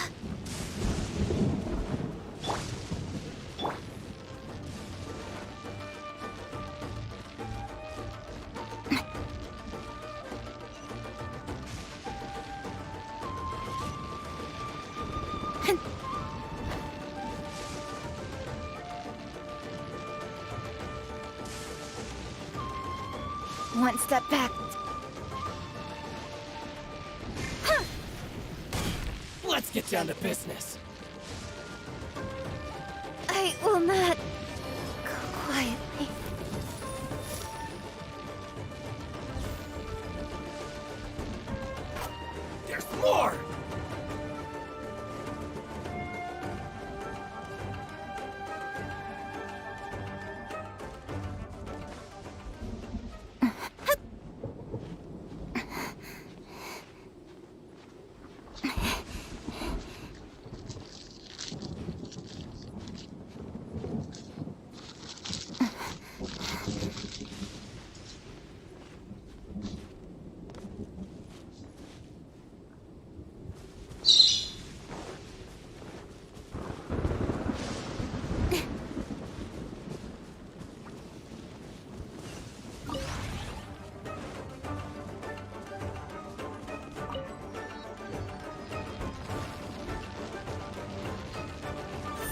One step back. Let's get down to business. I will not go quietly. There's more!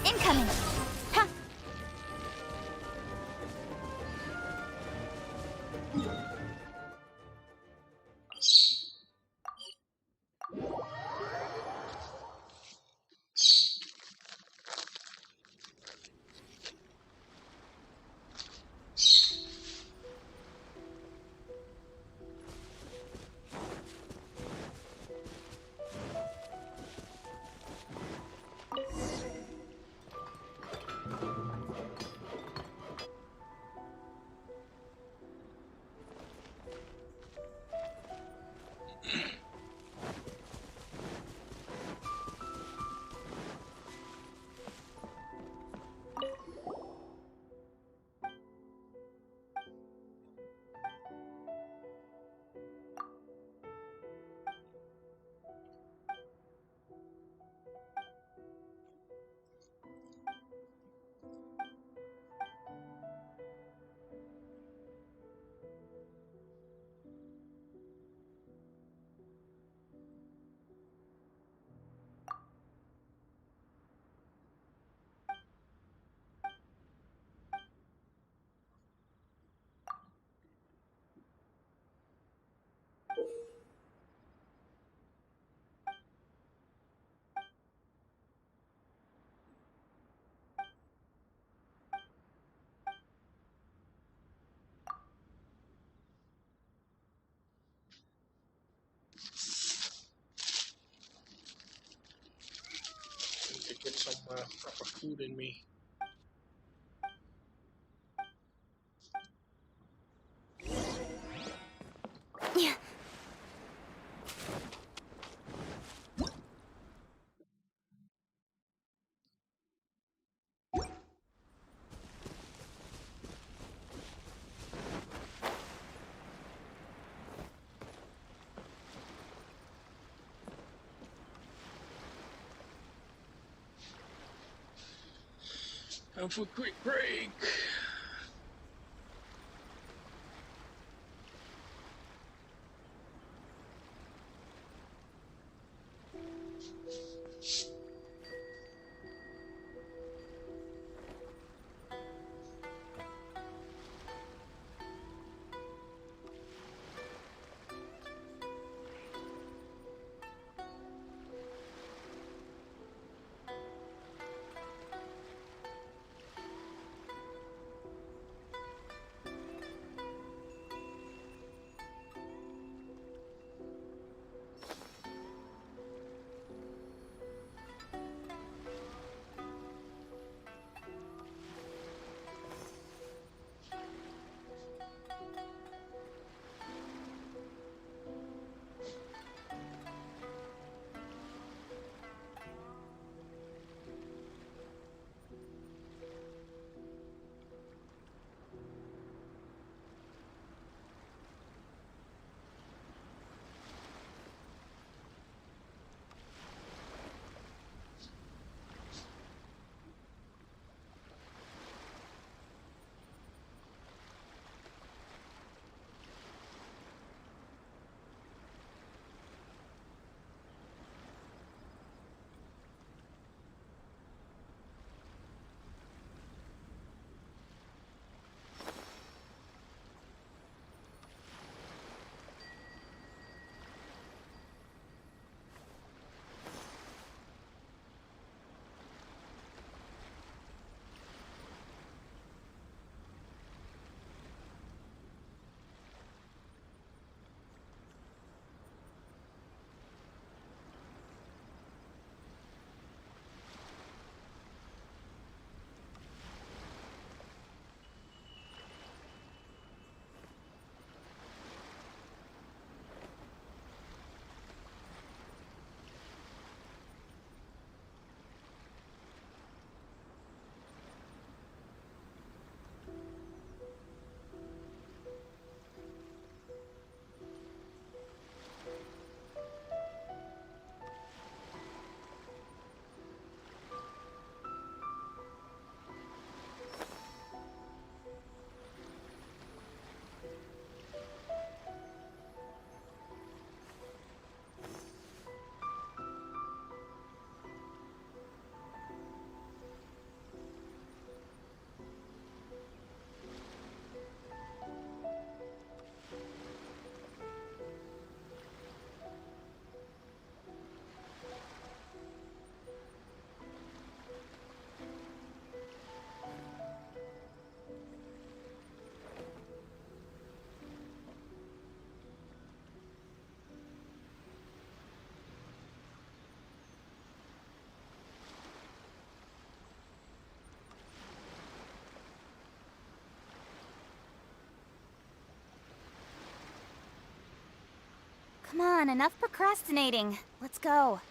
Incoming! Ha! Need to get some proper food in me. Time for a quick break. Come on, enough procrastinating. Let's go.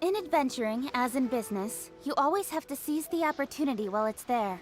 In adventuring, as in business, you always have to seize the opportunity while it's there.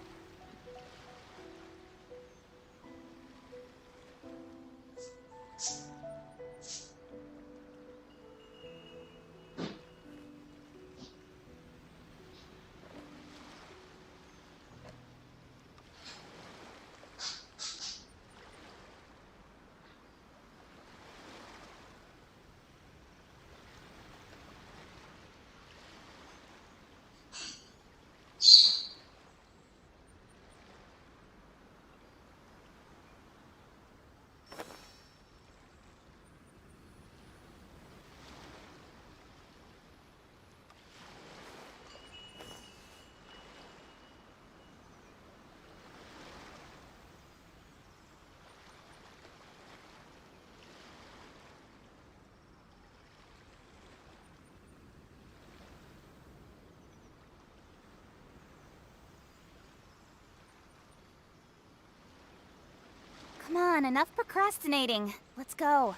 Come on, enough procrastinating. Let's go.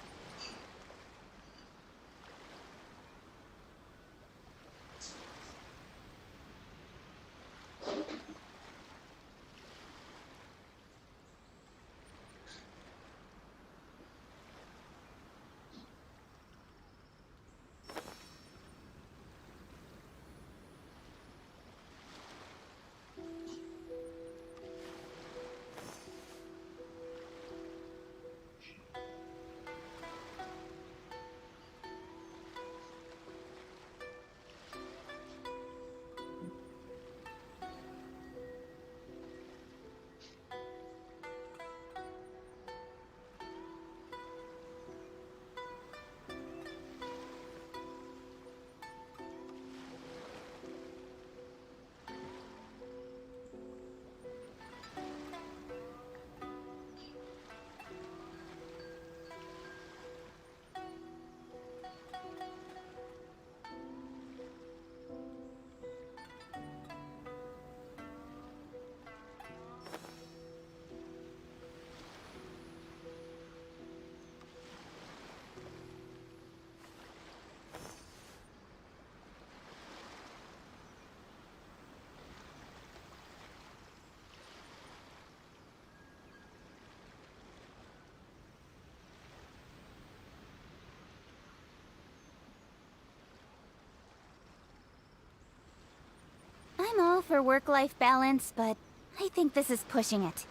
all for work-life balance, but I think this is pushing it.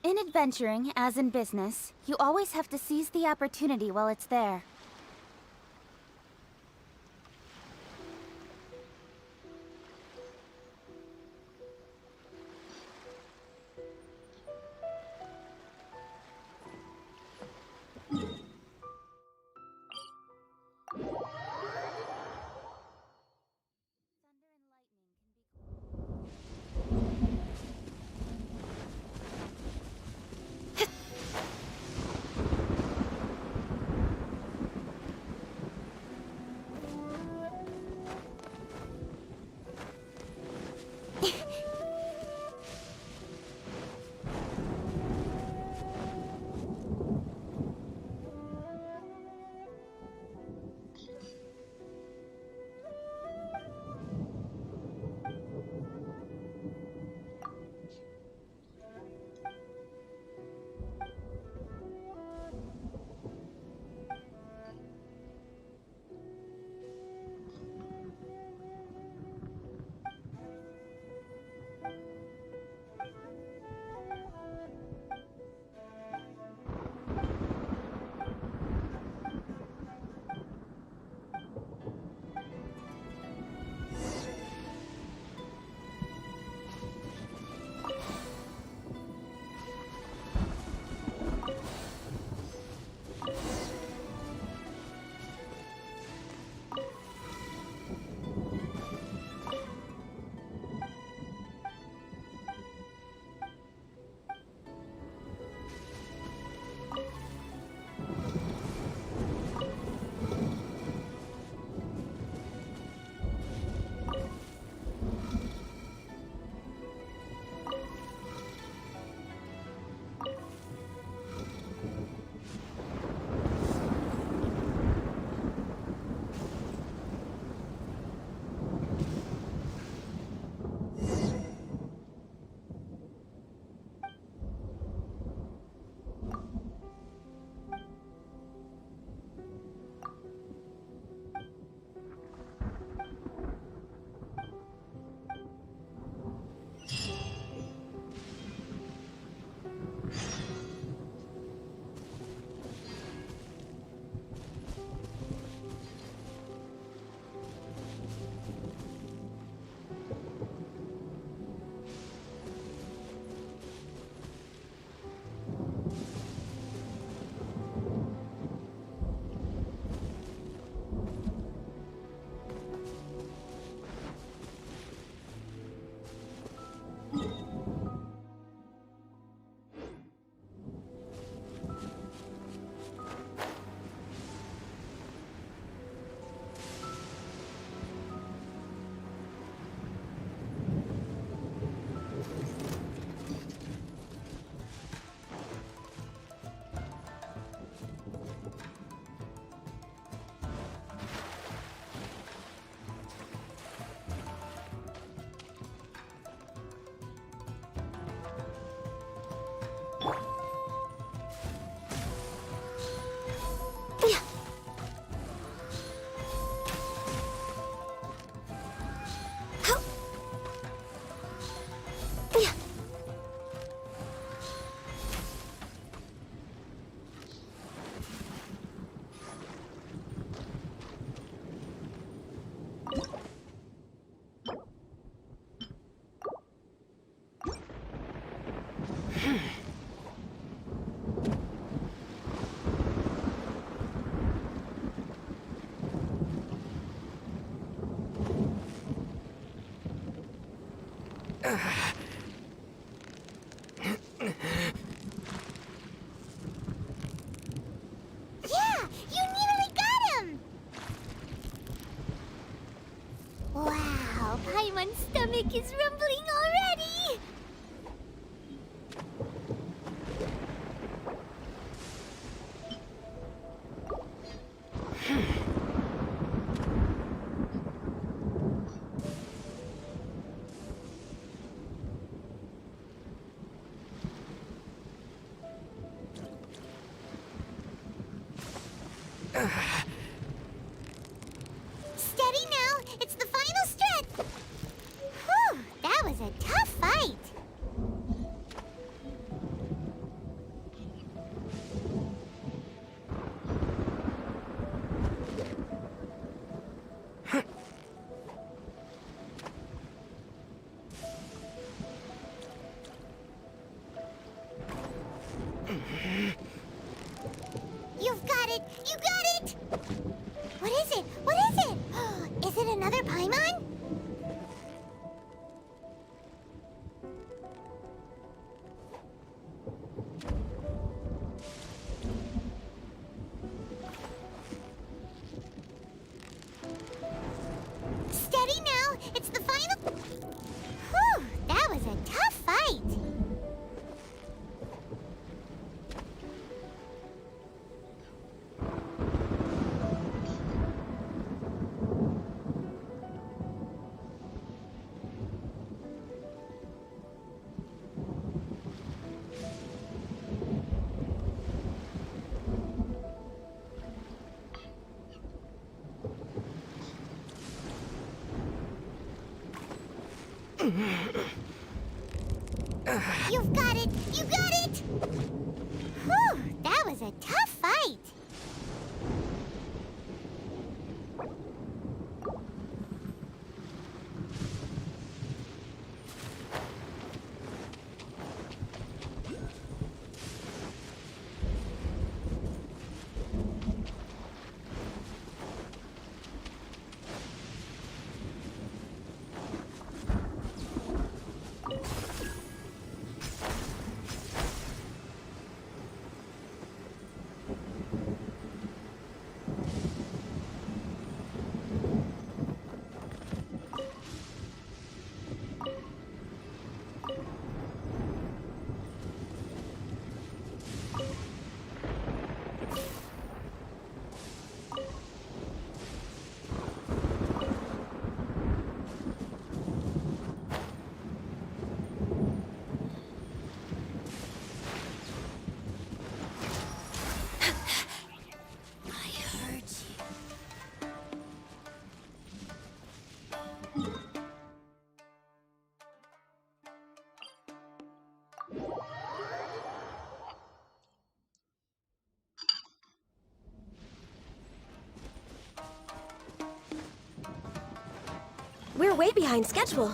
In adventuring, as in business, you always have to seize the opportunity while it's there. Steady now! It's the final stretch! Whew, that was a tough fight! You've got it! You got it! What is it? What is it? Is it another Paimon? Steady now! It's the final... Whew! That was a tough fight! You've got it! You got it! Whew! That was a tough fight! We're way behind schedule.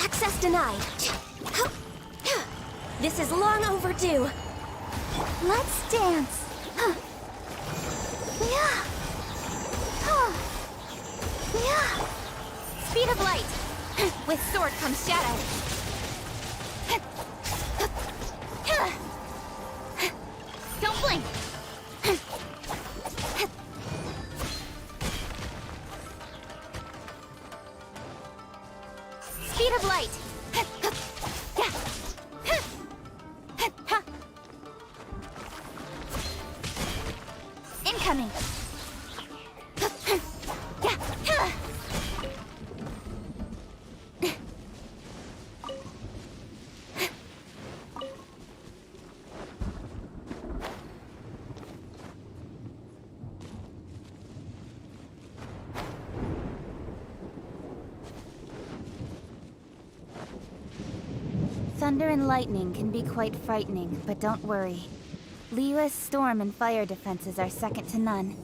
Access denied. This is long overdue. Let's dance. Yeah. Yeah. Speed of light! With sword comes shadow. Don't blink! Speed of light! Incoming! Thunder and lightning can be quite frightening, but don't worry. Liyue's storm and fire defenses are second to none.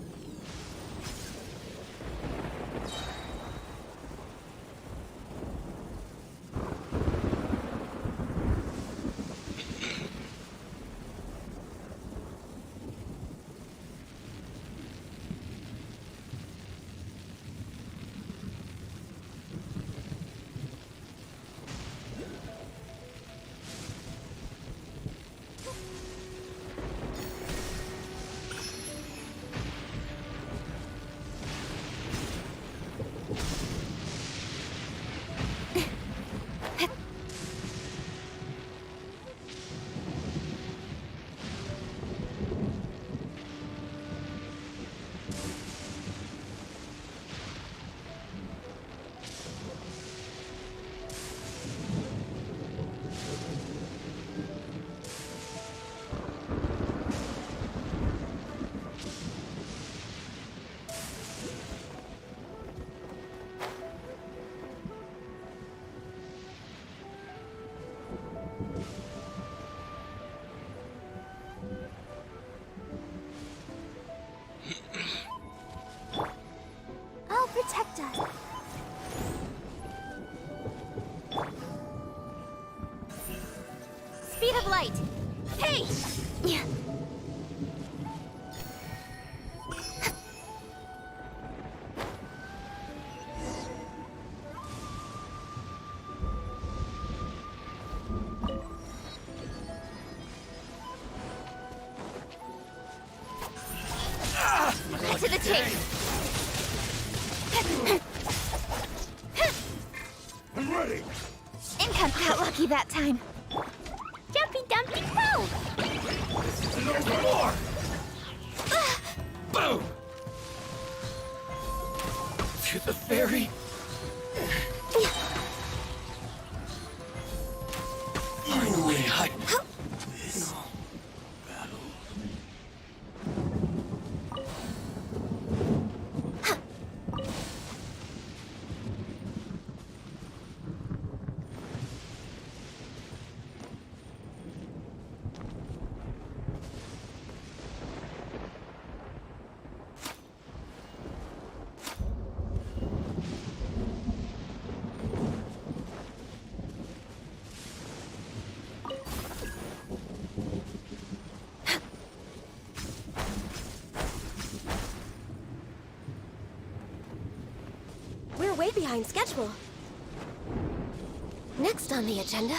I'll protect us. Speed of light! Hey! Cut to the chase! I'm ready! Income! Got lucky that time. Jumpy Dumpy Pro! No more! Boom! To the ferry. Finally, this battle. We're way behind schedule. Next on the agenda...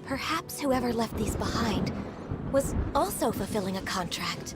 Perhaps whoever left these behind was also fulfilling a contract.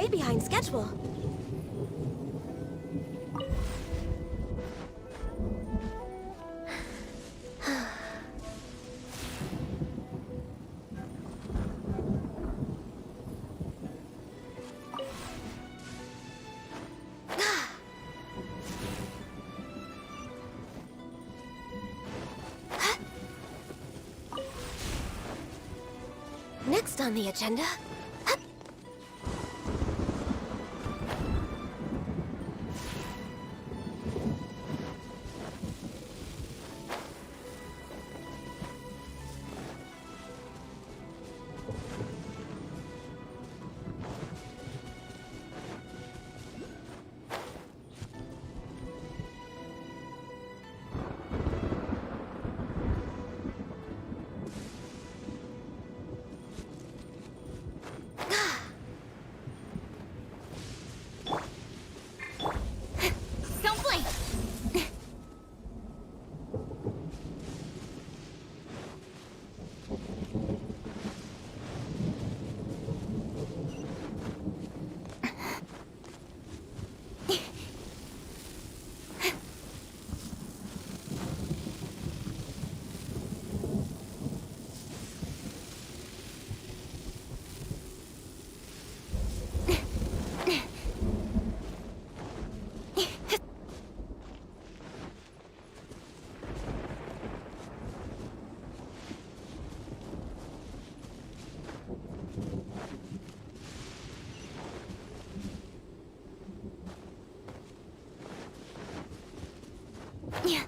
behind schedule. Next on the agenda... Don't blink! Yeah.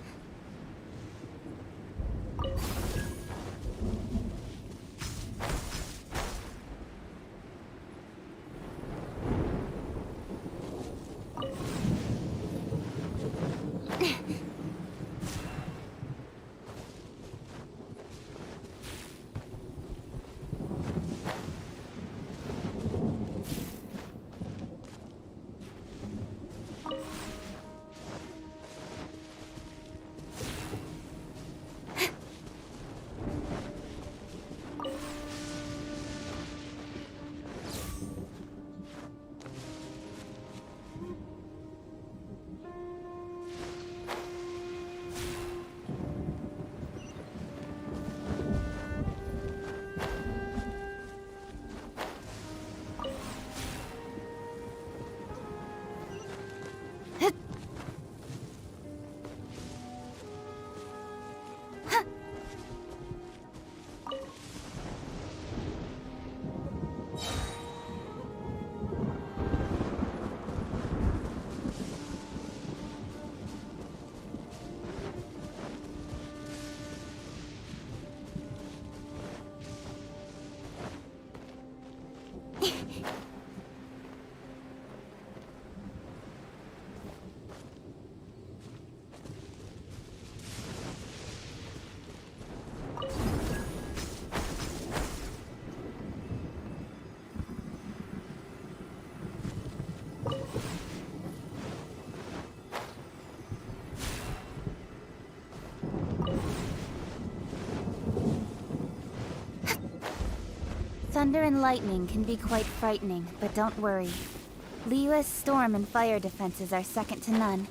Thunder and lightning can be quite frightening, but don't worry. Liyue's storm and fire defenses are second to none.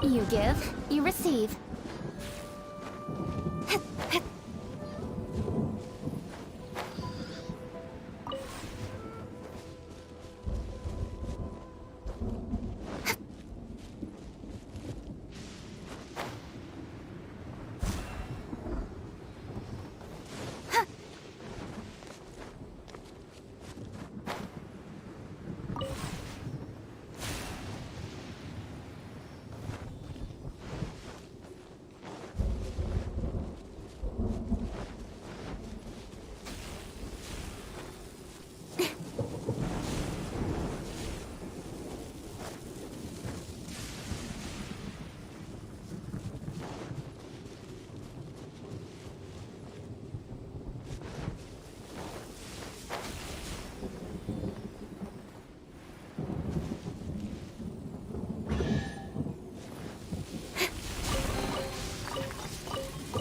You give, you receive.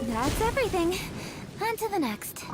That's everything. On to the next.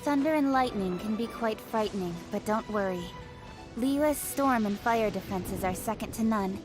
Thunder and lightning can be quite frightening, but don't worry. Liyue's storm and fire defenses are second to none.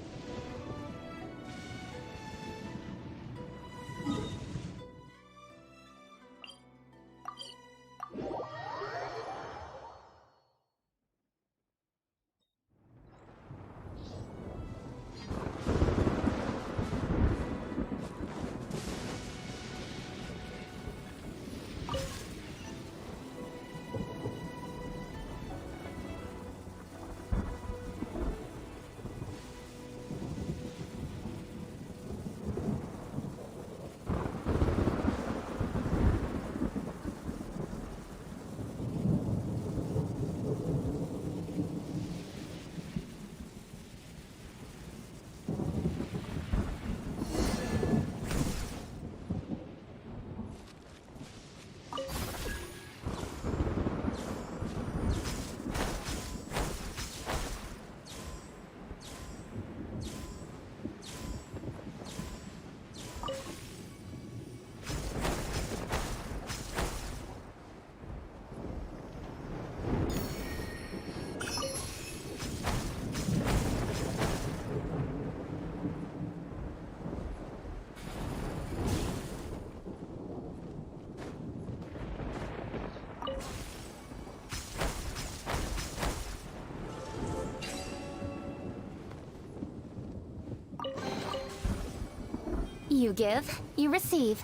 You give, you receive.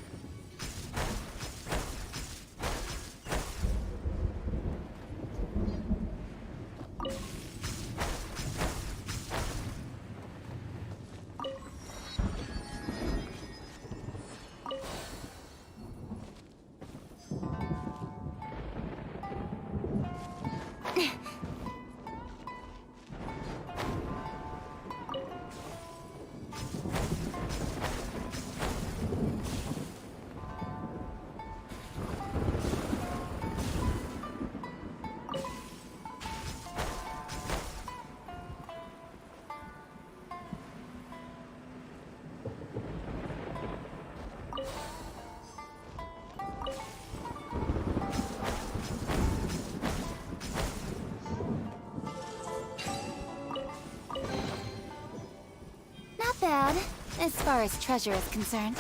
Not bad, as far as treasure is concerned.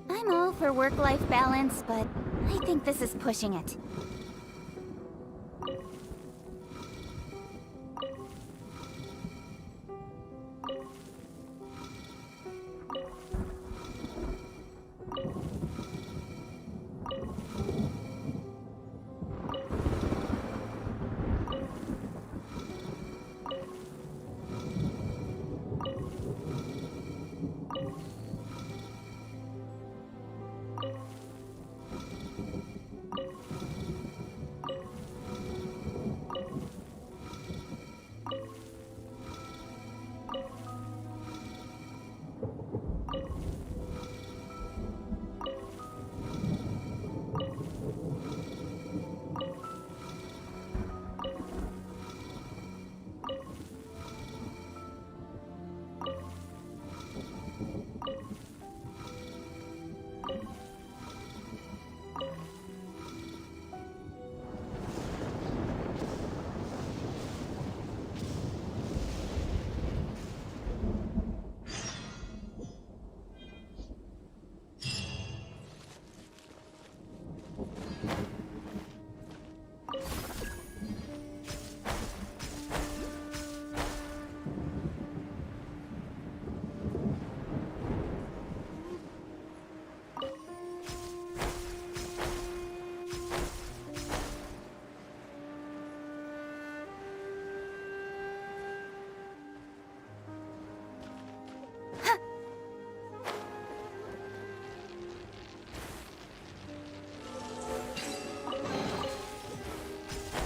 I'm all for work-life balance, but I think this is pushing it.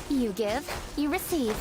You give, you receive.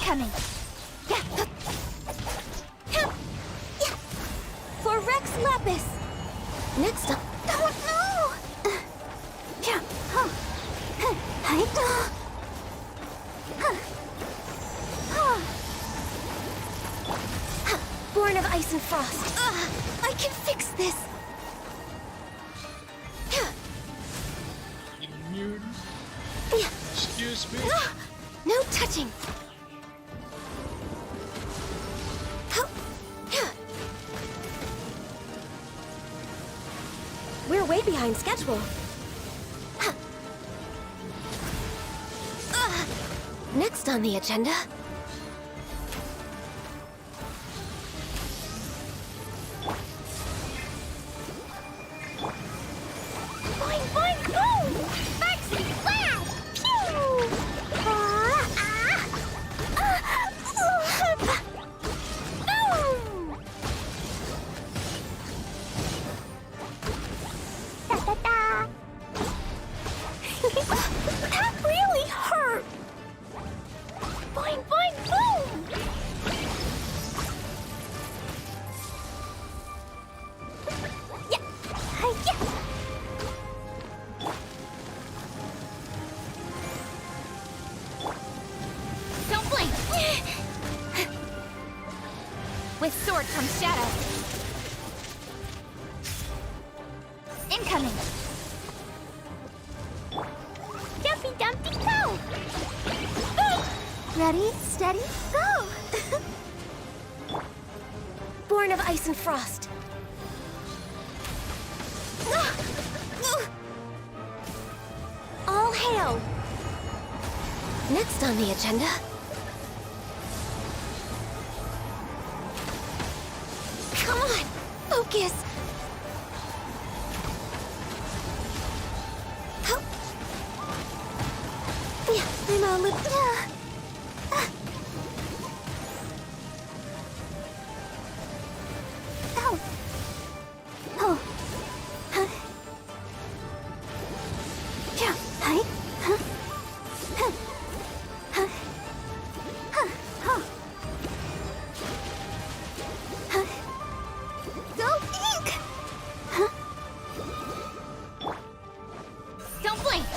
Incoming! For Rex Lapis! Next up. Oh no! Born of Ice and Frost. I can fix this. Immune? Excuse me? No touching. We're way behind schedule. Next on the agenda. Boing, boing, boom! Sparks and flash! Pew! Boom! Da-da-da! That really hurt. Boing, boing, boom! Yeah! Yeah! Don't blink! With sword comes shadow. Incoming! Dumpy, dumpty, go! Ready, steady, go! Born of Ice and Frost. All hail! Next on the agenda. Come on, focus! Yeah, I'm all lit. Oh. Oh. Huh. Yeah. Hi. Huh. Huh. Huh. Huh. Huh. Huh. Go ink. Huh. Don't blink!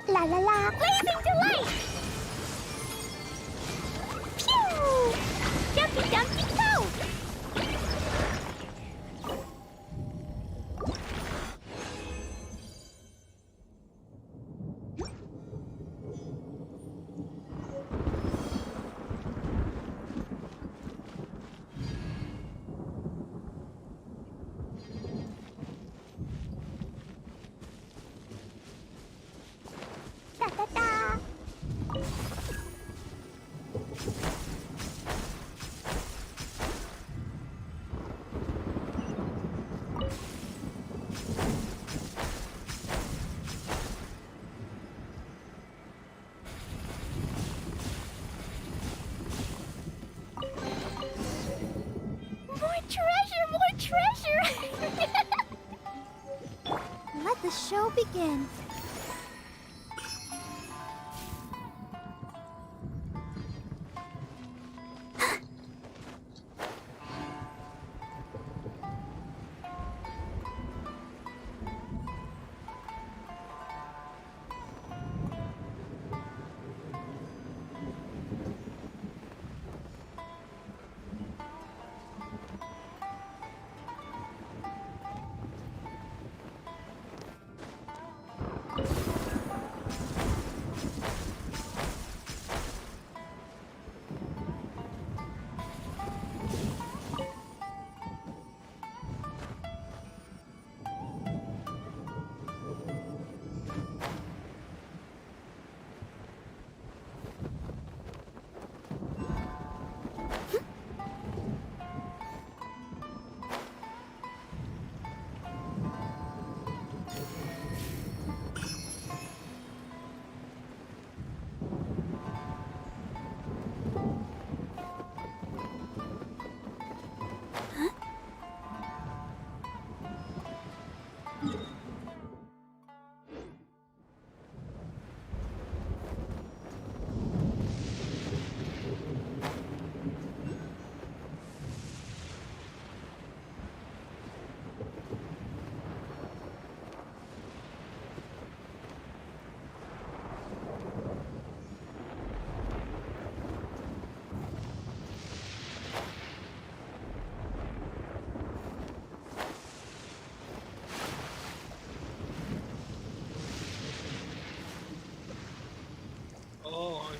La la la! Blazing delight! Pew! Dumpy, dumpy, go! Da-da-da! More treasure! More treasure! Let the show begin.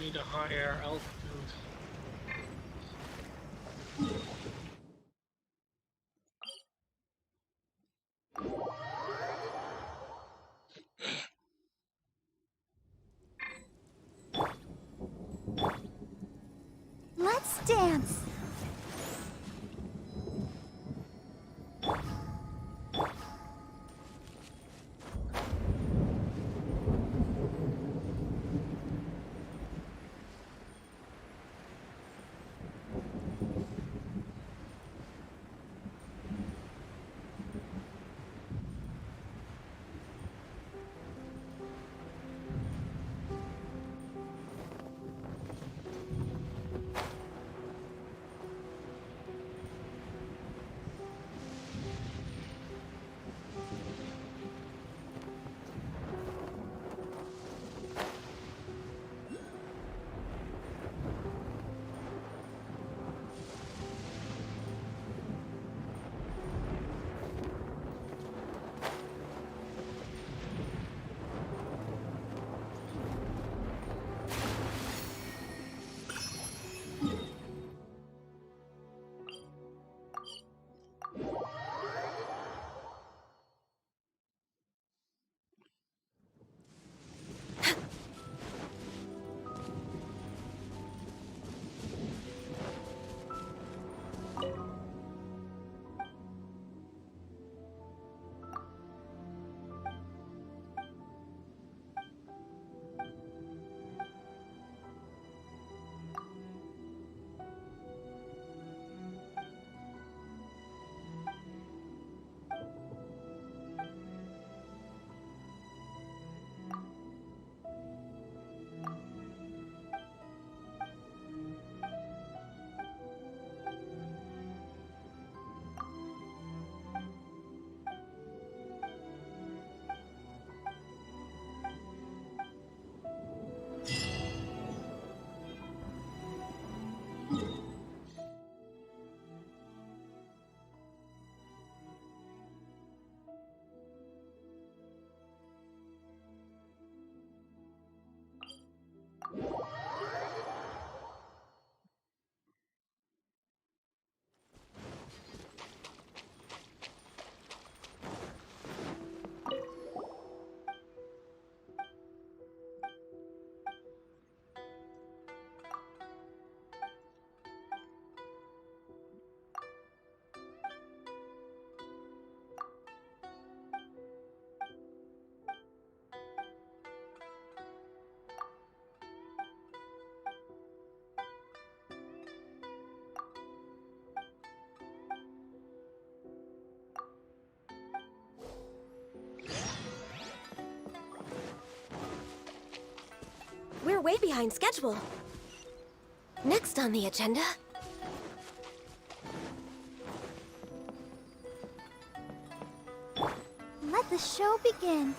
need a higher altitude. Let's dance! We're way behind schedule. Next on the agenda... Let the show begin.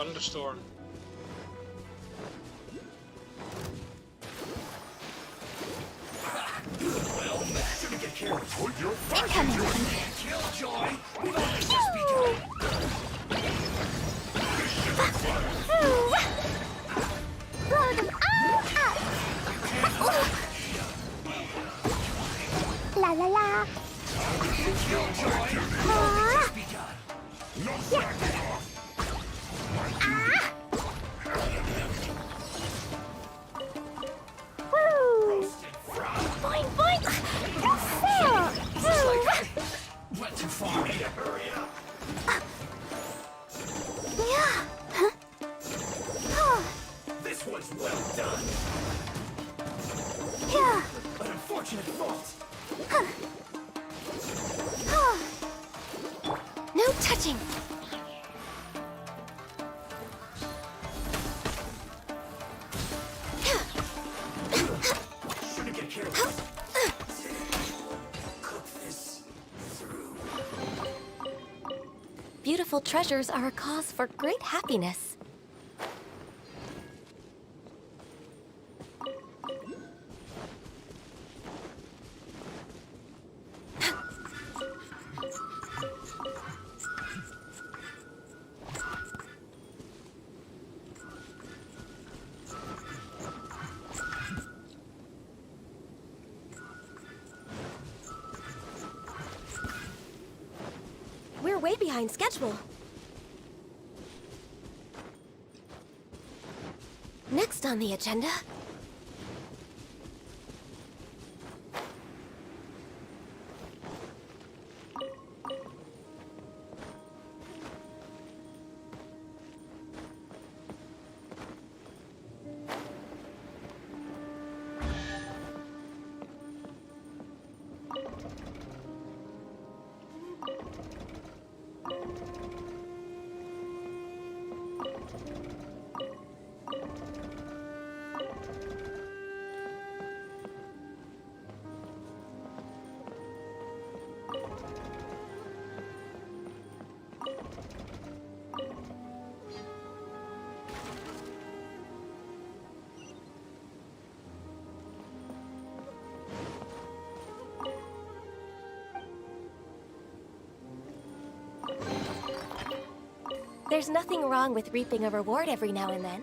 thunderstorm. Well met. Should get careful. Put your fire in your hand. Killjoy. We've only just begun. Blow them all up! La la la! Boing boing! Went too far. Need to hurry up. This was well done. An unfortunate fault. No touching! Should get careful. Cook this through. Beautiful treasures are a cause for great happiness. We're way behind schedule. Next on the agenda... There's nothing wrong with reaping a reward every now and then.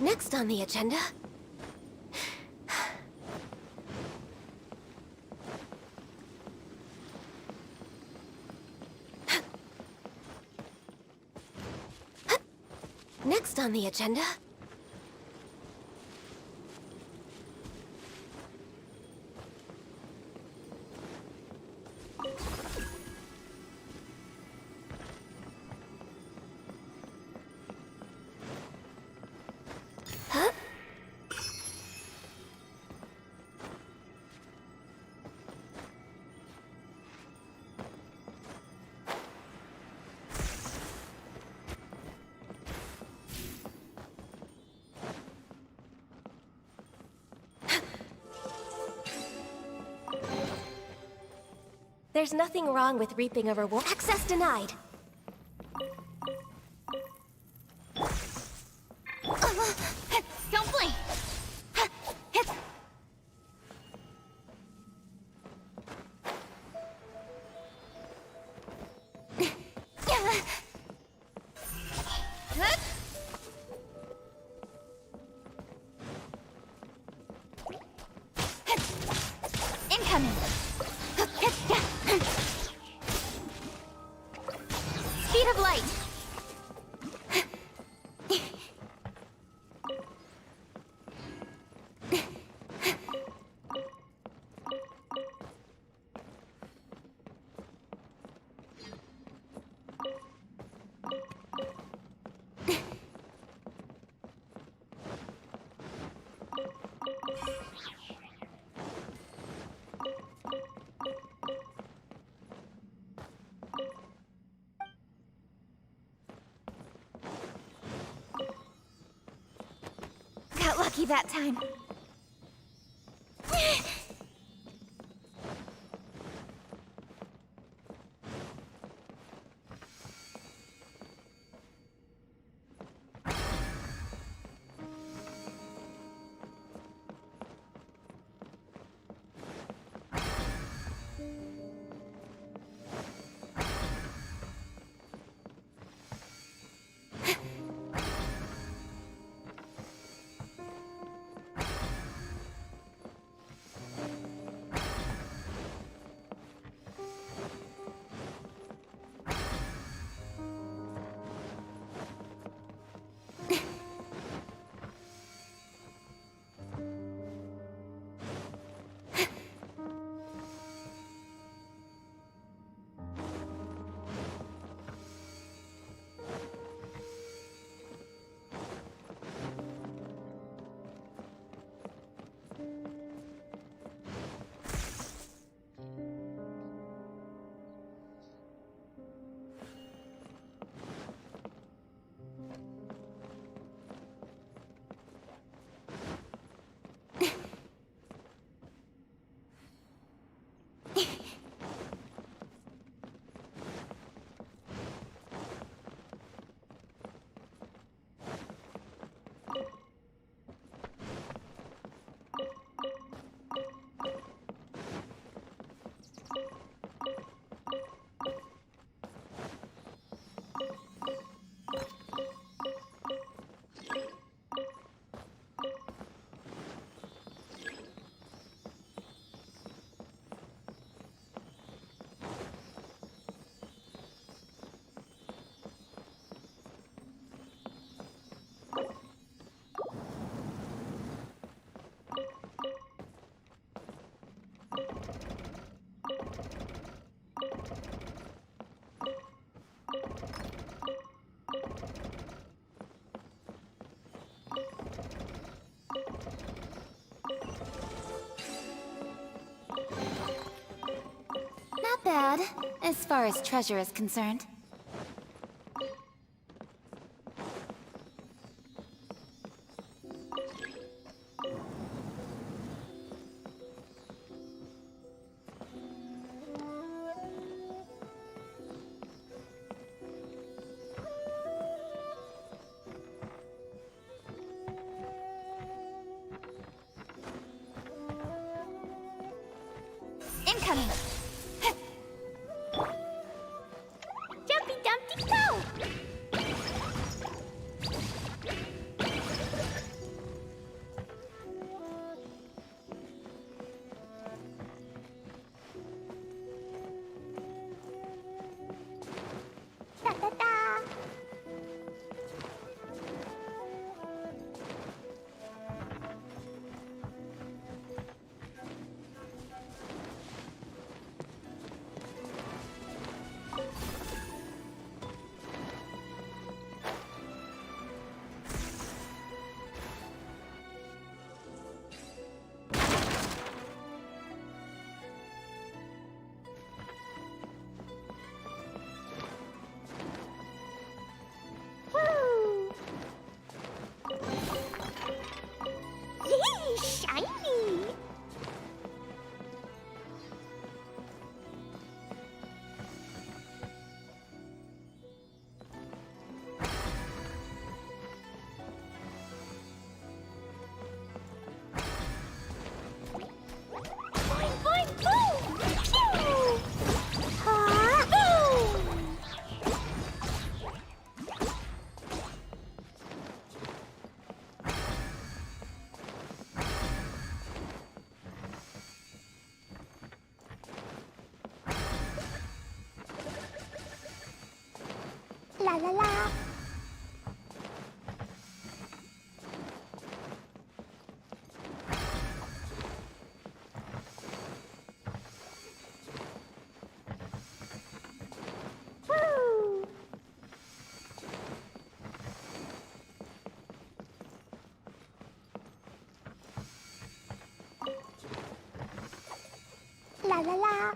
Next on the agenda... Next on the agenda... Huh? There's nothing wrong with reaping a reward. Access denied. Don't blink! Incoming! lucky that time. Not bad, as far as treasure is concerned. Incoming! Jumpy Dumpty go! Da da da! Woo! Yay, shiny! Boing, boing, boom! Pew! Ha! Boom! La la la. Woo! La la la.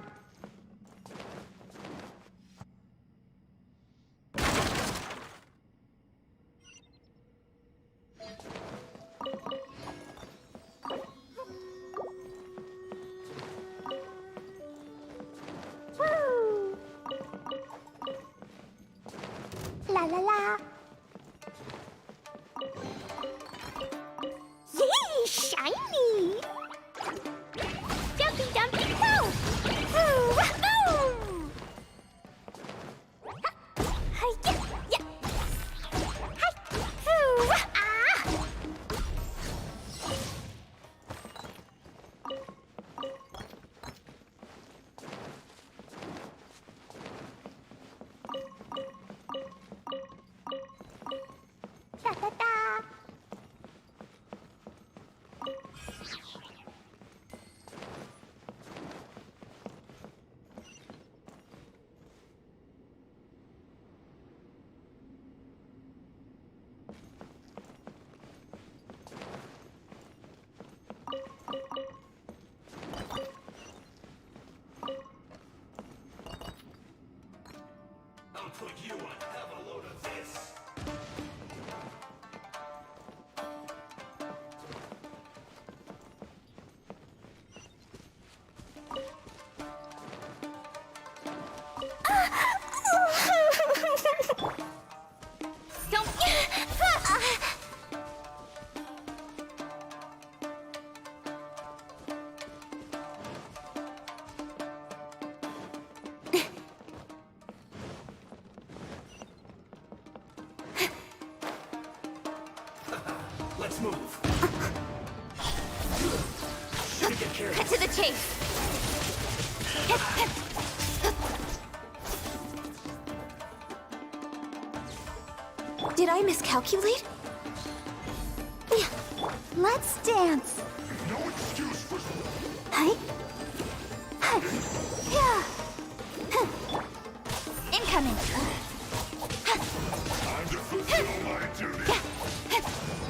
put you on have a load of this. Don't. Let's move. Shouldn't get carried. Cut to the chase. Did I miscalculate? Yeah. Let's dance. No excuse for... Hi. Yeah. Incoming. Time to fulfill my duty.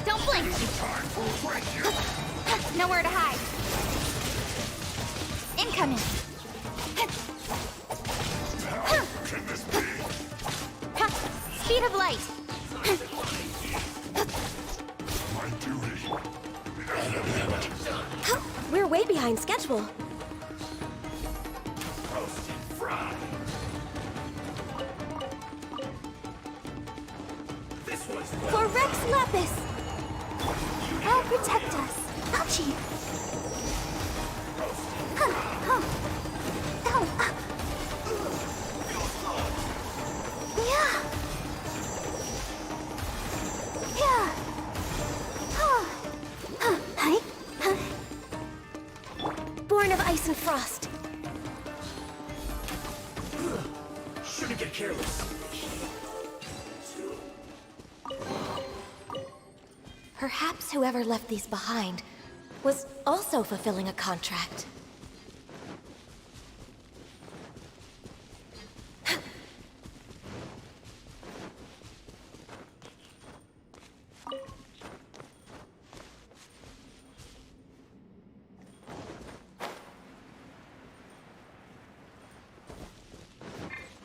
Don't blink. Time for a break here. Nowhere to hide. Incoming. How can this be? Speed of light. My duty. We're way behind schedule. Roasted fried. This was For Rex Lapis! I'll protect us. Ouchie! Yeah. Yeah. Hi. Born of ice and frost. Shouldn't get careless. Perhaps whoever left these behind was also fulfilling a contract.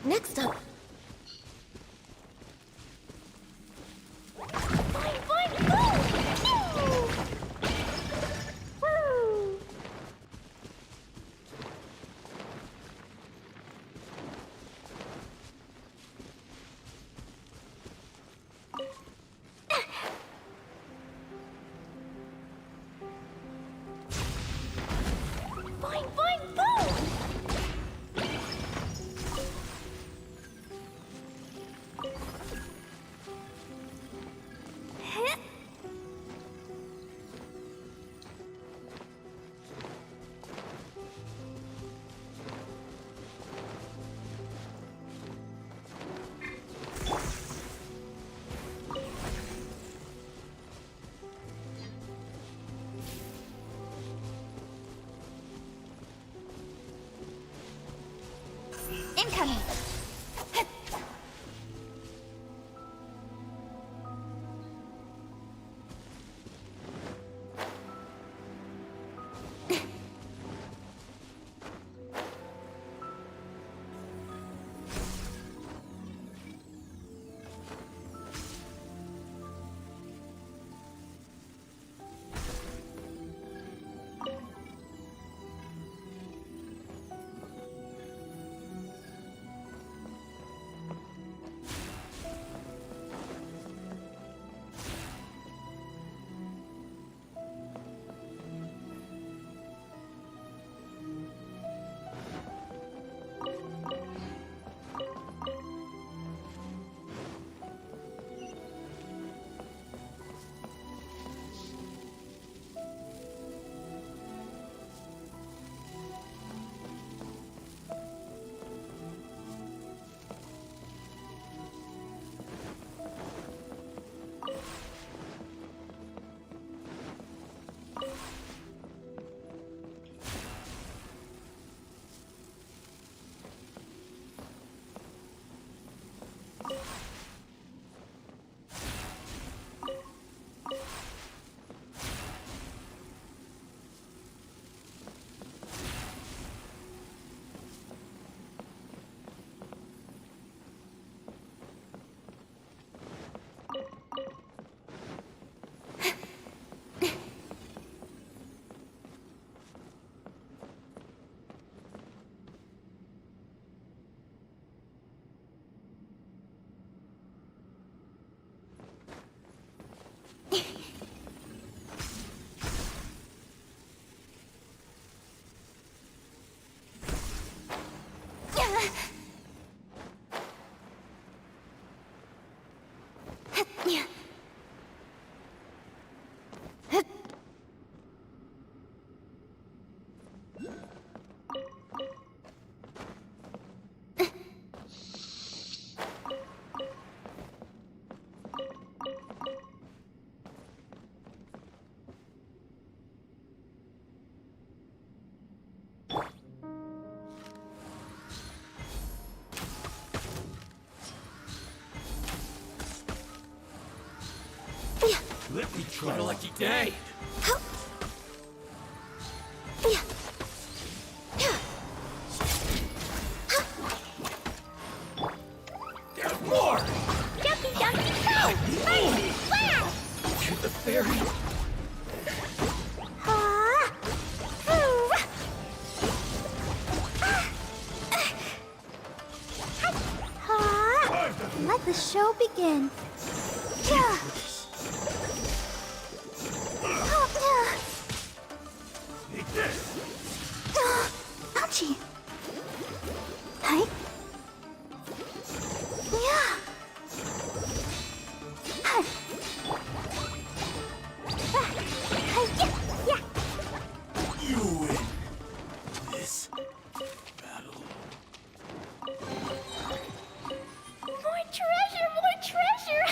Next up. Incoming. Let me try. What a lucky day. There's more! Jumpy, jumpy, go! Marvin, wow! To the fairy. Let the show begin. Yeah. Take this. Ouchie. Hi. Yeah. Hi. Yeah. You win this battle. More treasure, more treasure!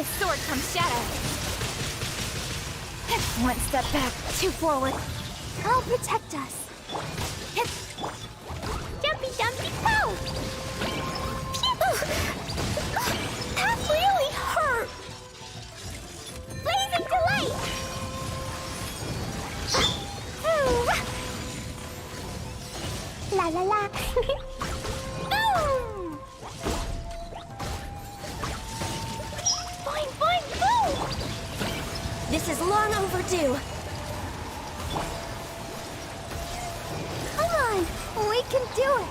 Liyue's sword comes shadow. One step back, two forward. I'll protect us. Jumpy, jumpy, pow! That really hurt! Blazing delight! La la la! Boom! Boing, boing, boom! This is long overdue. Come on, we can do it!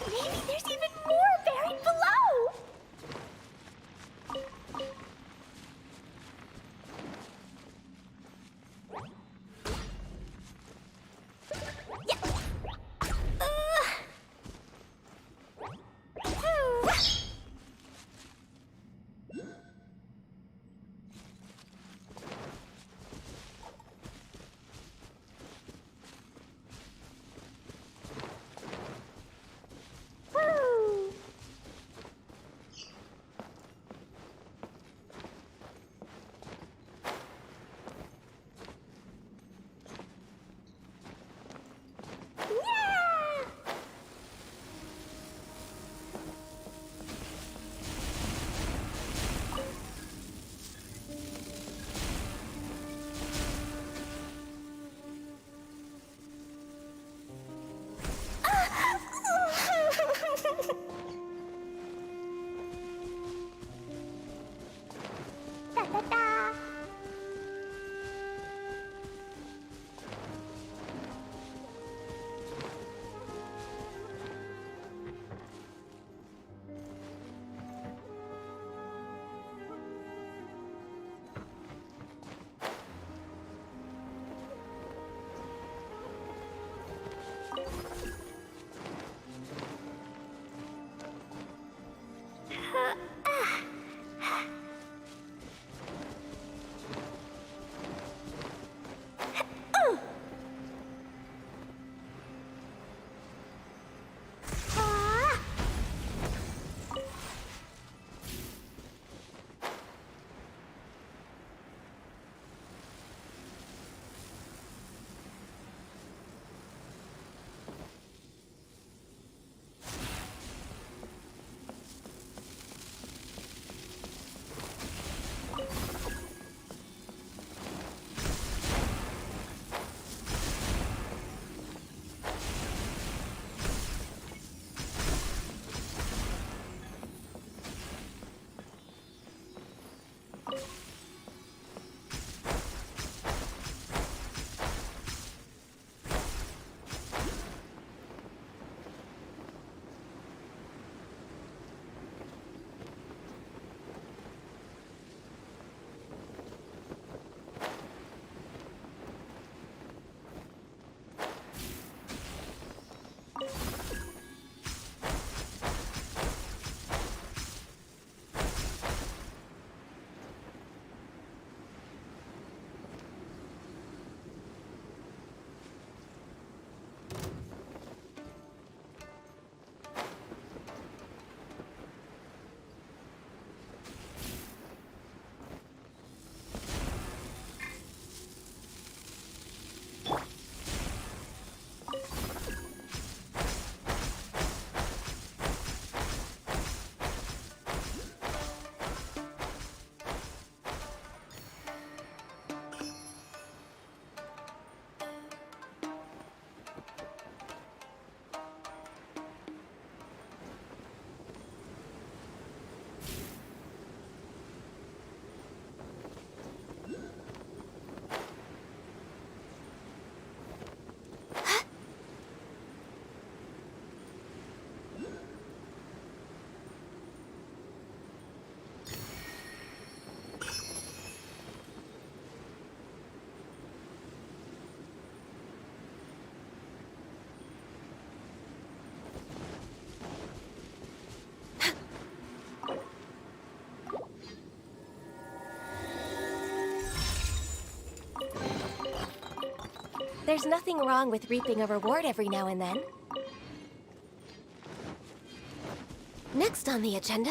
Maybe there's even more buried below! There's nothing wrong with reaping a reward every now and then. Next on the agenda...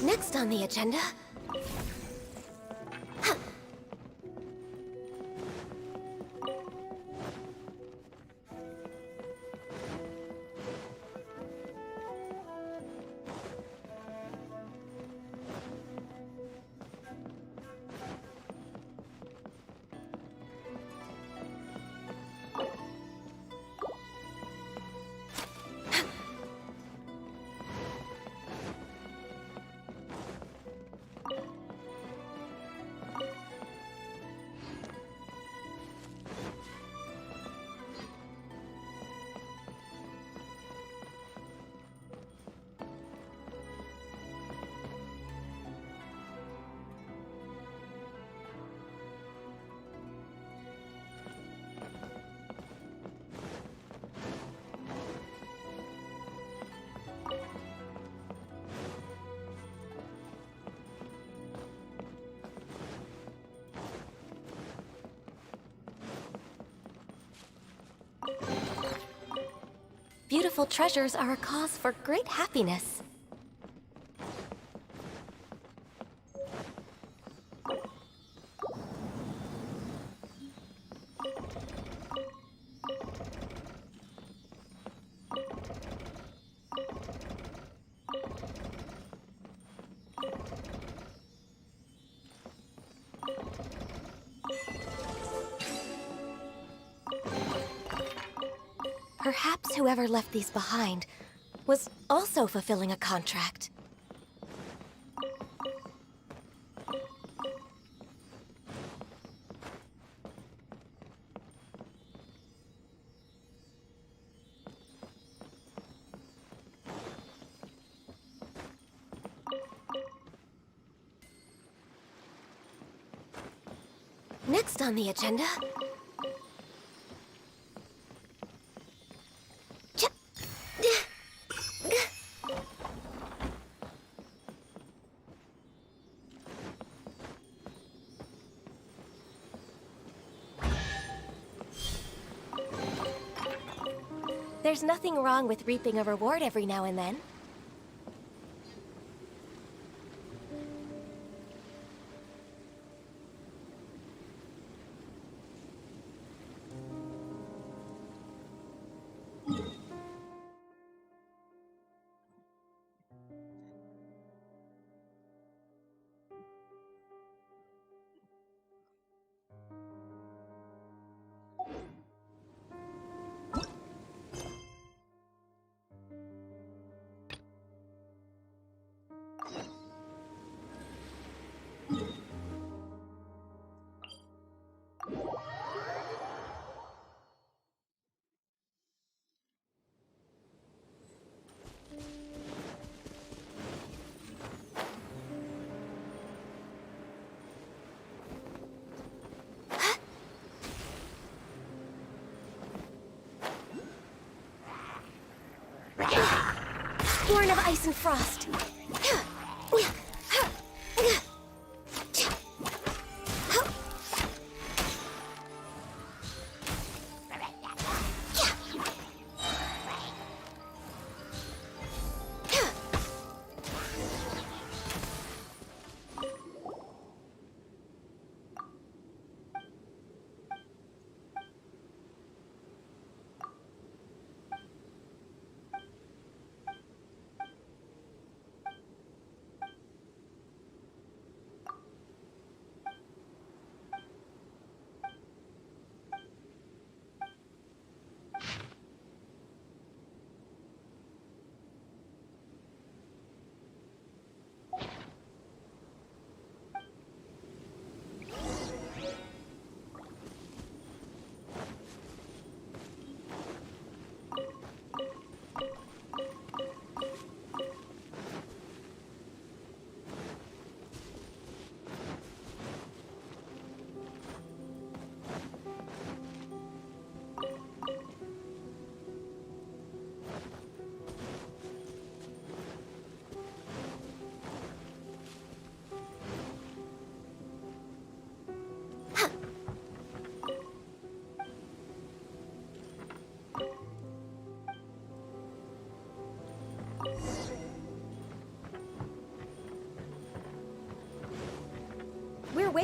Next on the agenda... Beautiful treasures are a cause for great happiness. Perhaps whoever left these behind was also fulfilling a contract. Next on the agenda... There's nothing wrong with reaping a reward every now and then. Born of ice and frost.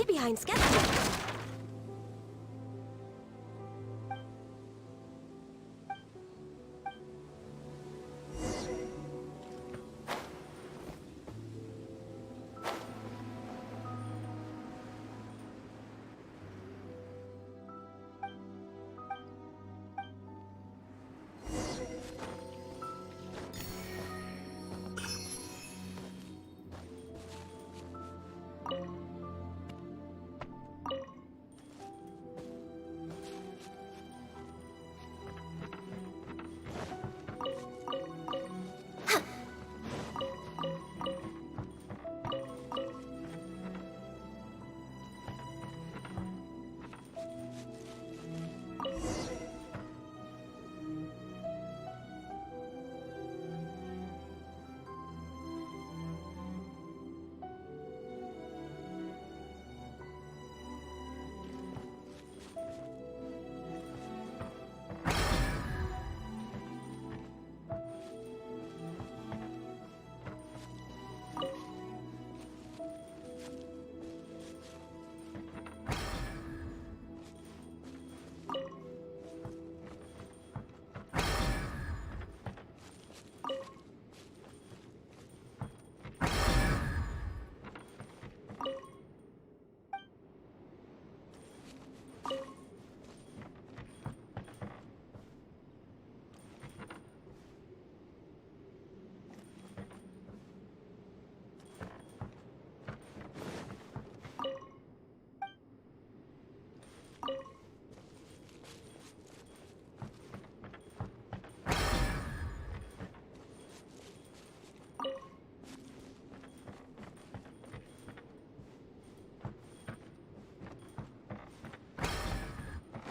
behind schedule.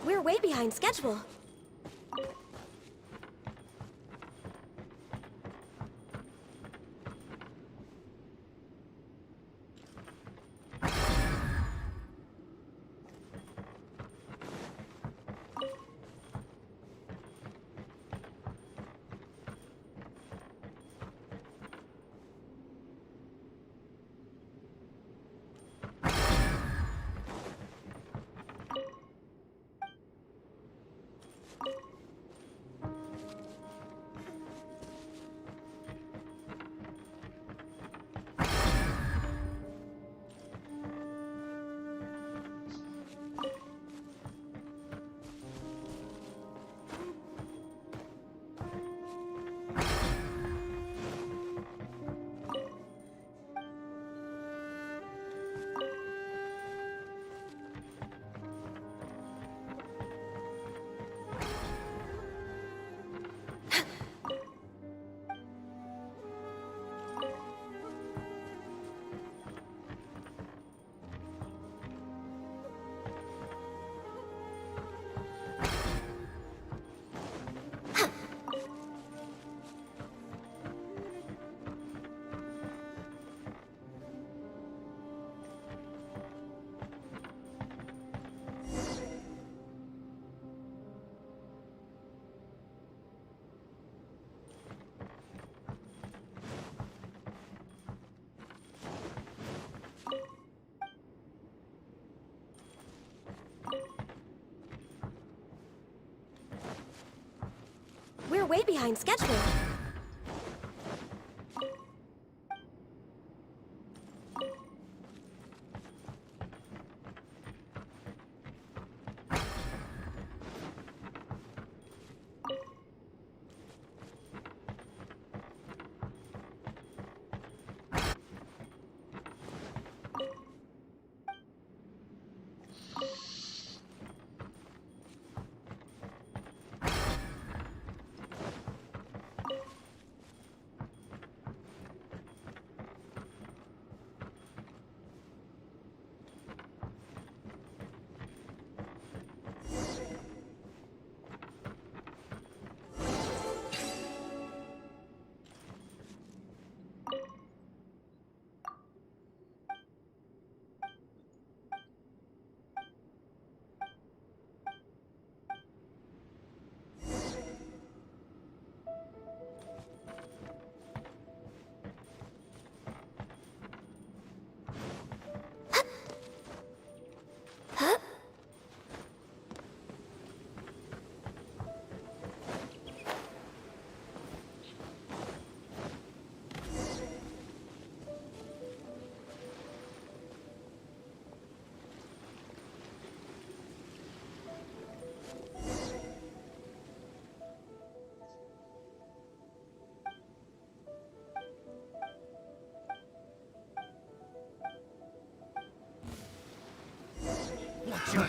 We're way behind schedule. We're way behind schedule.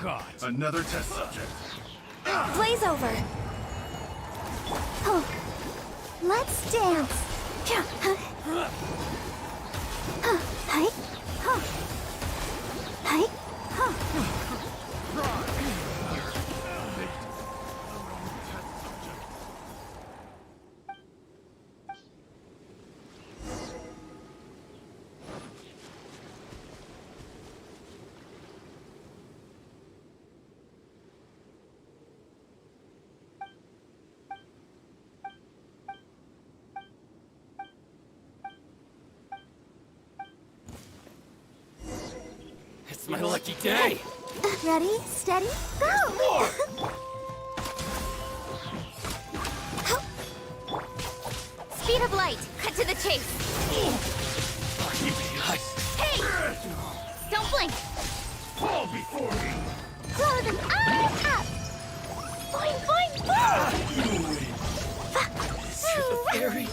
caught. Another test subject. Blaze over. Oh, let's dance. Hi. Hi. It's my lucky day! Ready, steady, go! Speed of light! Cut to the chase! Hey! Don't blink! Fall before me! Blow them all up! Boing, boing, boing! Fairy!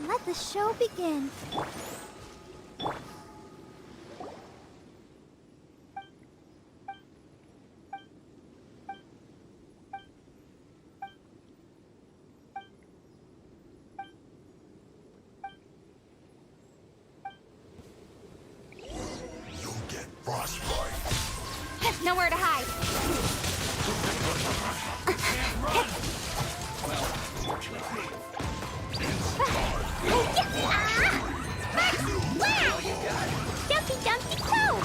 Let the show begin. You'll get frostbite. Nowhere to hide! Dumpty dumpty toe!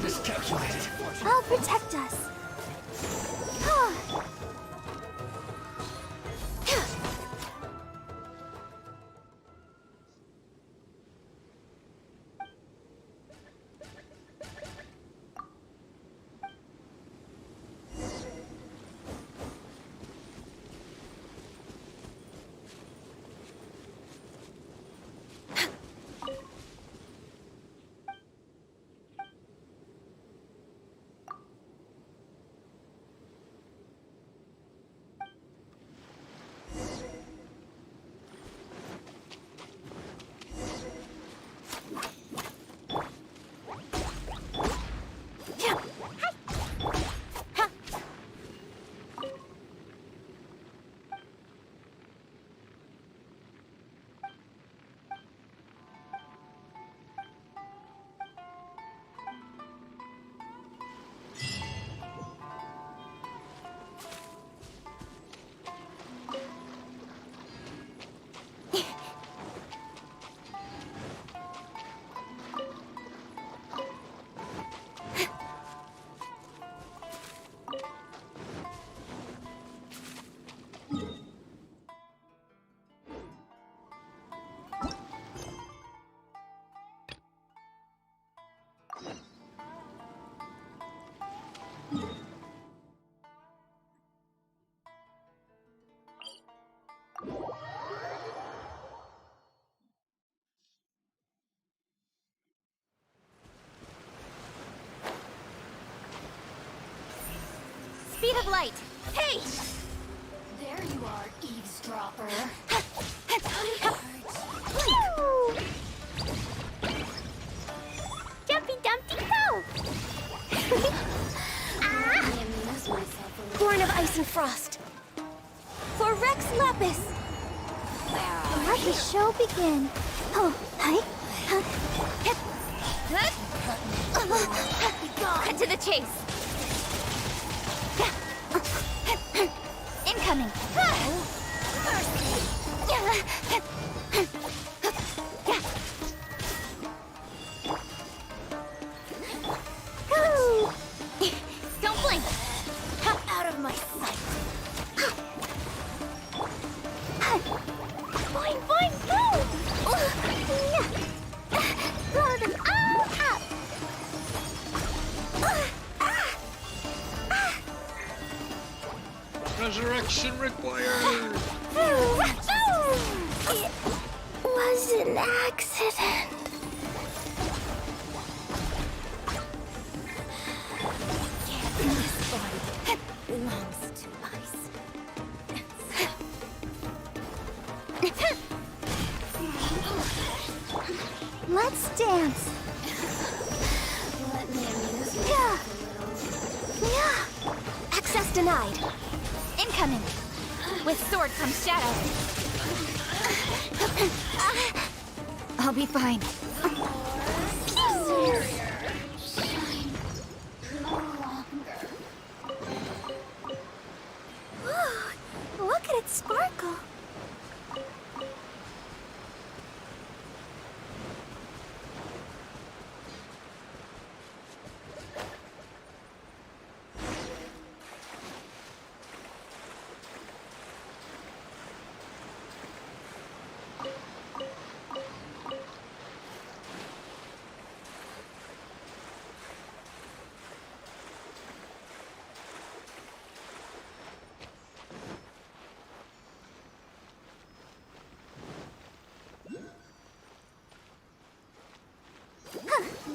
Miscalculated. I'll protect us. Speed of light! Hey! There you are, eavesdropper. Jumpy dumpty go! Born of ice and frost. For Rex Lapis. Let the show begin. Oh, hi. Cut to the chase! Incoming! Don't blink! Out of my sight. Boing, boing, boom! Blow them all up! Resurrection required! It was an accident. This body belongs to ice. dance! Let me amuse you. Access denied. Incoming! With sword comes shadow. I'll be fine. Look at it sparkle!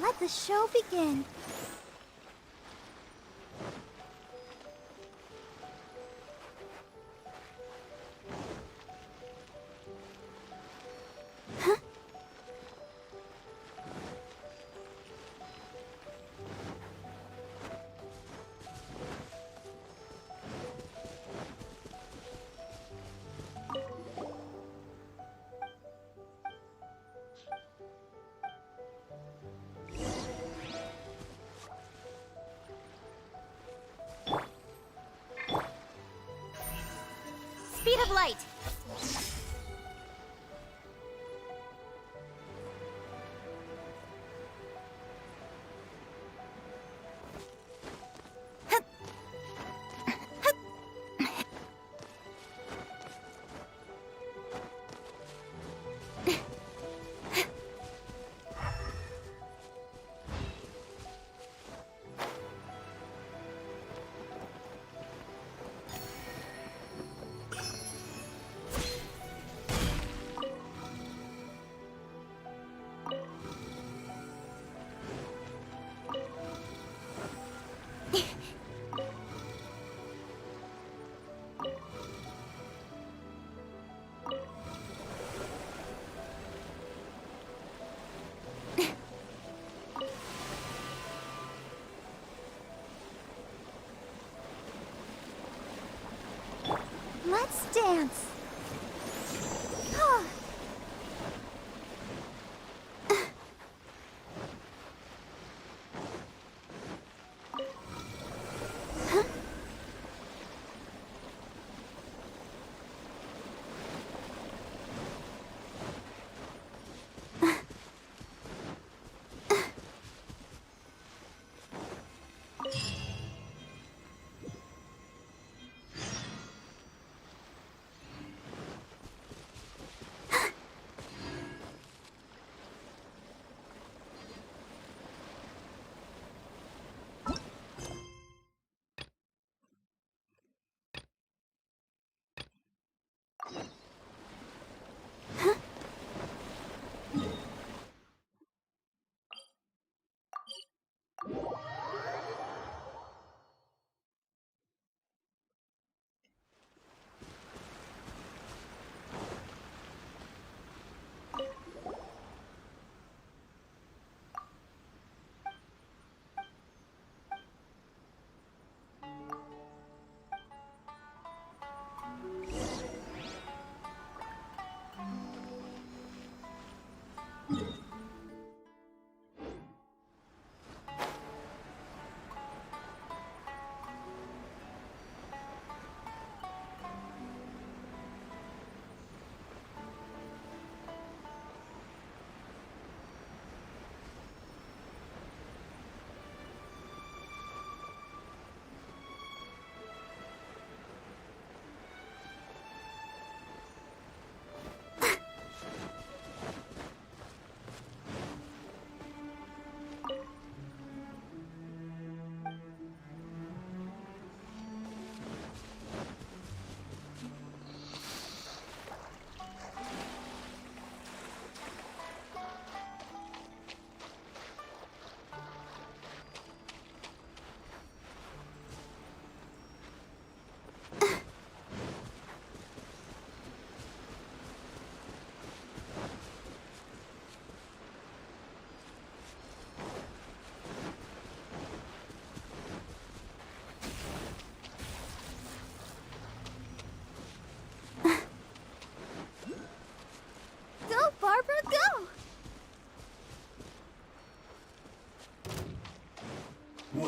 Let the show begin. Speed of light! Let's dance.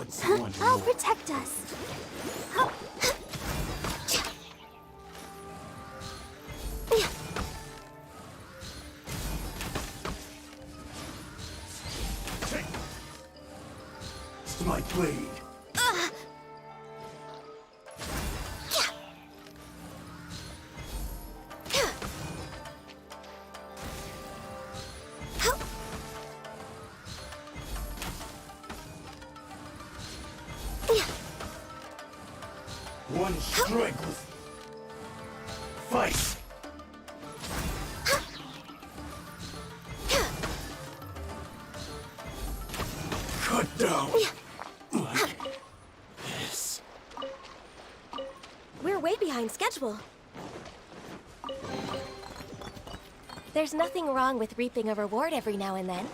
What's one I'll more? protect us. It's my blade. One strike with fight. Cut down. Like this. We're way behind schedule. There's nothing wrong with reaping a reward every now and then.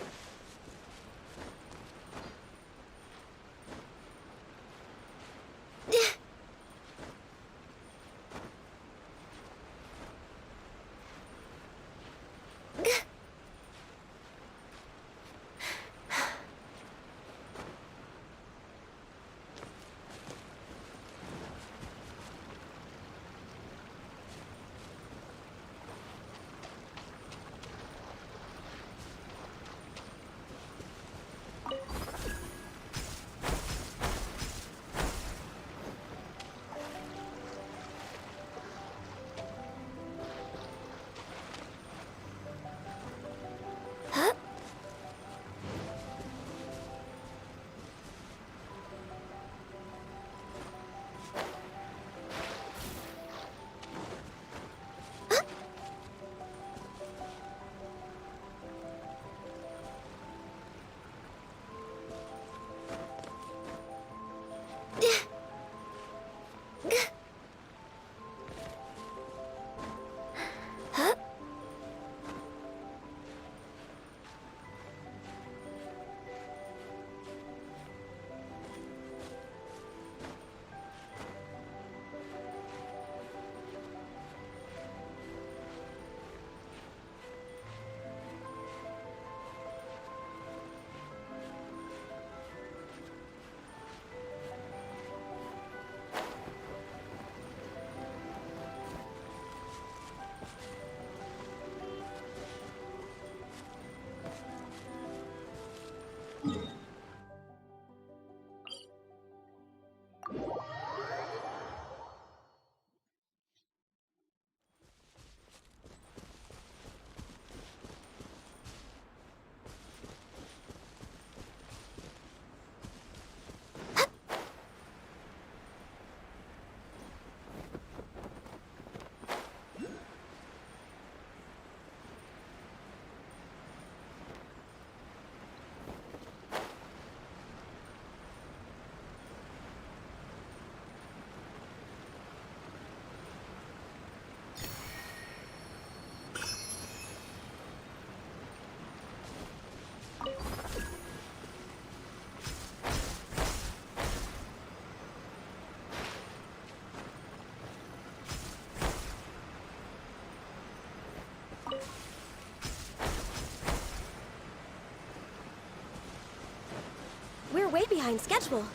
We're way behind schedule.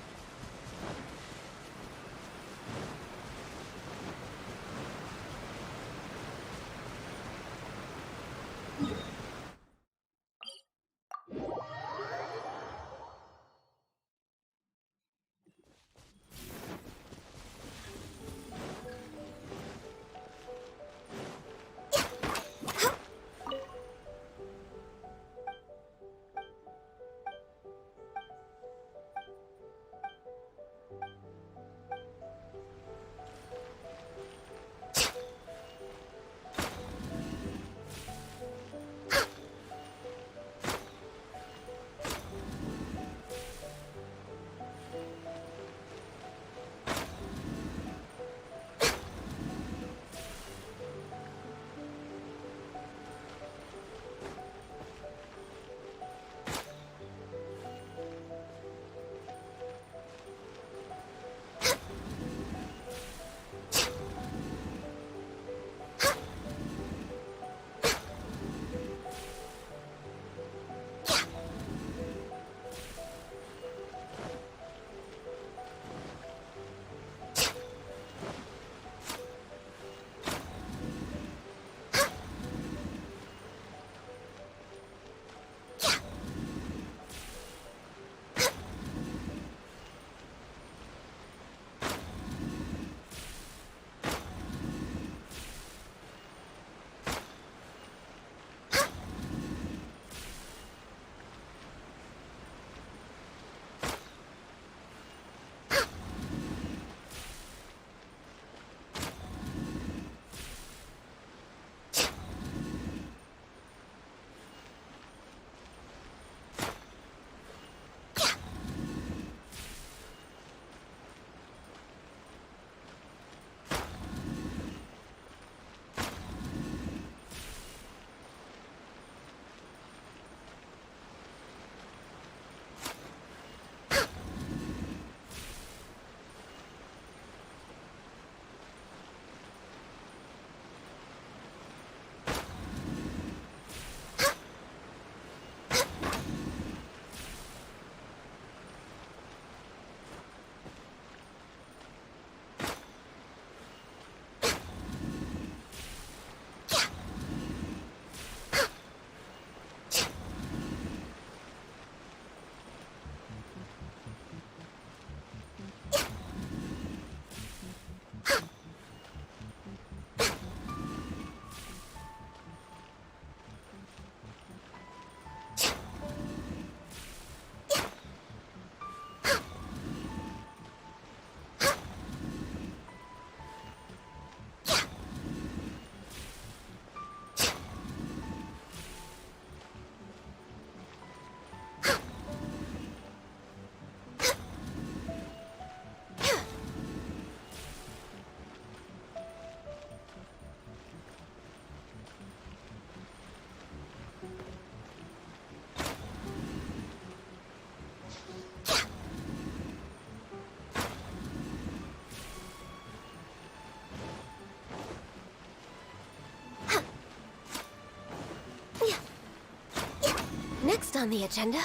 Next on the agenda...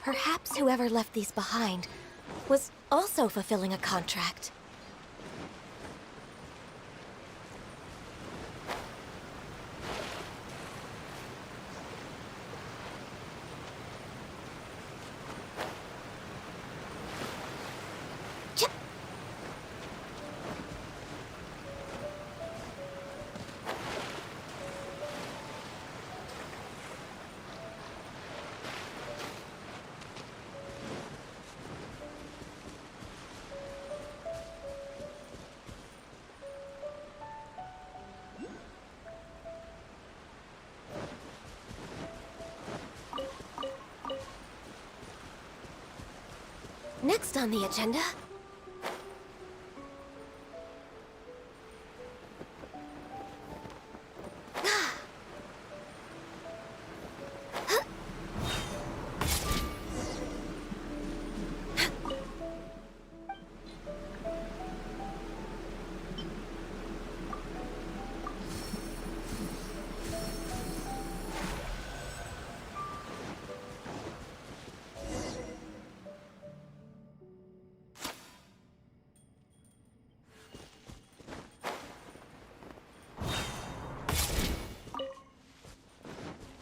Perhaps whoever left these behind was also fulfilling a contract. Next on the agenda...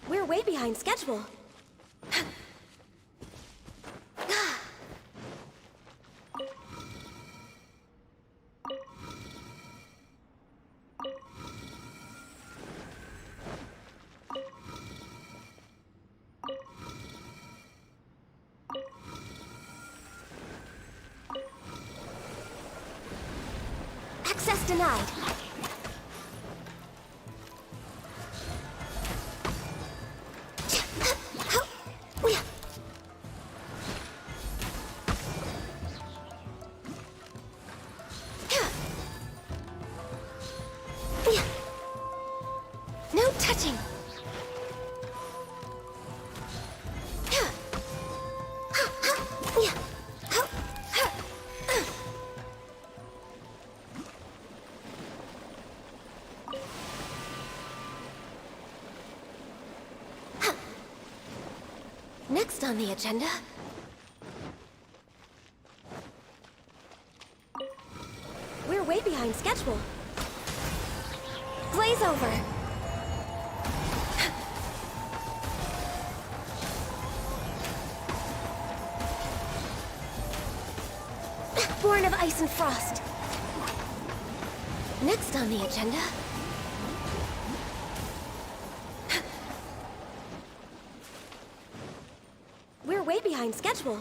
We're way behind schedule. Access denied. No touching. Next on the agenda... We're way behind schedule. Glaze over. Born of ice and frost. Next on the agenda... We're way behind schedule.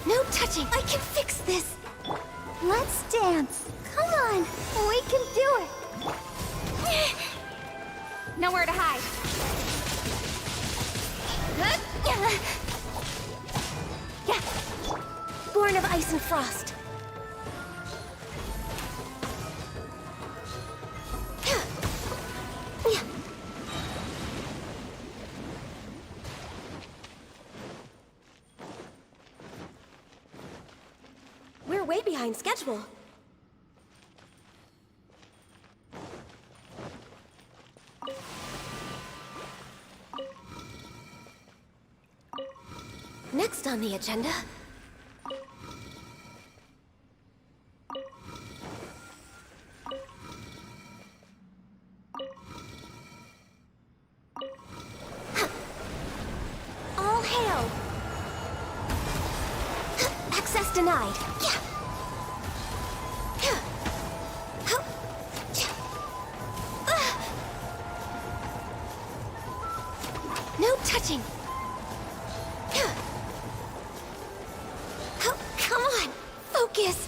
No touching! I can fix this! Let's dance. Come on, we can do it. Nowhere to hide. Born of ice and frost. way behind schedule. Next on the agenda... All hail! Access denied. No touching. Oh, come on! Focus!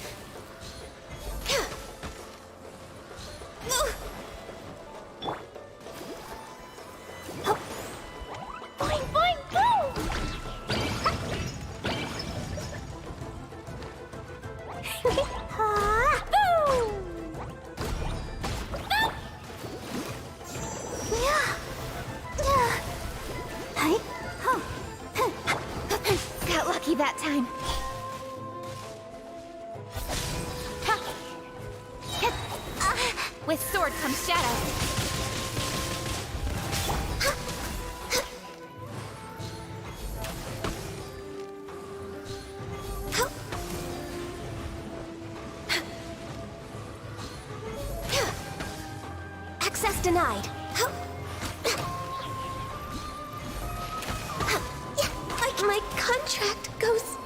Boing, boing, boom! Got lucky that time. With sword comes shadow. Access denied. Like my contract goes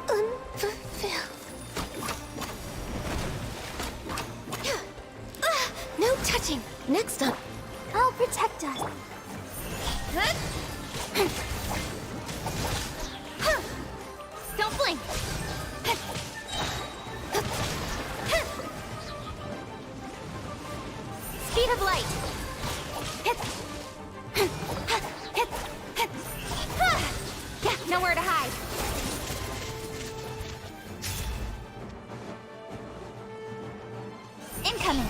unfulfilled. No touching. Next up, I'll protect us. Don't blink. Speed of light. Yeah, nowhere to hide. Incoming.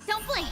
Don't blink.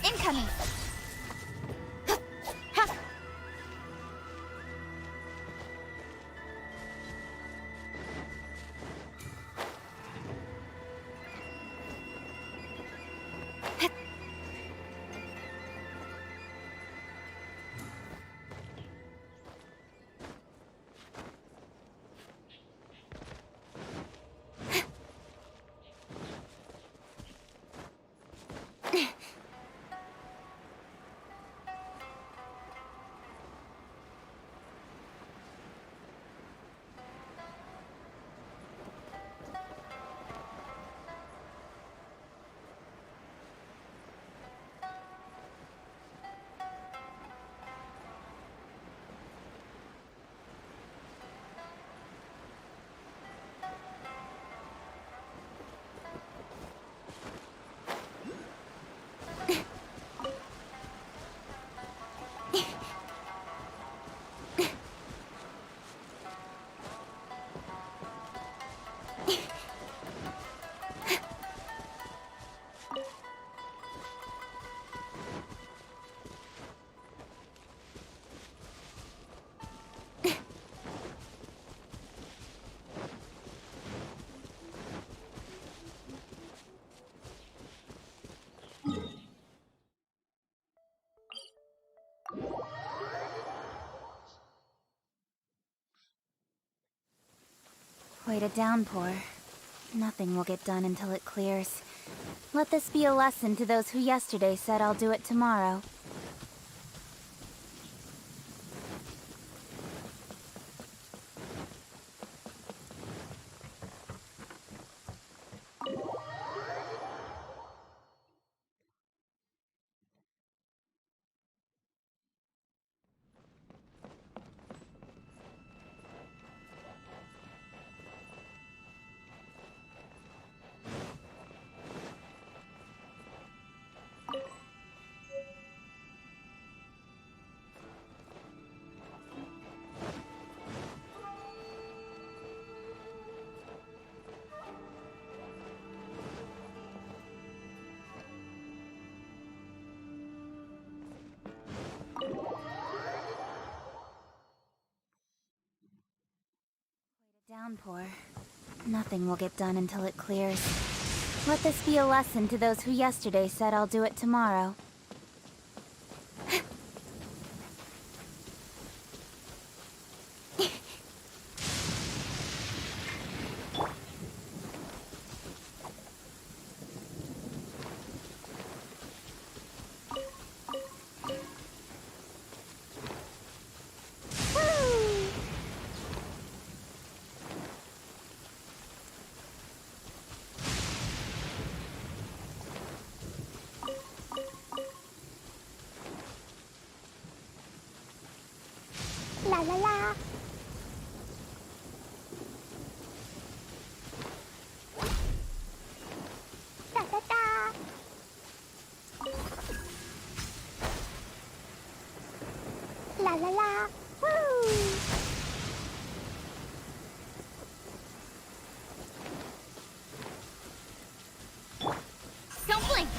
Incoming! Quite a downpour. Nothing will get done until it clears. Let this be a lesson to those who yesterday said I'll do it tomorrow. Downpour. Nothing will get done until it clears. Let this be a lesson to those who yesterday said I'll do it tomorrow. La la la. Da da da. La la la. Woo. Don't blink.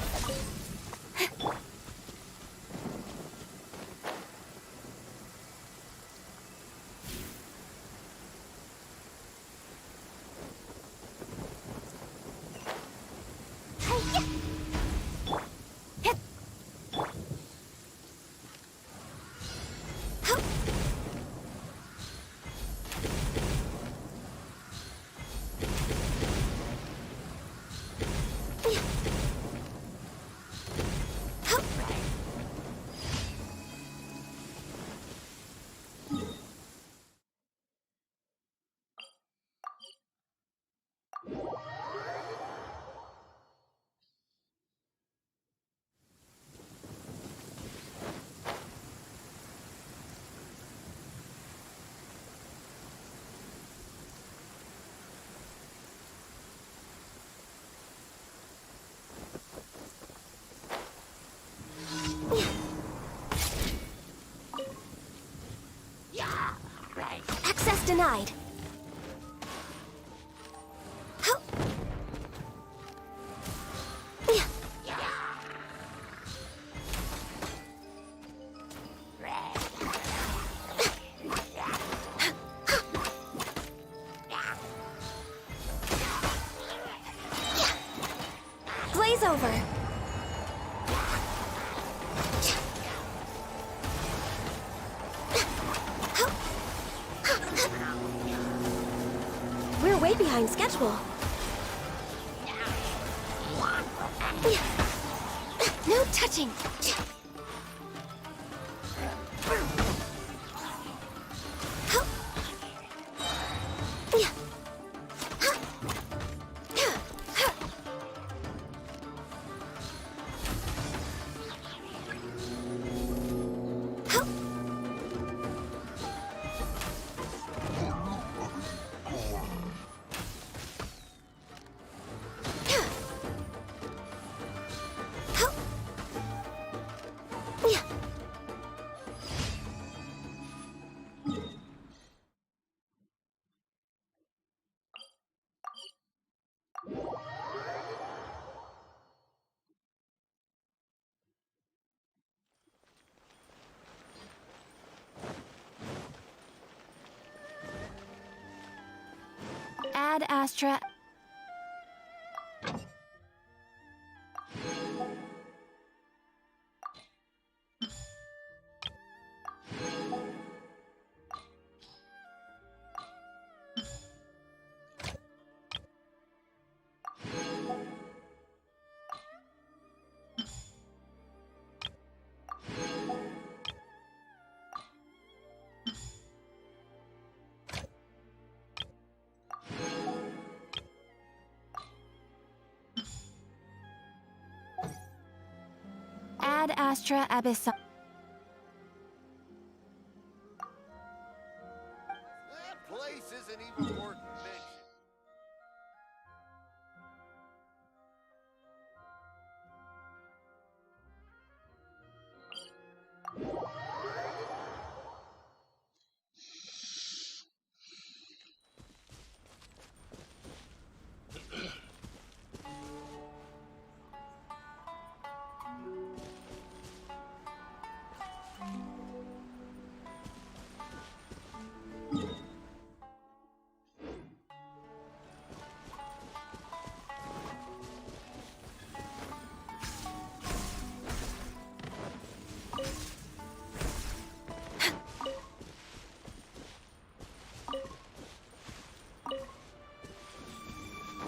Access denied. Glaze over. We're way behind schedule. No touching. Ad Astra. Ad Astra Abyssal. That place isn't even worth mentioning.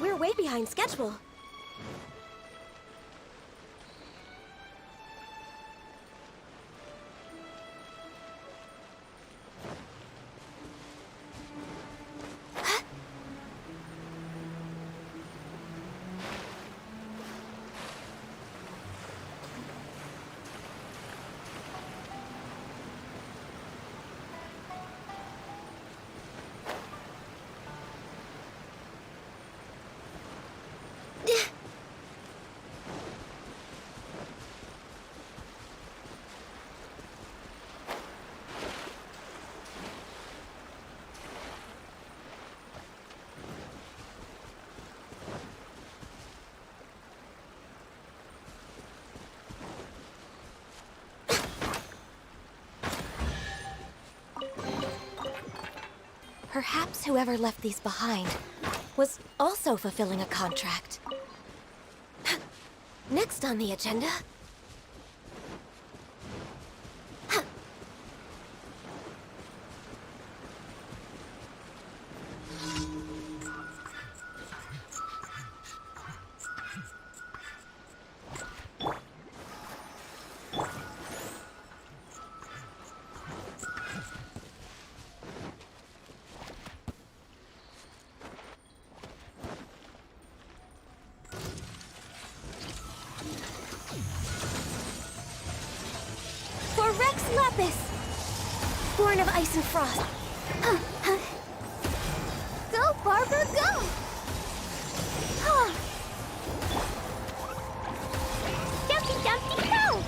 We're way behind schedule. Perhaps whoever left these behind was also fulfilling a contract. Next on the agenda... For Rex Lapis! Born of ice and frost. Go, Barbara, go! Jumpy, jumpy, go!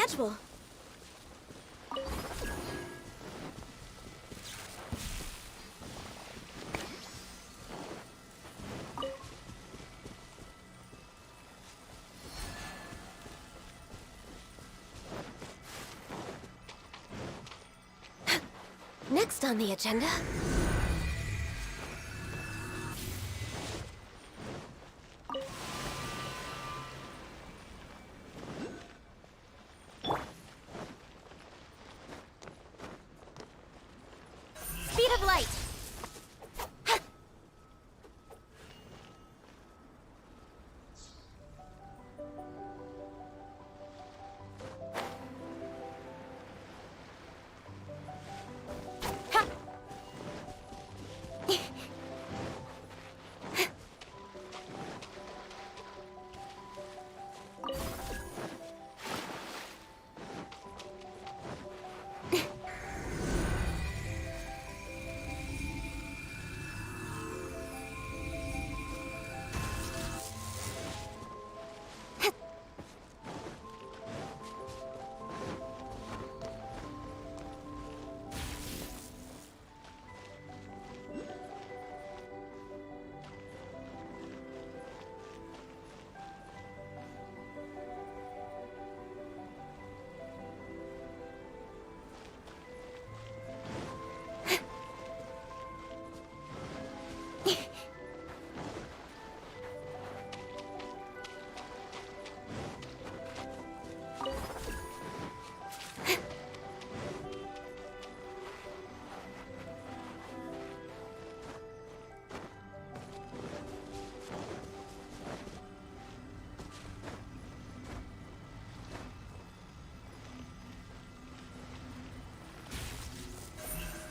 schedule. Next on the agenda... Speed of light!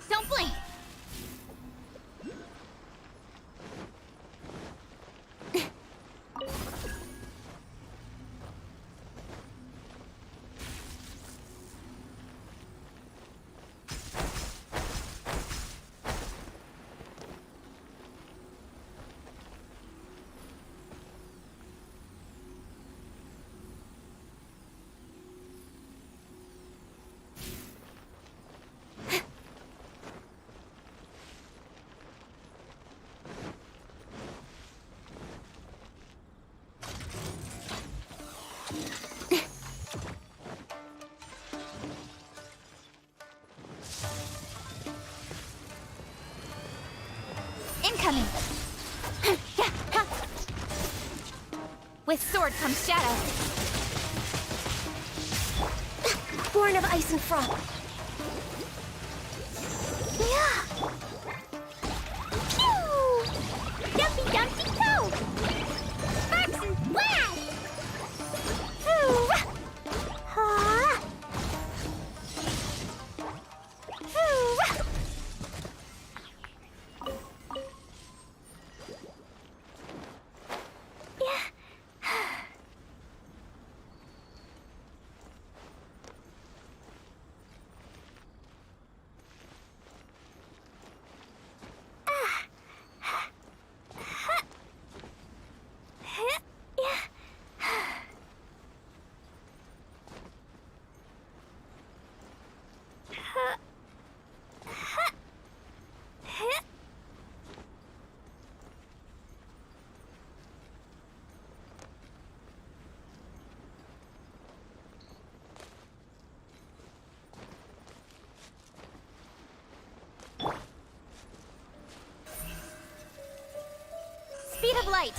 Don't blink! Incoming! With sword comes shadow. Born of ice and frost. Yeah! Pew! Dumpy dumpty toe! Sparks and flash! Hoo! Ha! Hoo! Speed of light!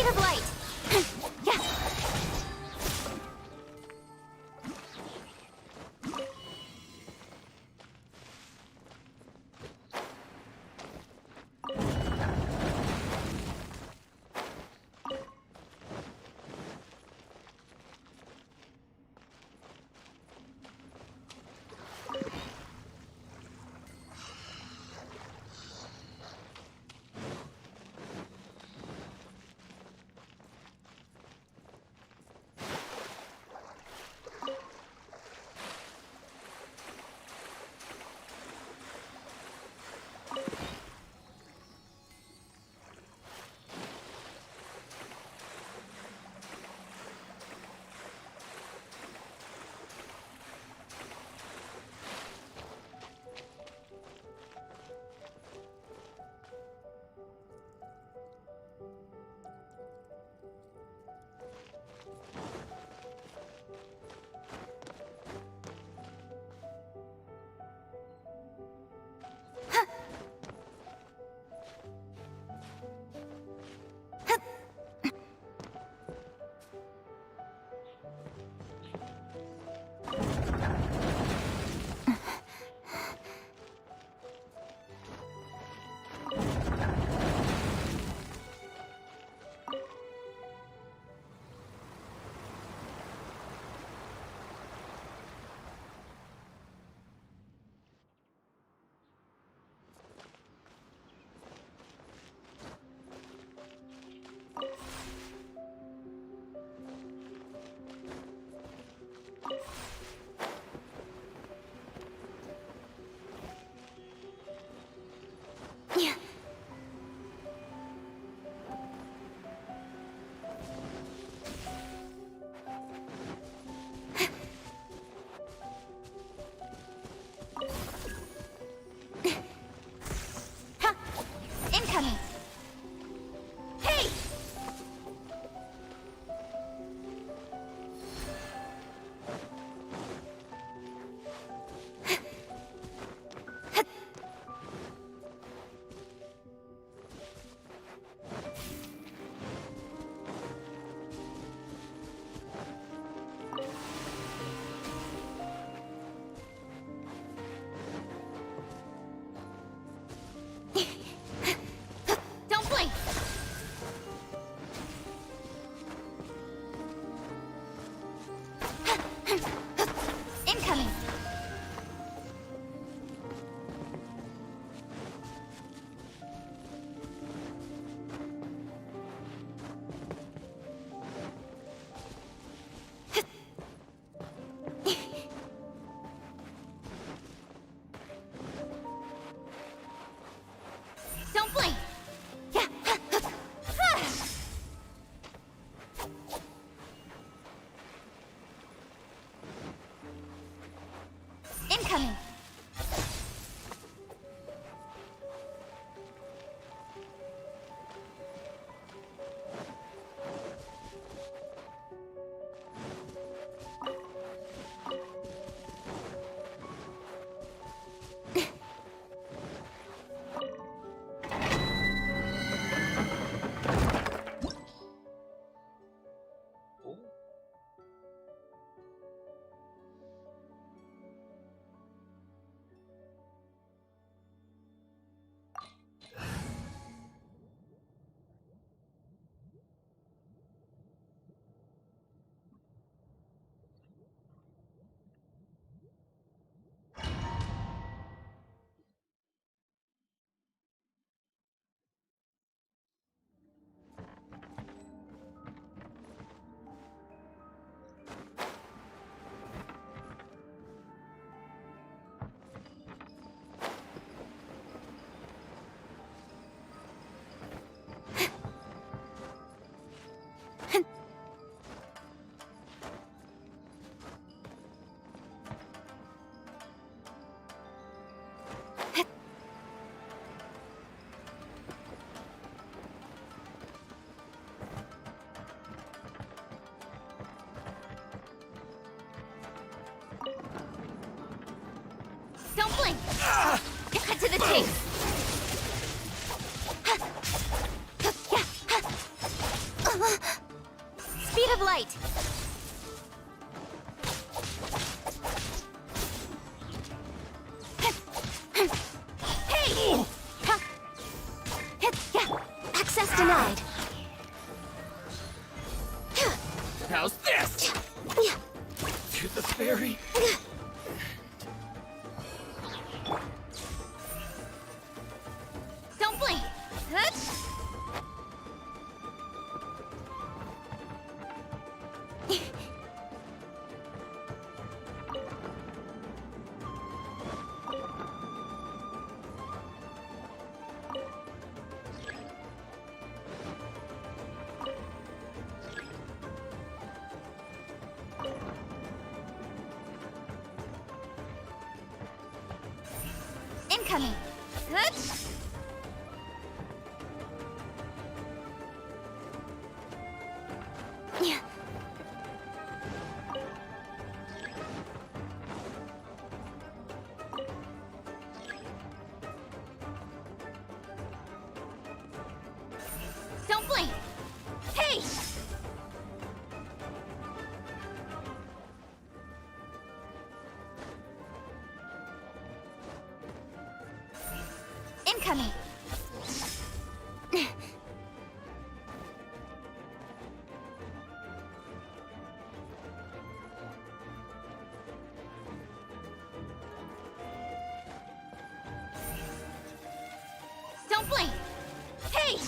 Speed of light! Yeah! Incoming! Hey! Don't blink! Incoming! Don't blink! Yeah! Incoming! Don't blink! Cut to the chase! light! Hey! Access denied. How's this? To the ferry. Don't blink! Incoming! Yeah. Don't blink! Hey! Incoming! Don't blink! Hey!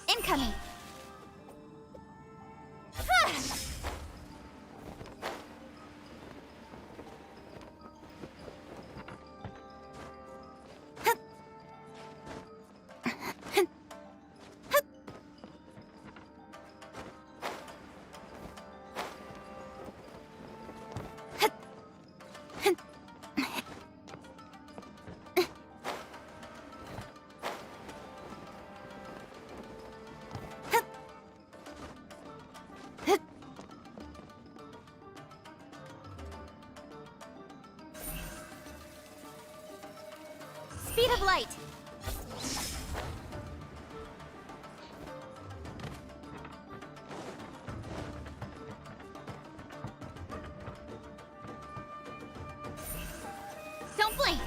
Incoming! Speed of light! Don't blink!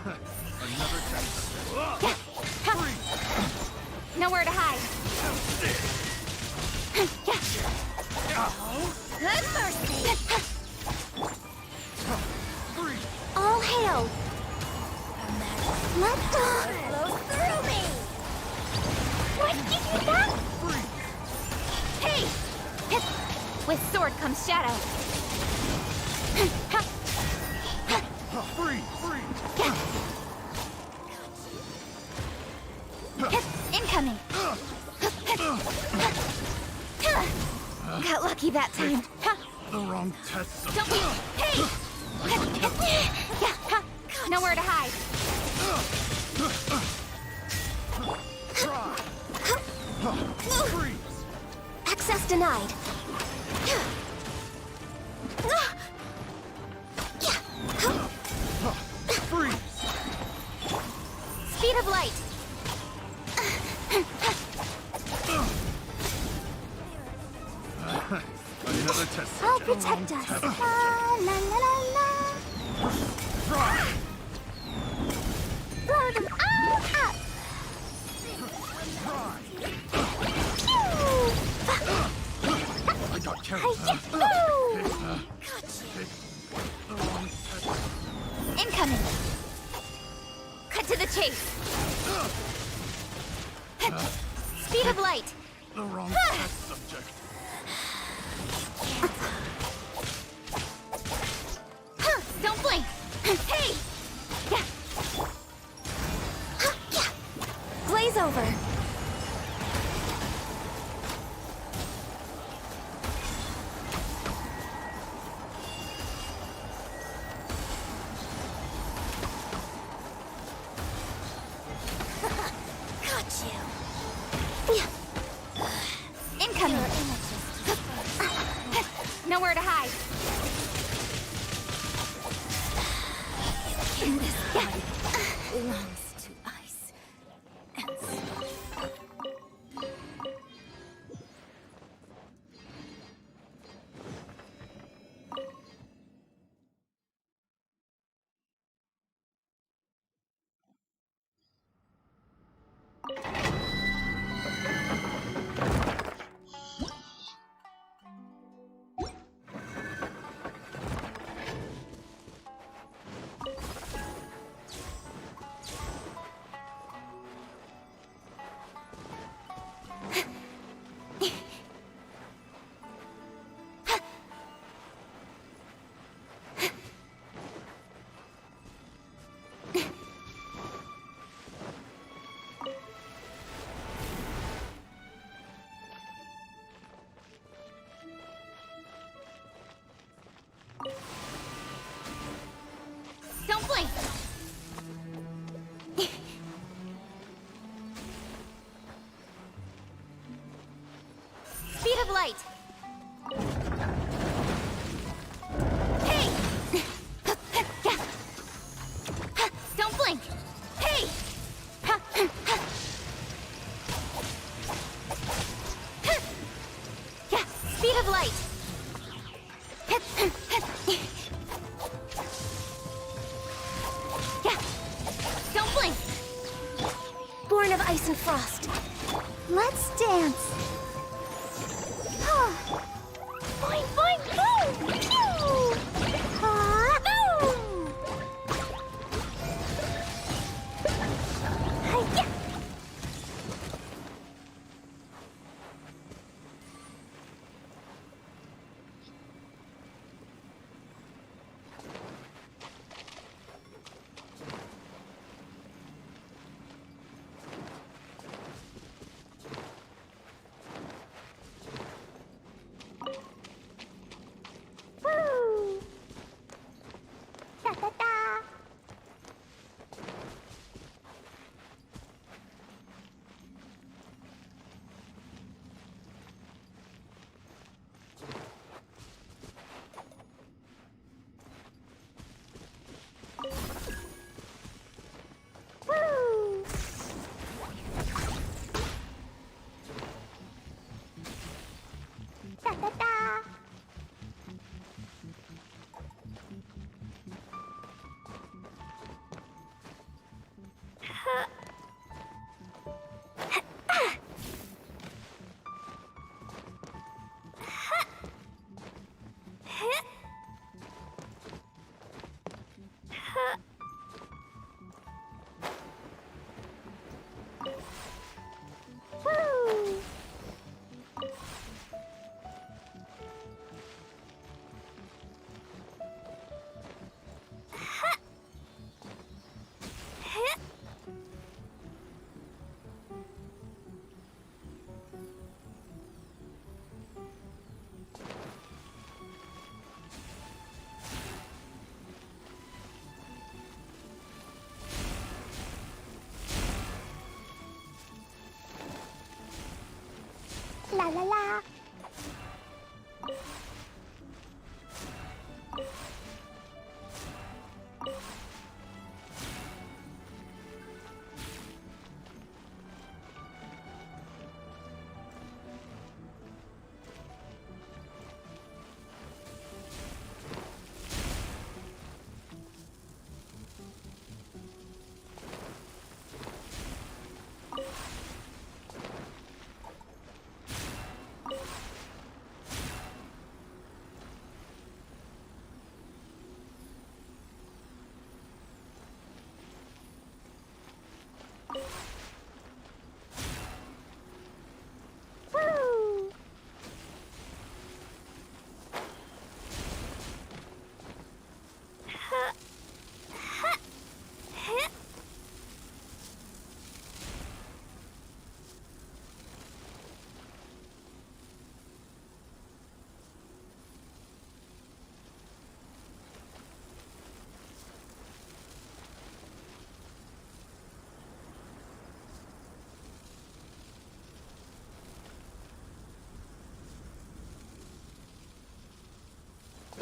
Another test. Nowhere to hide. Good mercy. All hail! Let go! Flows through me. What did you do that? Hey! With sword comes shadow. Incoming. Got lucky that time. The wrong test. Don't be. Hey! Nowhere to hide. Access denied. Speed of light. Another test. I'll protect us. La la la la la. Blow them all up. I got carried. Incoming. Cut to the chase. Speed of light. The wrong test subject. Don't blink. Hey! Glaze over. Got you. Incoming. Nowhere to hide. This body belongs to ice and snow. Don't blink. Speed of light. Hey! Don't blink. Hey! Speed of light. Don't blink. Born of ice and frost. Let's dance. Boing, boing, boom! Pew! Boom! Hi-ya!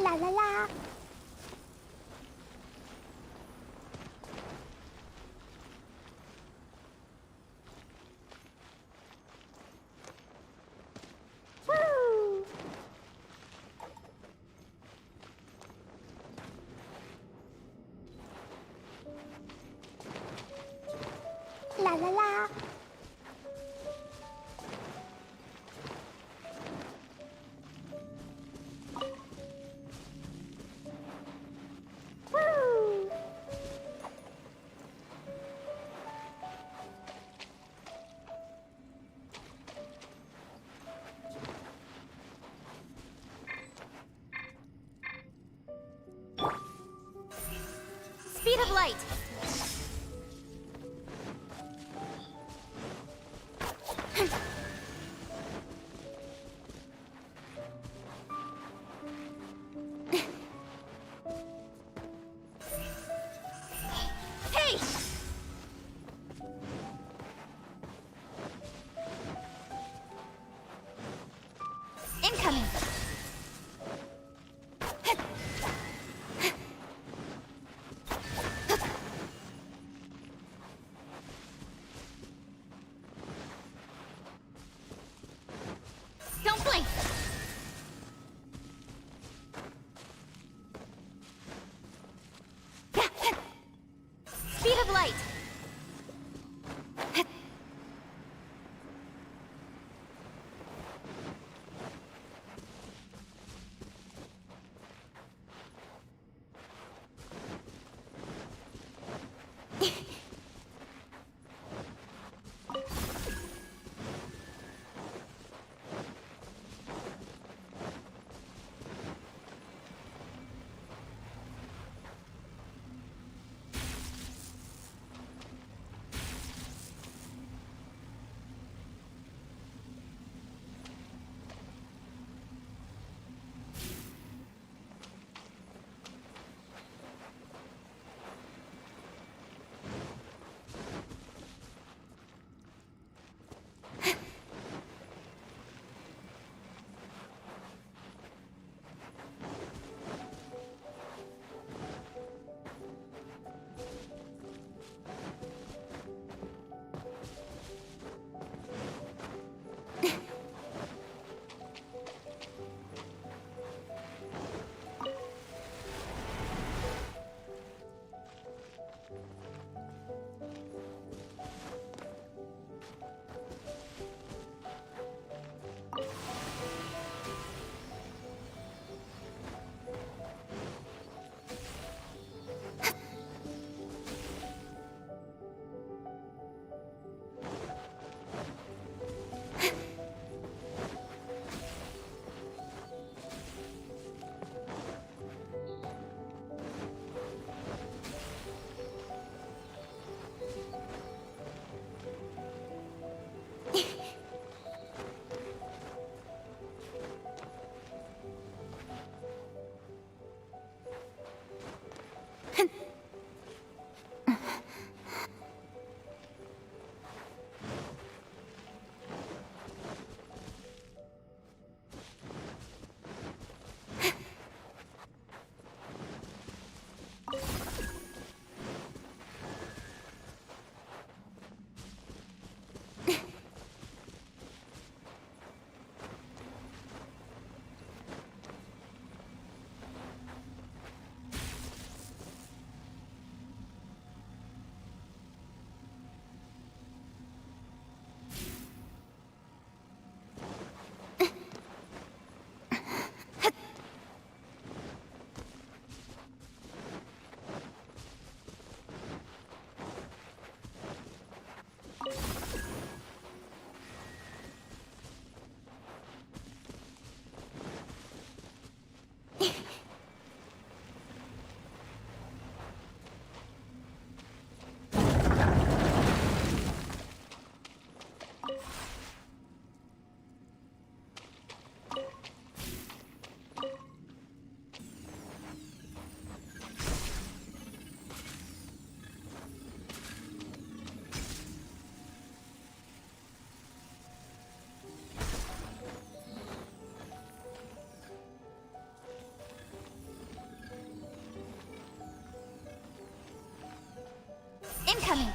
La la la. Woo! La la la. Woo! Speed of light! Hey! Incoming! Incoming!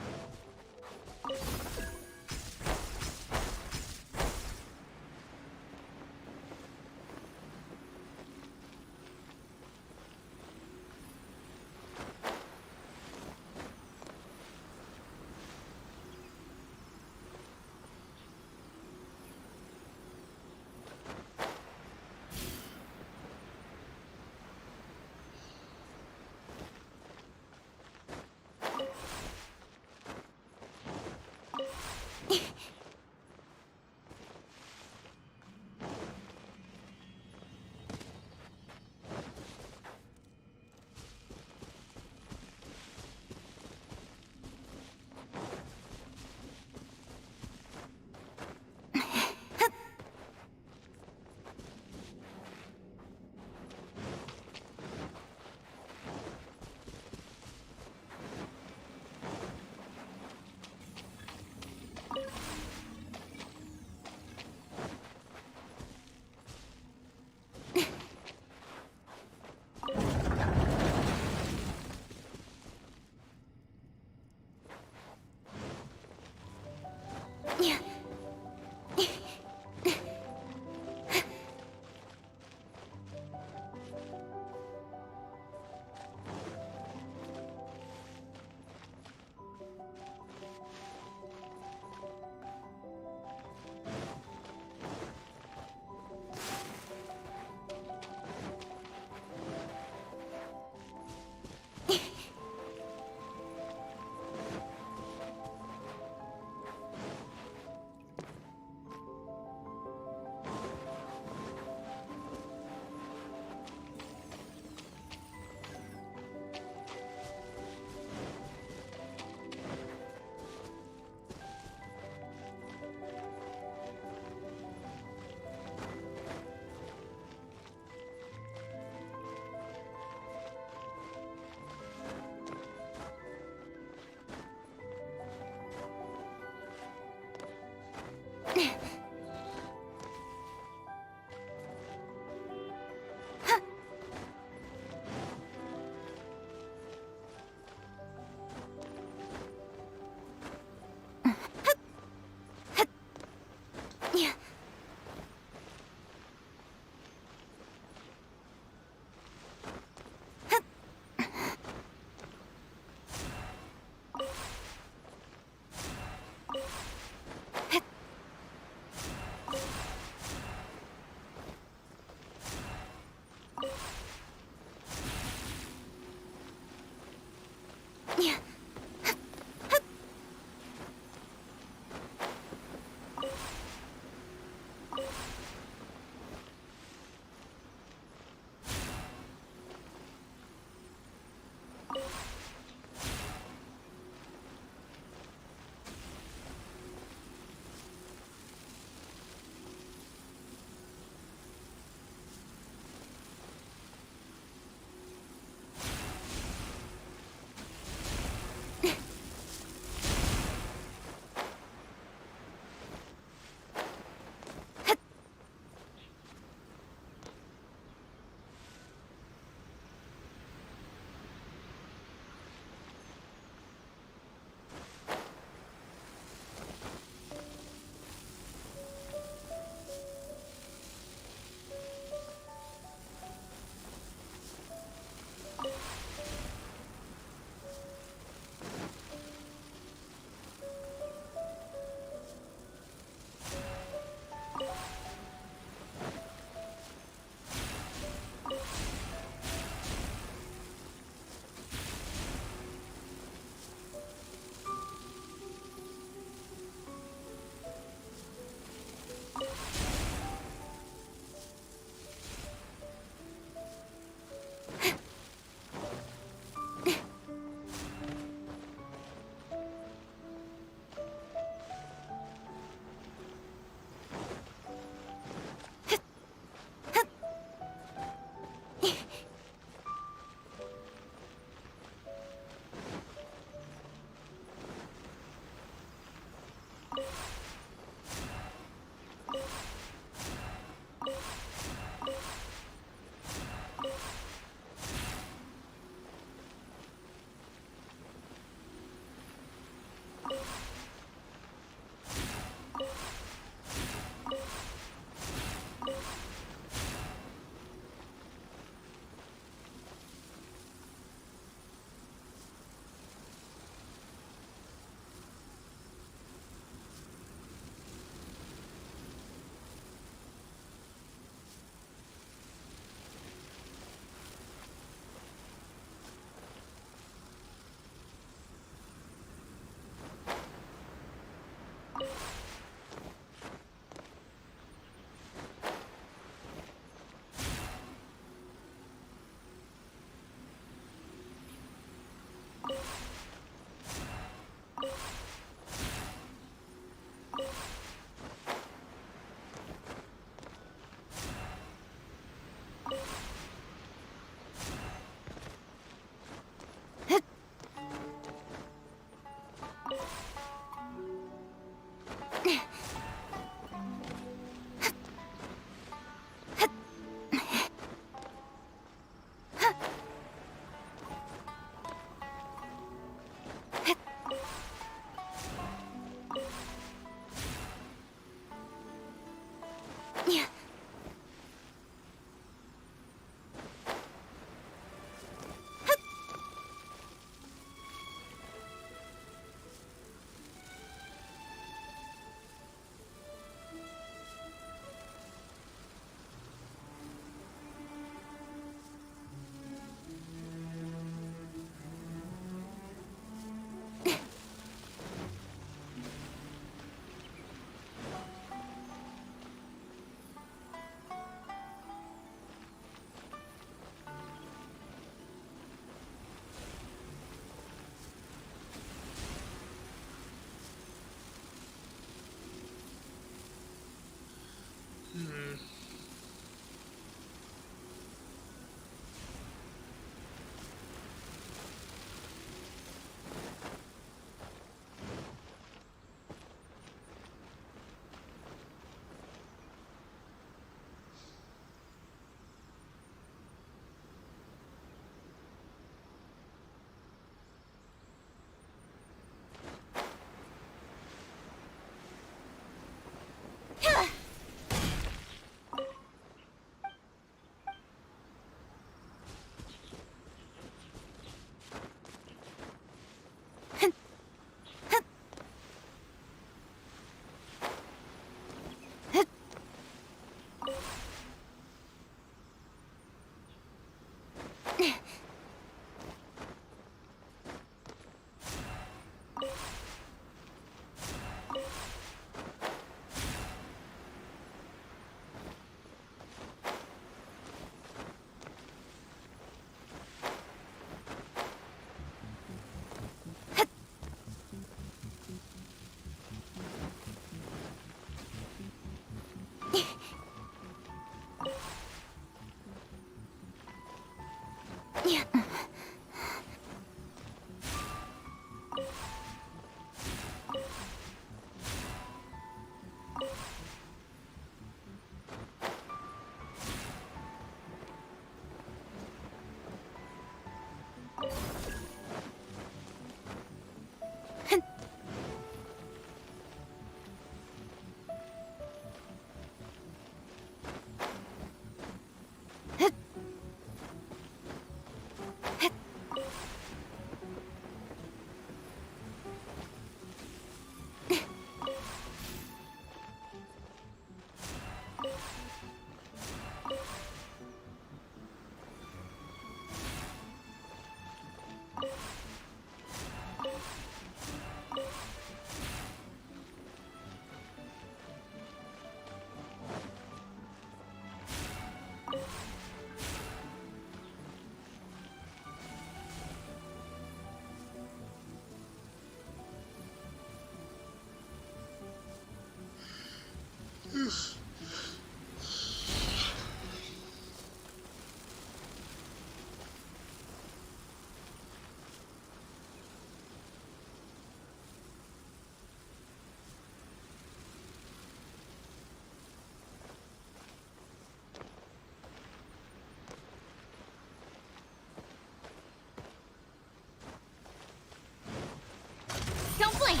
Don't blink!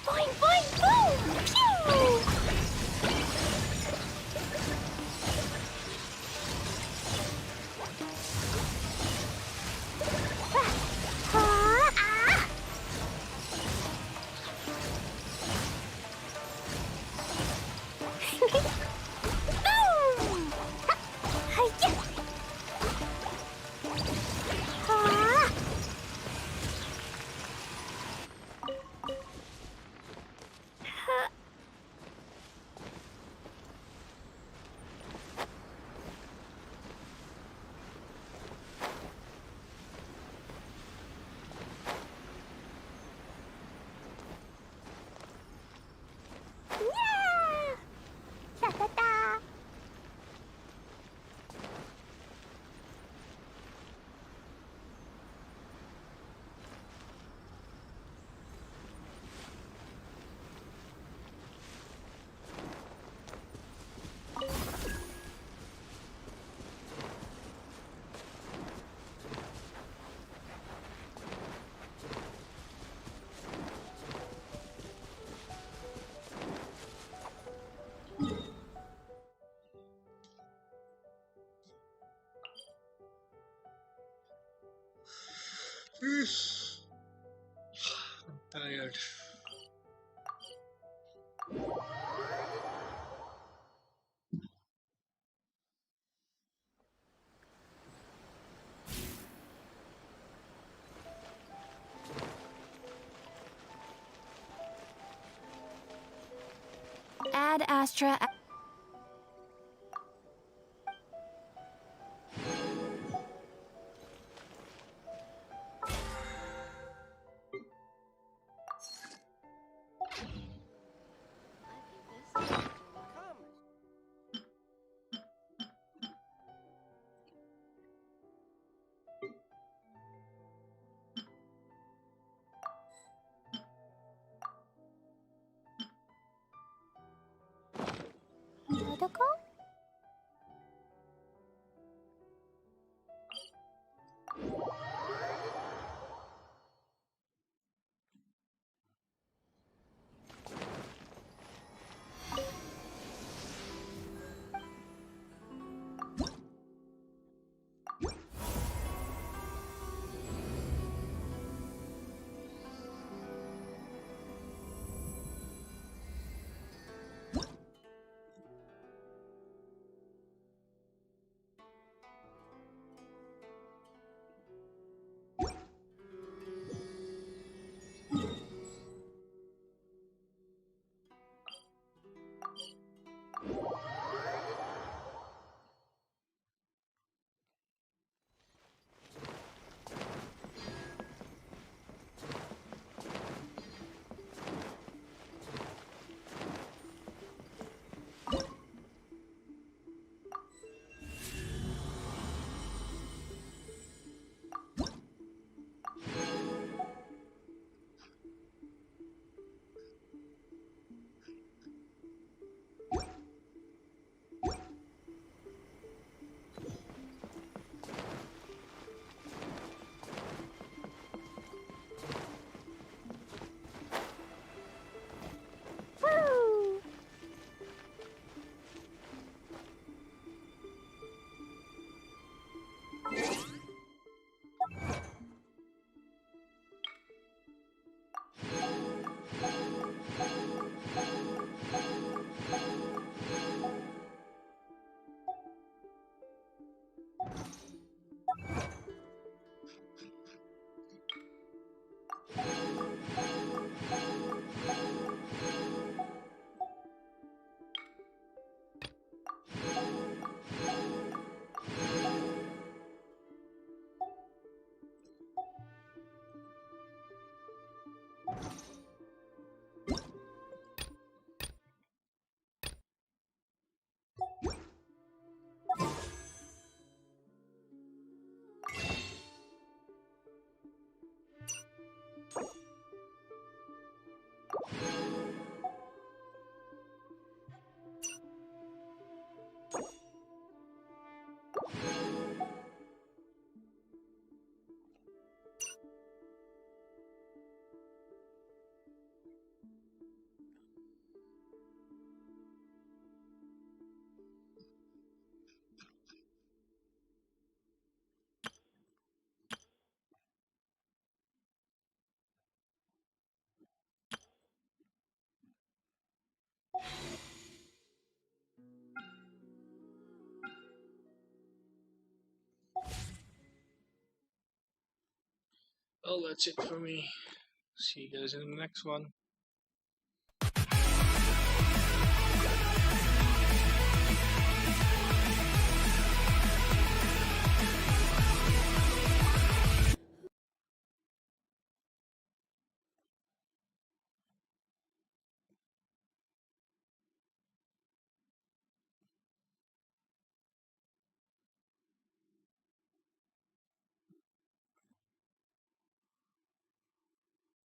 Boing, boing, boom! Pew! Boom! Hi-ya! I'm tired. Ad Astra. Well, that's it for me. See you guys in the next one.